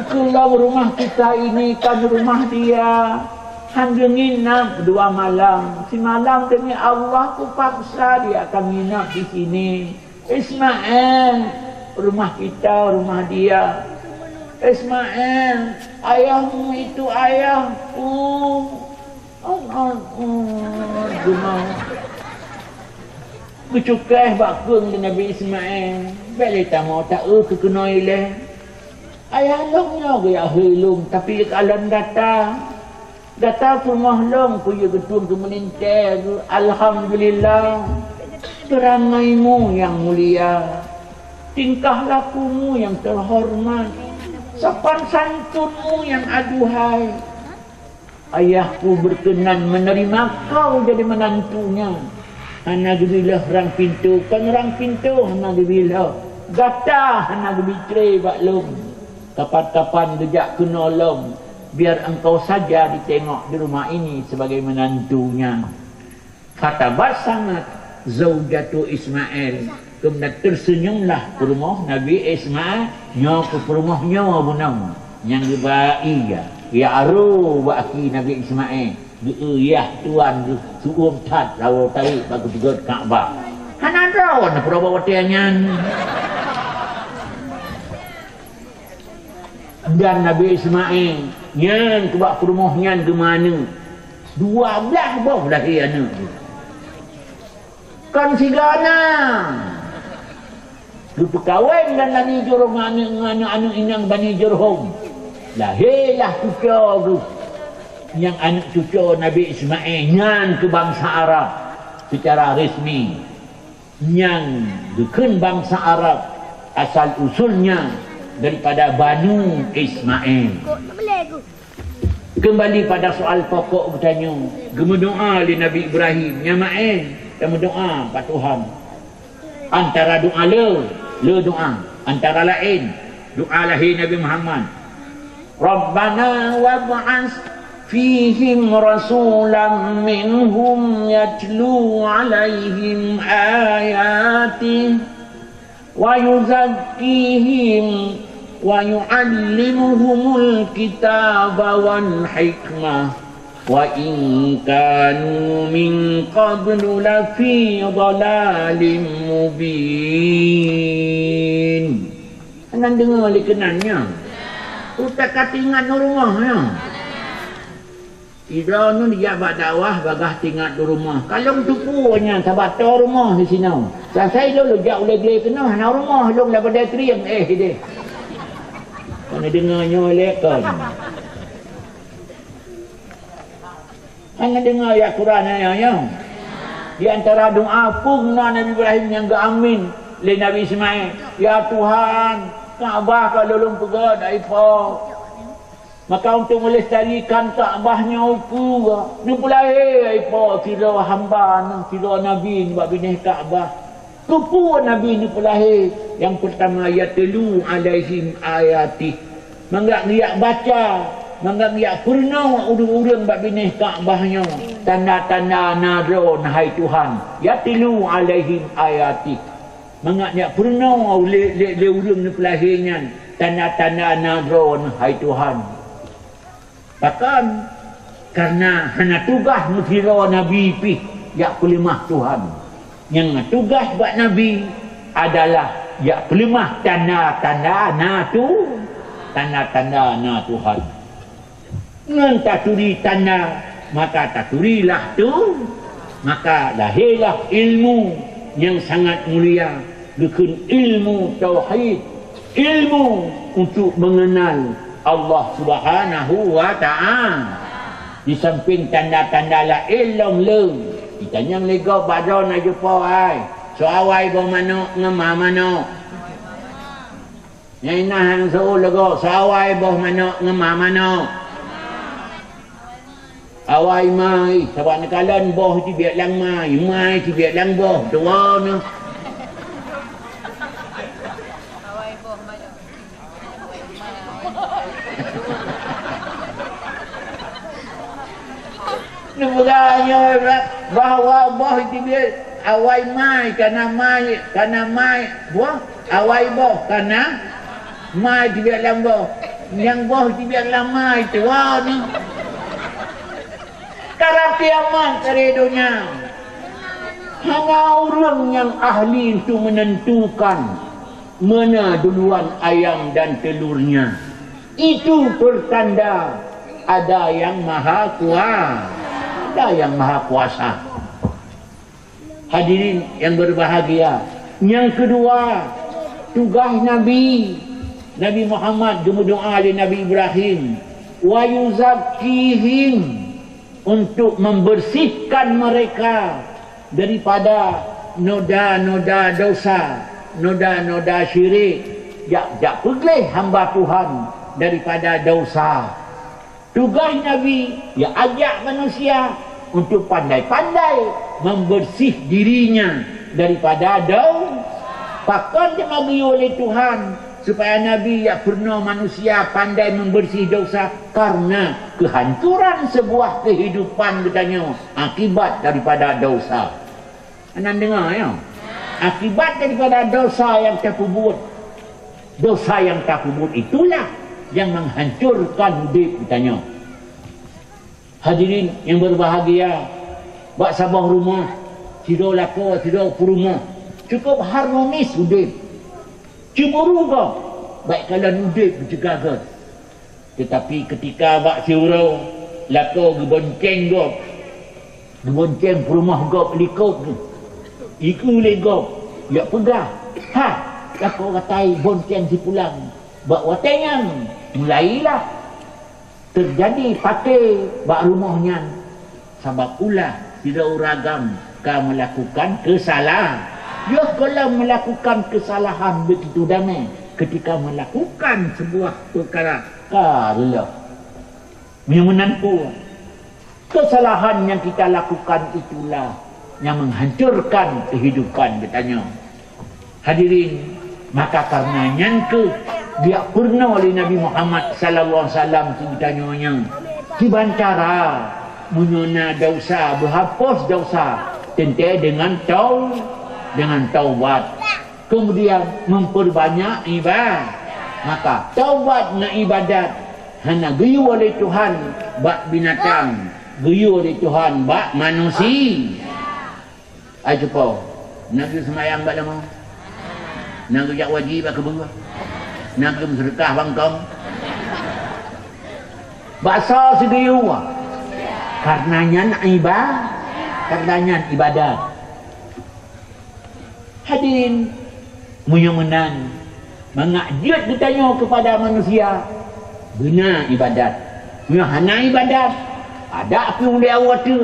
Kalau rumah kita ini kan rumah dia. Hanya nginap 2 malam. Si malam demi Allah ku paksa dia akan nginap di sini. Ismail, rumah kita, rumah dia. Ismail, ayahmu itu ayahku. Kucukai bakung dengan Nabi Ismail. Balik tak mau tak kekenoi leh. Ayah long no gaya helung tapi kalan data. Data rumah long punya gedung ke melintai. Alhamdulillah. Perangaimu yang mulia. Tingkah lakumu yang terhormat. Sopan santunmu yang aduhai. Ayahku berkenan menerima kau jadi menantunya. Hana gebilah orang pintu. Kan orang pintu hana gebilah. Gata hana gebitre bak lom. Kapan-kapan gejak kena lom. Biar engkau saja ditengok di rumah ini sebagai menantunya. Fatabat sangat zaujatu Ismail. Kemudian tersenyumlah ke rumah Nabi Ismail. Nyo ke rumahnya bunam. Yang dibai ya. Ya aru baki Nabi Ismail. Ya tuan suum tat lawa tarik bagus juga Kaabah. Hana drawn perabawatiannya. Dan Nabi Ismail nyan ke bak rumahnya ke mana? 12 boh dah dia anak. Kan sigana. Lu perkahwin dan Bani Jurhum anak-anak inang Bani Jurhum. Lahirlah cucu tu. Yang anak cucu Nabi Ismail nyan ke bangsa Arab secara resmi. Yang bukan bangsa Arab asal usulnya daripada Banu Ismail. Kembali pada soal pokok bertanya. Gemendoa oleh Nabi Ibrahim. Nyamain. Dan berdoa Pak Tuhan. Antara doa le doa. Antara lain doa lahir Nabi Muhammad. Rabbana wab'as fihim rasulan minhum yatlu alaihim ayatih wa yuzakkihim wa yu'allimuhumul kitaba wal hikmah wa in kanu min qablu lafi dhalalin mubin. Anak dengar oleh kenannya. Utak katingat no rumahnya. Ida nu dia buat dakwah bagah tinggal di rumah. Kalau tupunya tabata rumah di sini. Saya dulu jak oleh dia kena hana rumah long daripada triang dia. Kena dengarnya oleh kan. Hanya dengar ayat Quran yang di antara doa pungna Nabi Ibrahim yang ke amin le Nabi Ismail, ya Tuhan, Kaabah kalau lum pegad aipa. Maka untuk melestarikan Kaabahnya uku, ni pula aipa kira hamba, kira Nabi ni buat bini Kaabah. Tupu Nabi ni pula yang pertama ayat telu alaihim ayati. Mangga riak baca Mangga biak purna urang-urang bak binih Kaabahnya. Tanda-tanda nadron hai Tuhan. Ya tilu alaihim ayati. Mangga biak purna le urang ni pelahirnya. Tanda-tanda nadron hai Tuhan. Bahkan karena hana tugas mutira Nabi pi ya pelimah Tuhan. Yang tugas buat Nabi adalah ya pelimah tanda-tanda tanda-tanda na Tuhan. Ngan tak turi tanda, maka tak turilah tu, maka lahirlah ilmu yang sangat mulia, bukan ilmu tauhid, ilmu untuk mengenal Allah Subhanahu wa Ta'ala. Di samping tanda-tanda la ilmu le, kita yang lega badan aja po ai. So awai bo mano ngema mano. Yang nah so lega so awai bo mano ngema mano. Awai mai, sebab nekalan boh ti biak lang mai ti biak lang boh, tua ni. Awai boh mai. Nebaganya bahawa boh ti biak awai mai karena boh, awai boh karena mai ti biak lang boh. Yang boh ti biak lang mai tua ni. Karena kiamat keredonya hanya orang yang ahli itu menentukan mana duluan ayam dan telurnya. Itu pertanda ada yang maha kuasa, ada yang maha kuasa. Hadirin yang berbahagia, yang kedua tugas Nabi Muhammad berdoa oleh Nabi Ibrahim, wa yuzakkihim, untuk membersihkan mereka daripada noda-noda dosa, noda-noda syirik. Jak pergi hamba Tuhan daripada dosa. Tugas Nabi ya ajak manusia untuk pandai-pandai membersih dirinya daripada dosa. Bahkan dibagi oleh Tuhan supaya Nabi ya pernah manusia pandai membersih dosa karena kehancuran sebuah kehidupan katanya akibat daripada dosa. Anda dengar ya? Akibat daripada dosa yang terpubut. Dosa yang terpubut itulah yang menghancurkan hidup katanya. Hadirin yang berbahagia, bak sabah rumah, tidak lako, tidak rumah, cukup harmonis hidup. Cemburu kau baik kalau nudik bercegaga. Tetapi ketika bak siurau lako gebonceng kau, gebonceng rumah kau pelikut tu, iku le kau ya pegah lako katai bonceng si pulang bak watengan mulailah terjadi pakai bak rumahnya sebab ulah tidak uragam kau melakukan kesalahan. Ya kalau melakukan kesalahan begitu damai ketika melakukan sebuah perkara kalau yang menanpu kesalahan yang kita lakukan itulah yang menghancurkan kehidupan katanya. Hadirin, maka karena nyangka dia pernah oleh Nabi Muhammad sallallahu alaihi wasallam ditanya kibantara menyona dosa berhapus dosa tentu dengan taubat, kemudian memperbanyak ibadat. Maka taubat na ibadat hana geyu oleh Tuhan bak binatang, geyu oleh Tuhan bak manusia. Ayo po nak semayang bak lama, nak kerja wajib bak kebuah, nak bersedekah bangkong baksa segeyu karenanya ibadat. Hadirin menang mengajak ditanya kepada manusia guna ibadat, hana ibadat ada apa yang dia awak tu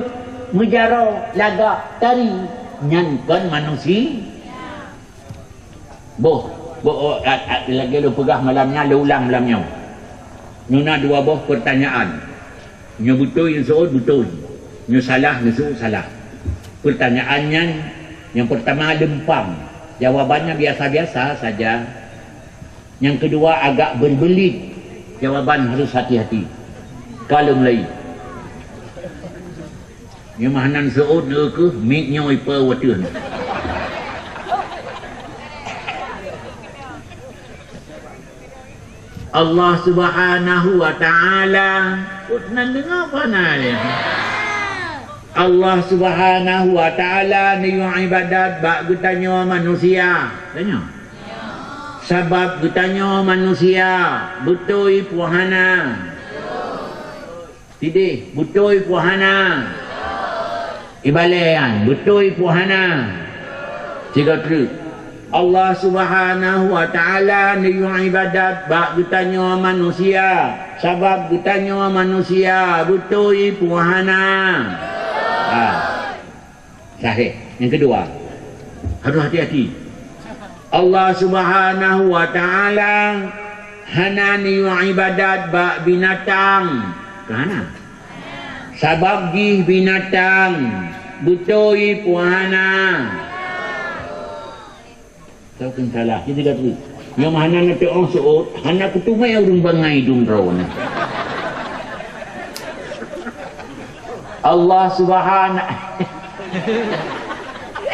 menjara laga tari nyankan manusia lagi lu pegah malamnya lu ulang malamnya nuna dua buah pertanyaan nyo betul yang soal betul, nyo salah salah. Pertanyaannya yang pertama lempang, jawabannya biasa-biasa saja. Yang kedua agak berbelit, jawaban harus hati-hati. Kalau mulai nyo mahanan soal ke mik nyo ipa watun. Allah Subhanahu wa ta'ala nak dengar apa nak dia? Allah Subhanahu wa ta'ala ni ibadat bak gutanya manusia. Tanya. Sebab gutanya manusia betul puhana. Tidak, betul puhana. Ibalean betul puhana. Tiga truk. Allah Subhanahu wa ta'ala ni ibadat bak gutanya manusia. Sebab gutanya manusia betul puhana. Sahih. Yang kedua, harus hati-hati. Allah Subhanahu wa ta'ala hana ni ibadat bak binatang. Kehana? Sebab gih binatang betul puhana. Tahu kan salah. Kita kata yang mana nak orang suut, hana ketumai orang bangai dum rawan. Allah Subhanahu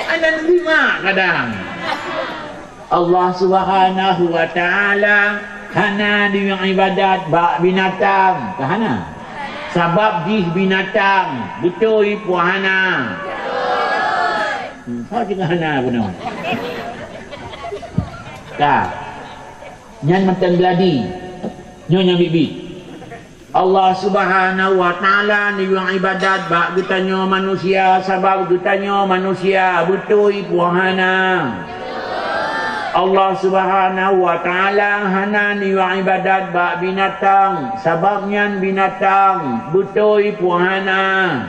ada lima kadang. Allah Subhanahu wa ta'ala hana di ibadat bak binatang. Kahana? Sebab di binatang betul puhana. Kau juga hana pun. Kah? Nyan macam gladi. Nyonya bibi. Allah Subhanahu wa ta'ala ni ibadat bak gutanya manusia sebab gutanya manusia betul puhana. Allah Subhanahu wa ta'ala hana ni ibadat bak binatang sebabnya binatang betul puhana.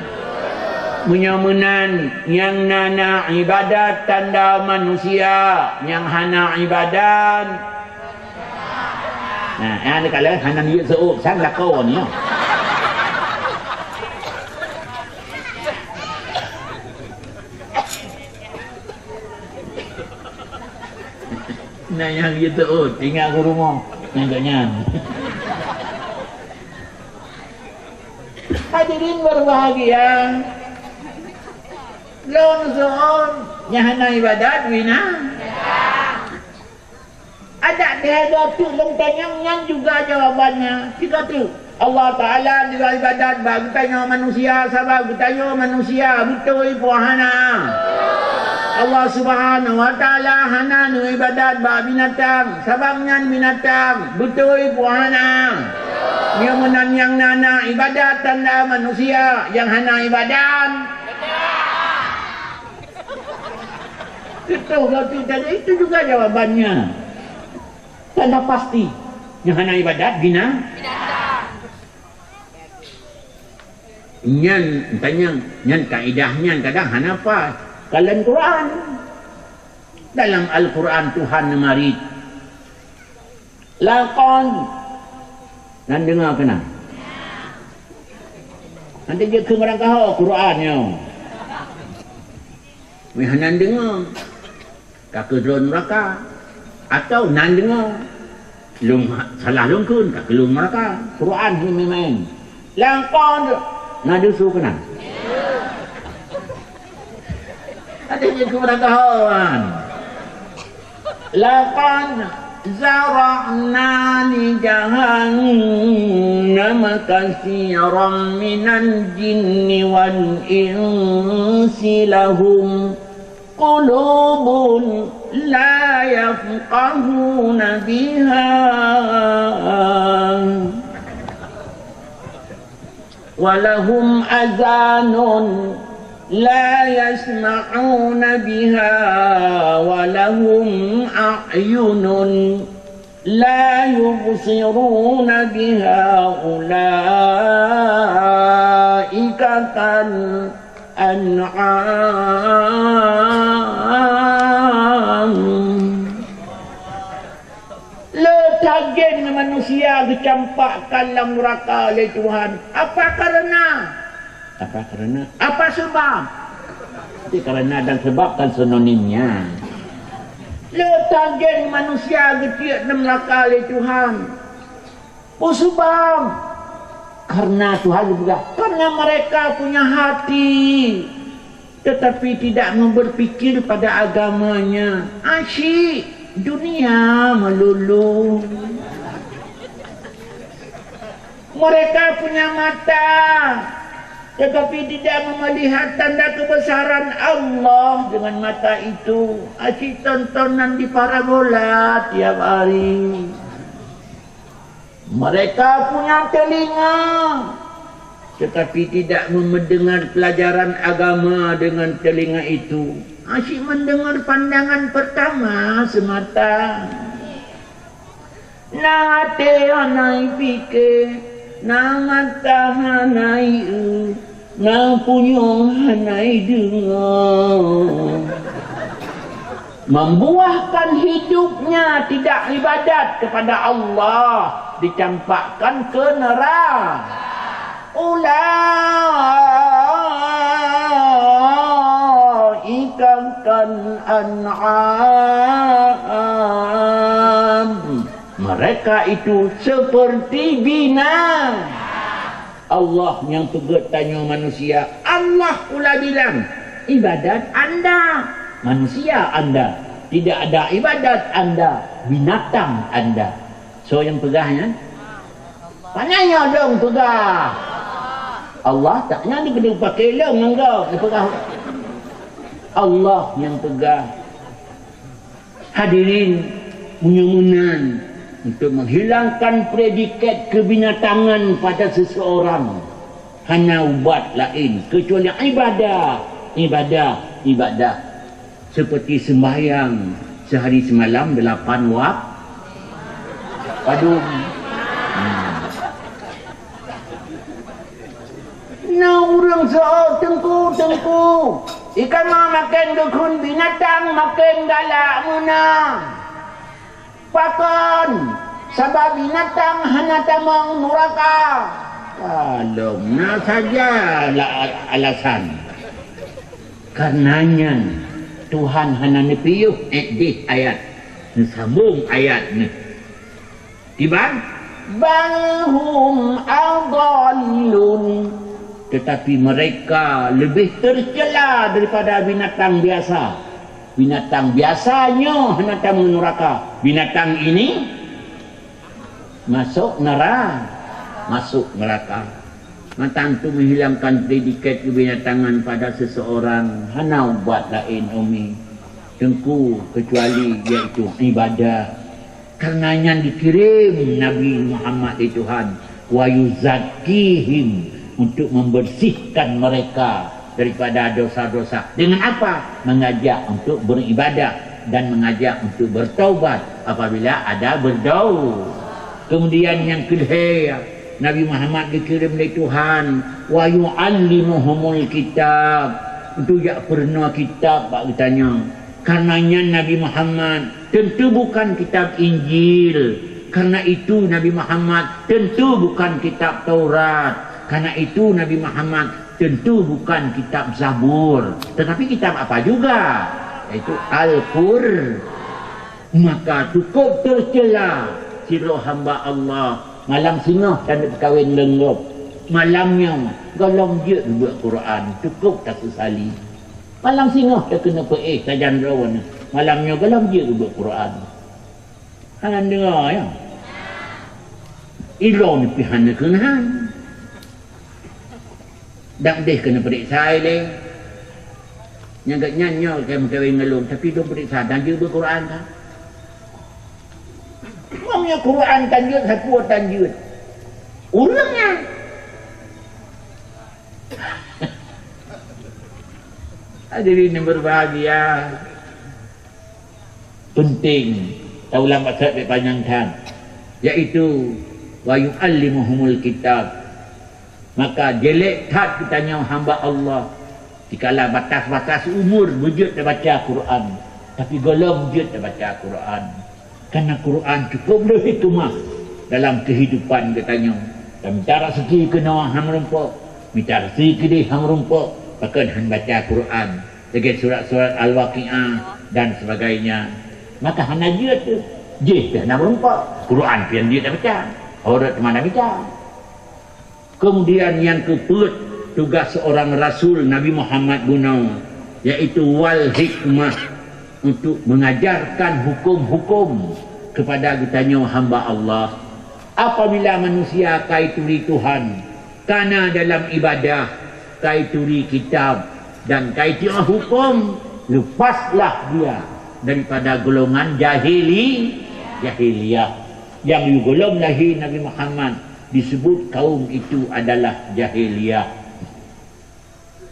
Menyamenan yang nana ibadat tanda manusia, yang hana ibadat nah, yang ada kala hana ni seup sang lakau ni. Nah, yang gitu tinggal ke rumah agaknya. Hadirin berbahagia. Long zoon yang hana ibadat wina. Ada tiada tu long tanyang yang juga jawabannya. Tiga tu. Allah Ta'ala di ibadat bagi tanya manusia sebab tanya manusia betul puhana. Allah Subhanahu wa ta'ala hana nu ibadat bagi binatang sebabnya binatang betul puhana. Yang menan yang nana ibadat tanda manusia yang hana ibadat. Itu juga jawabannya. Tanda pasti. Yang hana ibadat gina. Nyan tanya, nyan kaidahnya kadang hana apa? Kalan Quran. Dalam Al-Quran Tuhan marit. Laqad. Nan dengar kena. Nanti dia ke merangkah Qurannya. Wihanan dengar. Kakak drone neraka atau nan dengar lung salah lung kun ka kelung mereka Quran ni main langkon ngadu su kena ada je keberagaman laqad zara'na li jahannam katsiran minal jinni wal insi lahum qulubun la yafqahuna biha walahum azanun la yasma'una biha walahum a'yunun la yubsiruna biha ulaika kal an'am. Letagen manusia dicampakkan dalam neraka oleh Tuhan. Apa karena? Apa sebab? Itu karena dan sebab kan sinonimnya. Letagen manusia getiak dalam neraka oleh Tuhan. Oh sebab? Karena Tuhan juga. Karena mereka punya hati, tetapi tidak berpikir pada agamanya. Asyik dunia melulu. Mereka punya mata, tetapi tidak melihat tanda kebesaran Allah dengan mata itu. Asyik tontonan di parabola tiap hari. Mereka punya telinga, tetapi tidak mendengar pelajaran agama dengan telinga itu. Asyik mendengar pandangan pertama semata. Na te anai fikir, na mata hanai na punyong hanai dengar. Membuahkan hidupnya tidak ibadat kepada Allah, dicampakkan ke neraka. Ulaika kal an'am. Mereka itu seperti binatang. Allah yang tegur tanya manusia. Allah pula bilang, ibadat anda, manusia anda. Tidak ada ibadat anda, binatang anda. So yang pegahnya, pananya dong pegah. Allah taknya dia kena pakai lem engkau, dia pegah. Allah yang pegah. Hadirin munyunan untuk menghilangkan predikat kebinatangan pada seseorang. Hanya ubat lain kecuali ibadah. Seperti sembahyang sehari semalam 8 waktu padum. Nah orang soal tengku ikan makan gekun binatang makan galak menang pakon sebab binatang hanya tamang neraka. Kalau nak sajalah alasan. Karenanya Tuhan hanya nepiyuh di ayat sambung ayat ni tiban balhum adallun, tetapi mereka lebih tercela daripada binatang biasa. Binatang biasanya hendak neraka. Binatang ini masuk neraka. Tentu menghilangkan predikat kebinatangan pada seseorang. Hana buat lain umi tengku kecuali iaitu ibadah. Karenanya dikirim Nabi Muhammad di Tuhan wa yuzakkihim, untuk membersihkan mereka daripada dosa-dosa. Dengan apa? Mengajak untuk beribadah dan mengajak untuk bertaubat apabila ada berdoa. Kemudian yang kedua, Nabi Muhammad dikirim oleh Tuhan wa yu'allimuhumul kitab, untuk jak pernah kitab pak ditanya. Karenanya Nabi Muhammad tentu bukan kitab Injil. Karena itu Nabi Muhammad tentu bukan kitab Taurat. Karena itu Nabi Muhammad tentu bukan kitab Zabur. Tetapi kitab apa juga? Yaitu Al-Qur'an. Maka cukup tercela siro hamba Allah malam singoh dan berkahwin lenggop malamnya golong je buat Quran cukup tak sesali malam singoh dah kena sajan rawan malamnya golong je buat Quran hang dengar ya ilo ni pihan kena dak deh kena periksa le nyangkat nyanyo ke berkahwin ngelum tapi dia periksa dan je buat Quran kan Mamnya Quran tanjut satu tanjut. Ulangnya. Hadirin yang berbahagia. Penting taulah maksud dipanjangkan iaitu wa yu'allimuhumul kitab. Maka jelek tak ditanya hamba Allah dikala batas-batas umur wujud dah baca Quran tapi golong wujud dah baca Quran. Karena Quran cukup dah hikmah dalam kehidupan katanya. Dan minta rezeki kena hang rumpuk, minta rezeki kedih hang rumpuk, bahkan hang baca Quran, dengan surat-surat Al-Waqi'ah dan sebagainya. Maka hang najut tu, je dah nak rumpuk, Quran pian dia dah baca. Orang mana baca. Kemudian yang keempat, tugas seorang Rasul Nabi Muhammad guna, iaitu wal hikmah, untuk mengajarkan hukum-hukum kepada kitanya hamba Allah. Apabila manusia kaituri Tuhan, karena dalam ibadah kaituri kitab dan kaituri hukum, lepaslah dia daripada golongan jahiliyah yang digolong lahir Nabi Muhammad disebut kaum itu adalah jahiliyah.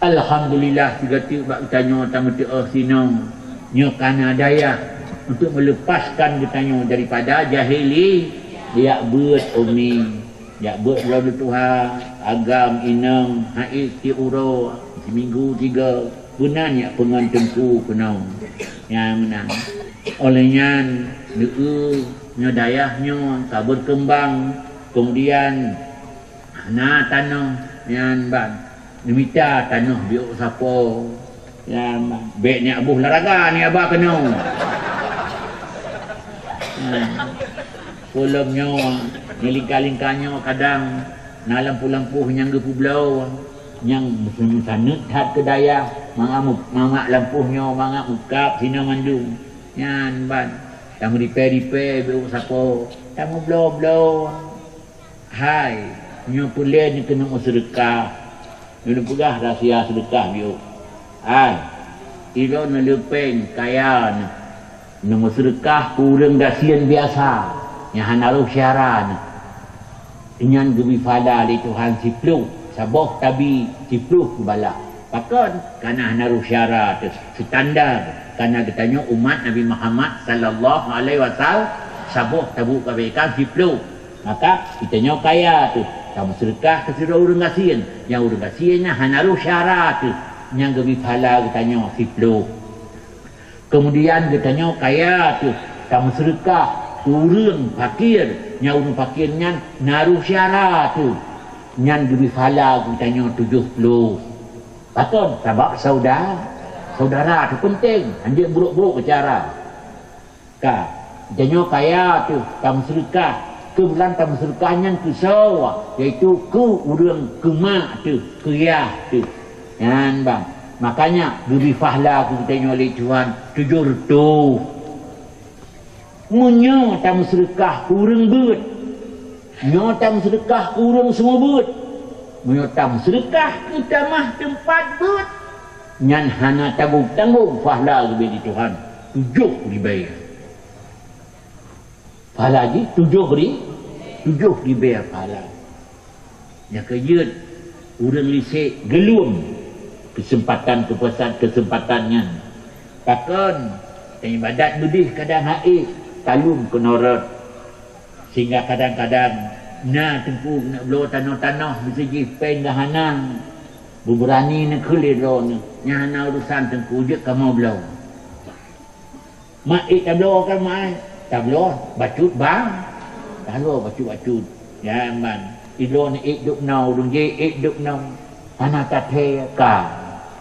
Alhamdulillah juga tiba kitanya tamu sino nyokana daya untuk melepaskan kitanya daripada jahili dia buat umi dia buat lalu Tuhan agam inang haid ti uro seminggu 3 bulan ya pengantengku kenau yang menang olehnya nyo dayahnya kabur kembang kemudian tanah yang minta tanah biok sapo ya baik ni abuh laraga ni abah kena pulamnya ni lingkar-lingkarnya kadang na lampu-lampu yang gepu belau yang sanut hat ke daya mangak lampunya mangak ukap sina mandung yan ban tamu repair beu sapo tamu belau hai nyo pulen ni kena sedekah ni pegah rahsia sedekah biu ilo na lepeng kaya na sedekah kurang dasian biasa yang hanaruh syaran inyan gebi fala li Tuhan siplu saboh tabi siplu bala pakon kana hanaruh syarat standar kana katanya umat Nabi Muhammad sallallahu alaihi wasallam saboh tabu kebaikan siplu maka kitanya kaya tu kamu sedekah ke urang dasian yang urang dasiannya hanaruh syarat tu yang gebi pahala katanya siplu. Kemudian katanya kaya tu kamu sedekah urang fakir yang urang fakirnya naruh syarat tu yang gebi pahala katanya 70. Patut sebab saudara tu penting anjing buruk-buruk bicara ka katanya kaya tu kamu sedekah ke bulan kamu sedekahnya ke sawa iaitu ke urang ke mak tu ke yah tu yan bang makanya gebi fahla aku tengok oleh Tuhan 700 munyo tamu sedekah kurang beut nyo tamu sedekah kurang semua beut munyo tamu sedekah kita mah tempat beut nyan hana tanggung fahla gebi di Tuhan 7 dibayar fahla lagi 7 dibayar fahla ya kejut urang lisik gelum kesempatannya takkan ibadat bedih kadang haid talum ke norot sehingga kadang-kadang na tempuh nak blow tanah-tanah bisa jipen dah hanang berani nak keliro ni nyana urusan tengku je kamu blow mak tak blow kan mak tak blow bacut bang kalau bacut ya man ilo ni duk nau dung je duk nau anak tat he ka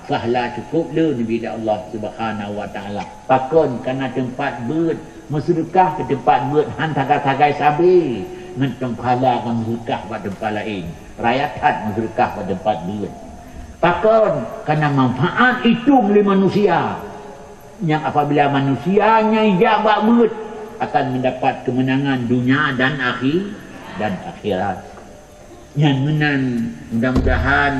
fahla cukup le Nabi Allah Subhanahu wa taala. Pakon kana tempat beut bersedekah ke tempat beut han tagai-tagai sabi ngan tempala kan bersedekah pada tempat lain. Rakyat bersedekah pada tempat beut. Pakon kana manfaat itu oleh manusia. Yang apabila manusianya ijabah beut akan mendapat kemenangan dunia dan akhirat. Yang menan mudah-mudahan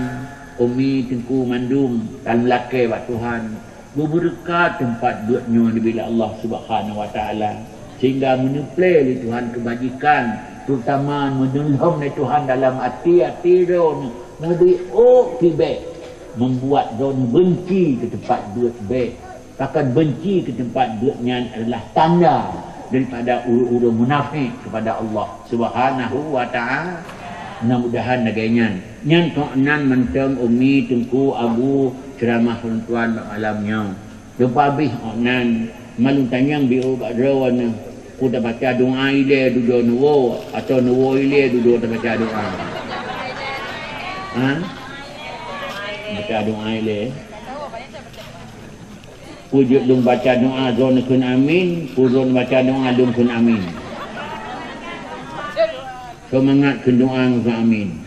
Umi Tengku Mandum dan lelaki buat Tuhan berberkat tempat buatnya bila Allah Subhanahu wa taala sehingga menyuplai oleh Tuhan kebajikan terutama menolong oleh Tuhan dalam hati-hati don memberi tibet membuat don benci ke tempat buat baik. Bahkan benci ke tempat buatnya adalah tanda daripada uru-uru munafik kepada Allah Subhanahu wa taala. Mudah-mudahan nagainya nyan to'nan menteng Umi Tengku Abu ceramah tuan malamnya lupa habis onan malu tanyang biu badrawana ku dah baca doa ile dudo nuwo atau nuwo ile dudo dah baca doa baca doa ile pujud dong baca doa zon kun amin pujud baca doa dong kun amin. Semangat kendoang ke amin.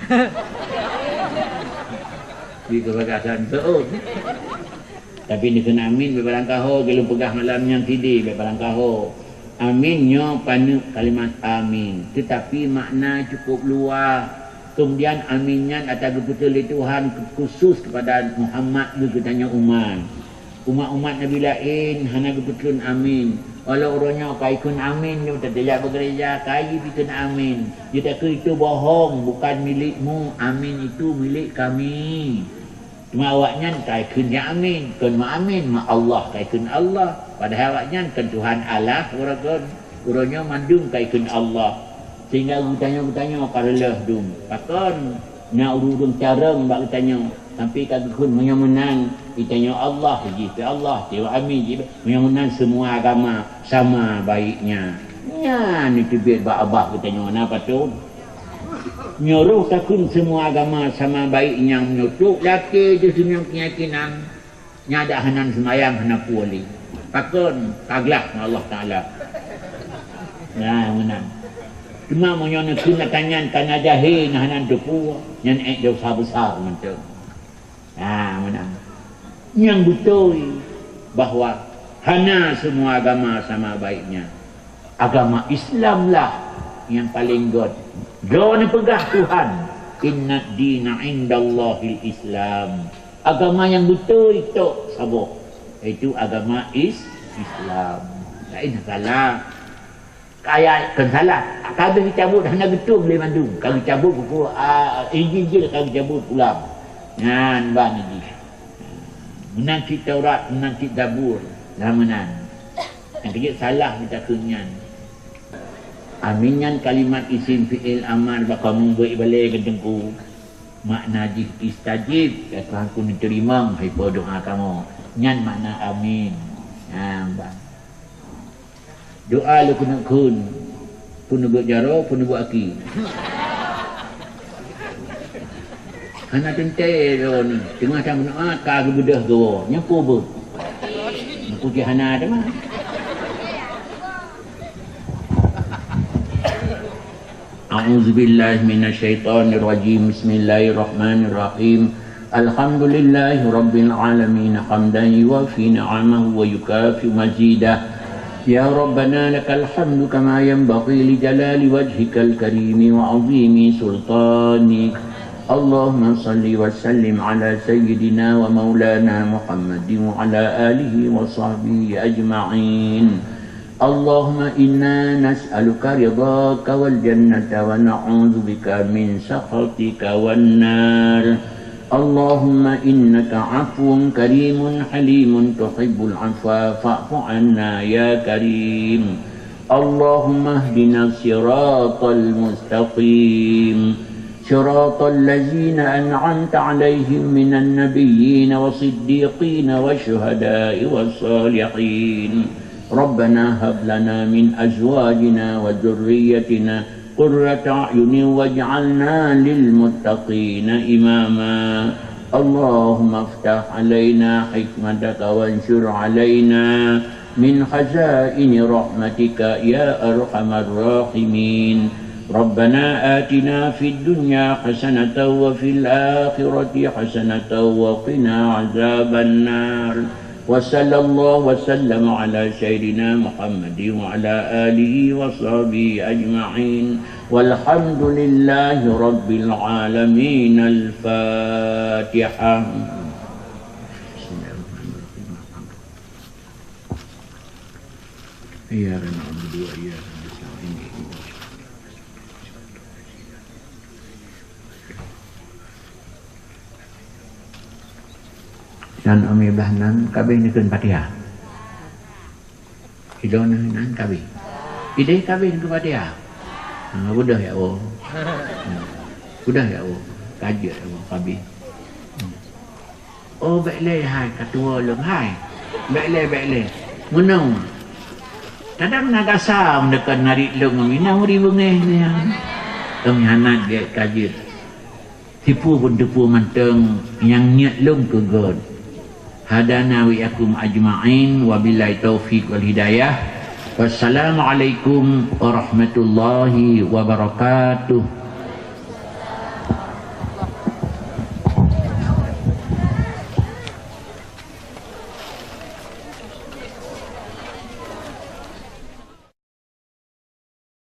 Di kebakasan seut. Tapi ni kena amin bebalang kaho kalau pegah malam yang tidur bebalang kaho. Aminnya pana kalimat amin. Tetapi makna cukup luas. Kemudian aminnya atas keputusan Tuhan khusus kepada Muhammad juga tanya umat Nabi lain hanya keputusan amin. Walau orangnya kaikun amin dia tak tidak bekerja kai bikin amin. Dia tak itu bohong bukan milikmu. Amin itu milik kami. Cuma awaknya kaikun ya amin. Kun ma amin ma Allah kaikun Allah. Padahal awaknya kan Tuhan Allah orangnya mandung kaikun Allah. Sehingga bertanya paralah dum. Pakon nya urung carang bak bertanya. Sampai kagakun menang ditanya Allah begitu Allah dewa amin gitu menang semua agama sama baiknya ya ni tibet ba abah bertanya apa tu nyuruh takun semua agama sama baiknya menyutuk laki je semua keyakinan nyada hanan semayang hana puali pakon kaglah Allah taala nah menang cuma menyono kena tanyan kana jahil hanan depu nyan dosa besar mentang. Menang. Yang betul bahawa hana semua agama sama baiknya. Agama Islamlah yang paling god. Jangan pegah Tuhan. Inna dina indallahil Islam. Agama yang betul itu sabar. Itu agama Islam. Lain salah. Kayak kan salah. Kalau dicabut hanya betul boleh mandung. Kalau dicabut pukul Injil kalau dicabut pulang. Nan ban ni. Menang cik Taurat, menang cik Zabur, dah menang. Yang kejut salah kita kenyan. Aminyan kalimat isim fi'il amar bakal membuat balai kedengku. Makna istajib, ya Tuhan ku diterima haipa doa kamu. Nyan makna amin. Bang. Doa lu kena kun. Pun buat jaro, pun buat aki. Hana tentai dia ni. Tengah sama doa ka gebedah go. Nyapo be. Aku ke hana ada mah. A'udzubillahi minasyaitonir rajim. Bismillahirrahmanirrahim. Alhamdulillahi rabbil alamin hamdan yuwafi ni'amahu wa yukafi mazidah. Ya Rabbana lakal hamdu kama yanbaghi li jalali wajhikal karimi wa 'azimi sultanik. اللهم صل وسلم على سيدنا ومولانا محمد وعلى آله وصحبه أجمعين اللهم إنا نسألك رضاك والجنة ونعوذ بك من سخطك والنار اللهم إنك عفو كريم حليم تحب العفو فاعف عنا يا كريم اللهم اهدنا الصراط المستقيم صراط الذين أنعمت عليهم من النبيين والصديقين والشهداء والصالحين ربنا هب لنا من أزواجنا وذريتنا قرة أعين واجعلنا للمتقين إماما اللهم افتح علينا حكمتك وانشر علينا من خزائن رحمتك يا أرحم الراحمين ربنا آتنا في الدنيا حسنة وفي الآخرة حسنة وقنا عذاب النار وصلى الله وسلم على سيدنا محمد وعلى آله وصحبه أجمعين والحمد لله رب العالمين. الفاتحة. إياك نعبد وإياك نستعين. Dan Umi Bahnan kabeh ni kun Fatihah. Hidup nan kabeh. Ide kabeh ni Fatihah. Mudah ya Allah. Mudah ya Allah. Kaji ya Allah kabeh. Oh baik le hai ketua leng hai. Baik le. Menang. Kadang nak asam dekat narik leng mina muri bengeh ni. Umi hanat dia kaji. Tipu pun tipu manteng yang niat leng ke God. Hadana wa yakum ajma'in wa billahi taufiq wal hidayah. Wassalamualaikum warahmatullahi wabarakatuh.